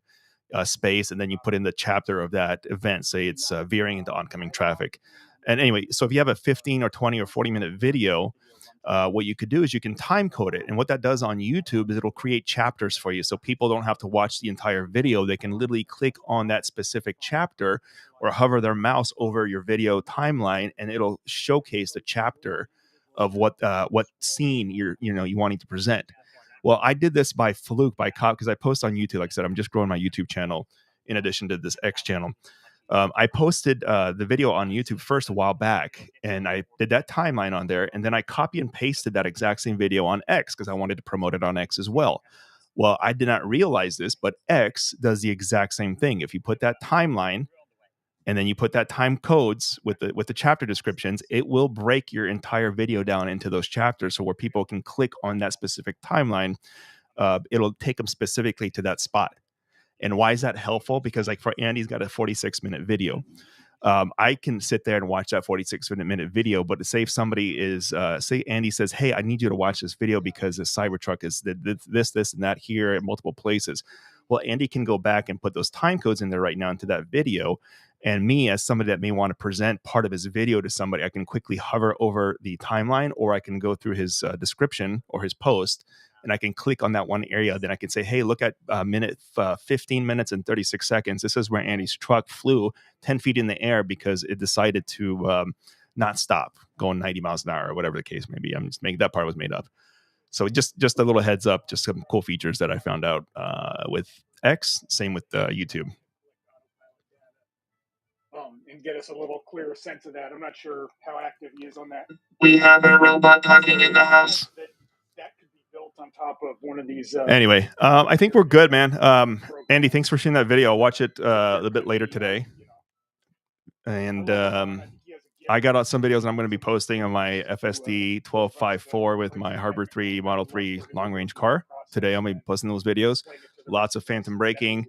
space, and then you put in the chapter of that event. Say it's veering into oncoming traffic. And anyway, so if you have a 15 or 20 or 40-minute video, what you could do is you can time code it. And what that does on YouTube is it'll create chapters for you. So people don't have to watch the entire video. They can literally click on that specific chapter or hover their mouse over your video timeline, and it'll showcase the chapter of what scene you wanting to present. Well, I did this by fluke, by cop, because I post on YouTube. Like I said, I'm just growing my YouTube channel in addition to this X channel. I posted the video on YouTube first a while back, and I did that timeline on there, and then I copy and pasted that exact same video on X because I wanted to promote it on X as well. Well, I did not realize this, but X does the exact same thing. If you put that timeline and then you put that time codes with the chapter descriptions, it will break your entire video down into those chapters. So where people can click on that specific timeline, it'll take them specifically to that spot. And why is that helpful? Because like for Andy's got a 46-minute video. I can sit there and watch that 46-minute video, but say if somebody is, say Andy says, hey, I need you to watch this video because the Cybertruck is this, and that here at multiple places. Well, Andy can go back and put those time codes in there right now into that video. And me, as somebody that may want to present part of his video to somebody, I can quickly hover over the timeline, or I can go through his description or his post, and I can click on that one area. Then I can say, hey, look at 15 minutes and 36 seconds. This is where Andy's truck flew 10 feet in the air because it decided to not stop going 90 miles an hour or whatever the case may be. I'm just making that part was made up. So just a little heads up, just some cool features that I found out with X. Same with YouTube. And get us a little clearer sense of that. I'm not sure how active he is on that. We have a robot talking in the house. That could be built on top of one of these. Anyway, I think we're good, man. Andy, thanks for sharing that video. I'll watch it a little bit later today. And I got out some videos and I'm going to be posting on my FSD 1254 with my Harbor 3 Model 3 long range car. Today I'm going to be posting those videos. Lots of phantom braking.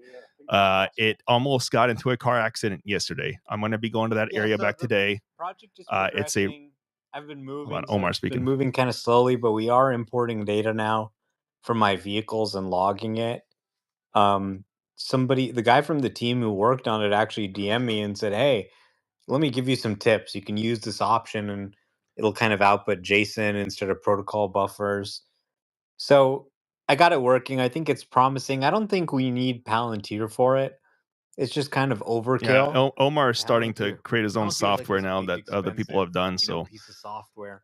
It almost got into a car accident yesterday. I'm going to be going to that area back today. Project is It's a. I've been moving. Hold on, Omar speaking. Been moving kind of slowly, but we are importing data now from my vehicles and logging it. the guy from the team who worked on it actually DM'd me and said, "Hey, let me give you some tips. You can use this option and it'll kind of output JSON instead of protocol buffers." So I got it working. I think it's promising. I don't think we need Palantir for it. It's just kind of overkill. Yeah, Omar is starting to Palantir. create his own Palantir is like software this now big, that other people have done. expensive, So piece of software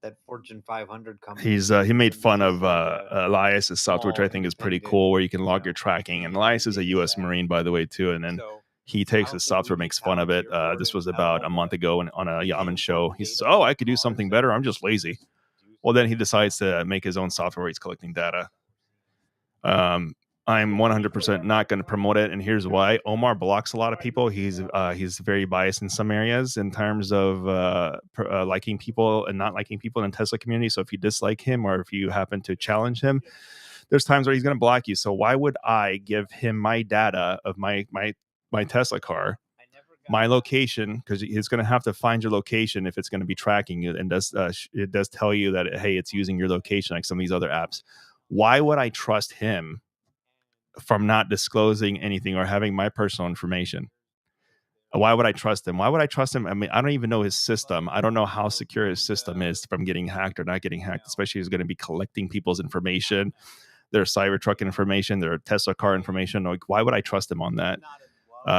that Fortune 500 companies he made can fun use of like a Elias's software, which I small think is pretty independent, cool, where you can log your tracking. And Elias is a U.S. Marine, by the way, too. And then So he I takes don't his think we software, need makes fun of it. Palantir for it This was at about all. a month ago on a Yaman show. He says, data "Oh, from I could do something better. I'm just lazy." Well, then he decides to make his own software where he's collecting data. I'm 100% not going to promote it, and here's why. Omar blocks a lot of people. He's very biased in some areas in terms of liking people and not liking people in the Tesla community. So if you dislike him or if you happen to challenge him, there's times where he's going to block you. So why would I give him my data of my Tesla car, my location, because he's going to have to find your location if it's going to be tracking you, and it does tell you that, hey, it's using your location like some of these other apps. Why would I trust him from not disclosing anything or having my personal information? Why would I trust him? Why would I trust him? I mean, I don't even know his system. I don't know how secure his system is from getting hacked or not getting hacked, especially if he's going to be collecting people's information, their Cybertruck information, their Tesla car information. Like, why would I trust him on that?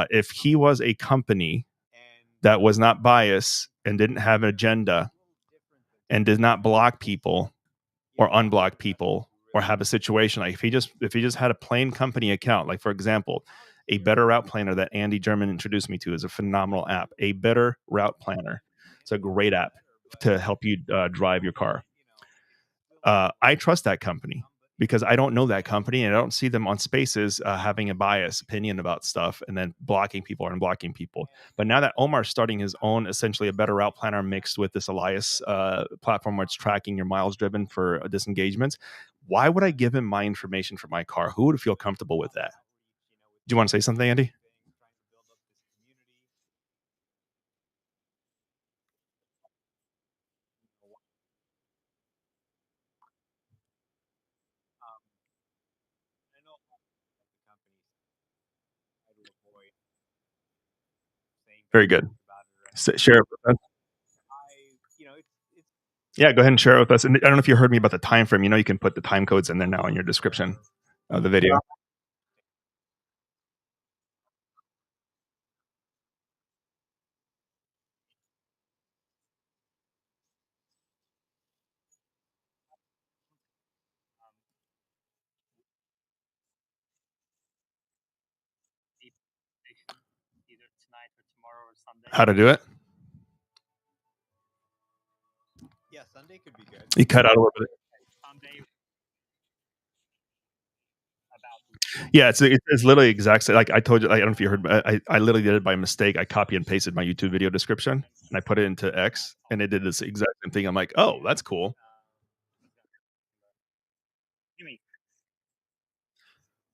If he was a company that was not biased and didn't have an agenda and did not block people or unblock people or have a situation like if he just had a plain company account, like for example, a Better Route Planner that Andy German introduced me to is a phenomenal app. A Better Route Planner, it's a great app to help you drive your car. I trust that company because I don't know that company and I don't see them on Spaces having a biased opinion about stuff and then blocking people or unblocking people. But now that Omar's starting his own, essentially a Better Route Planner mixed with this Elias platform where it's tracking your miles driven for disengagements, why would I give him my information for my car? Who would feel comfortable with that? Do you want to say something, Andy? Very good. Share it with us. Yeah, go ahead and share it with us. And I don't know if you heard me about the time frame. You can put the time codes in there now in your description of the video. Either tonight or tomorrow or Sunday. How to do it? Yeah, Sunday could be good. You cut out a little bit. Sunday. Yeah, it's literally exact same. Like I told you, I don't know if you heard. I literally did it by mistake. I copy and pasted my YouTube video description and I put it into X, and it did this exact same thing. I'm like, oh, that's cool.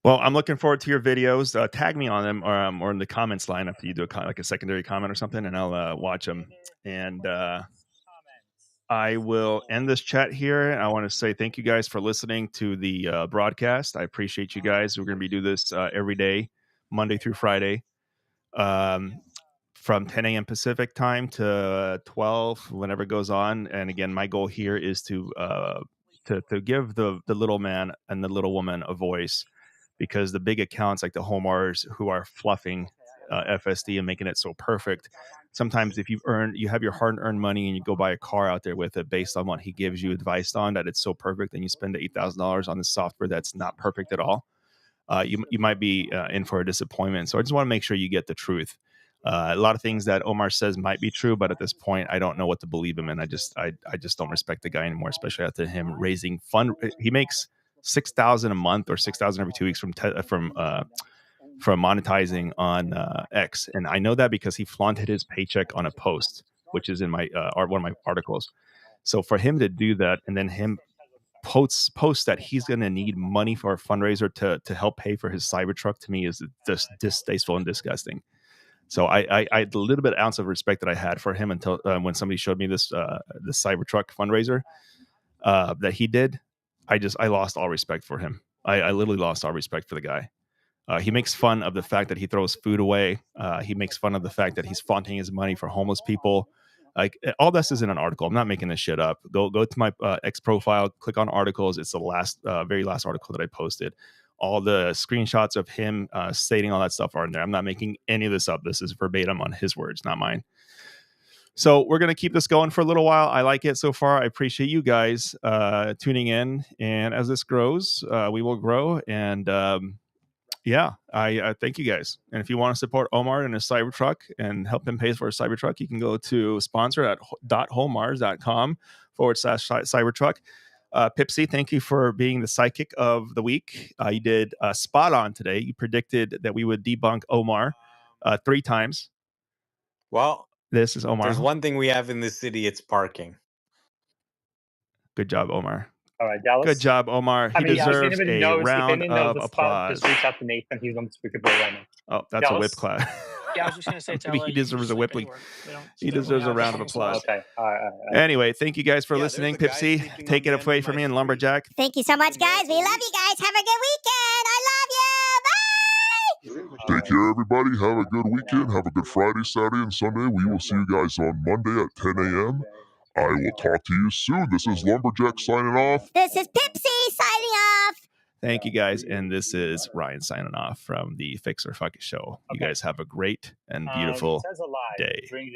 Well, I'm looking forward to your videos. Tag me on them or in the comments line if you do like a secondary comment or something, and I'll watch them. And I will end this chat here. I want to say thank you guys for listening to the broadcast. I appreciate you guys. We're going to be doing this every day, Monday through Friday, from 10 a.m. Pacific time to 12, whenever it goes on. And again, my goal here is to give the little man and the little woman a voice, because the big accounts like the Homars who are fluffing FSD and making it so perfect. Sometimes if you have your hard-earned money and you go buy a car out there with it based on what he gives you advice on, that it's so perfect, and you spend $8,000 on the software that's not perfect at all, you might be in for a disappointment. So I just want to make sure you get the truth. A lot of things that Omar says might be true, but at this point, I don't know what to believe him in. I just don't respect the guy anymore, especially after him raising fund. He makes $6,000 a month or $6,000 every 2 weeks from monetizing on X, and I know that because he flaunted his paycheck on a post, which is in my one of my articles. So for him to do that, and then him post that he's going to need money for a fundraiser to help pay for his Cybertruck, to me is just distasteful and disgusting. So I the little bit ounce of respect that I had for him until when somebody showed me this Cybertruck fundraiser that he did, I lost all respect for him. I literally lost all respect for the guy. He makes fun of the fact that he throws food away. He makes fun of the fact that he's flaunting his money for homeless people. Like all this is in an article. I'm not making this shit up. Go to my X profile, click on articles. It's the last, very last article that I posted. All the screenshots of him stating all that stuff are in there. I'm not making any of this up. This is verbatim on his words, not mine. So we're going to keep this going for a little while. I like it so far. I appreciate you guys tuning in. And as this grows, we will grow. And yeah, I thank you guys. And if you want to support Omar and his Cybertruck and help him pay for his Cybertruck, you can go to sponsor.homars.com/Cybertruck. Pipsy, thank you for being the psychic of the week. You did spot on today. You predicted that we would debunk Omar 3 times. Well, this is Omar. There's one thing we have in this city. It's parking. Good job, Omar. All right, Dallas. Good job, Omar. He deserves a round of applause. Just reach out to Nathan. He's on the speaker board right now. Oh, that's Dallas? a whip clap. Yeah, I was just gonna say, Maybe Tala, he you can deserves just a sleep whip. anywhere. They don't He still deserves a have round of on the spot. applause. Okay. All right. Anyway, thank you guys for listening. Pipsy, take it away from me and Lumberjack. Thank you so much, guys. We love you guys. Have a good weekend. I love you. Bye. Take care, everybody. Have a good weekend. Have a good Friday, Saturday, and Sunday. We will see you guys on Monday at 10 a.m. I will talk to you soon. This is Lumberjack signing off. This is Pipsy signing off. Thank you, guys. And this is Ryan signing off from the Fix or Fuck It show. You guys have a great and beautiful day.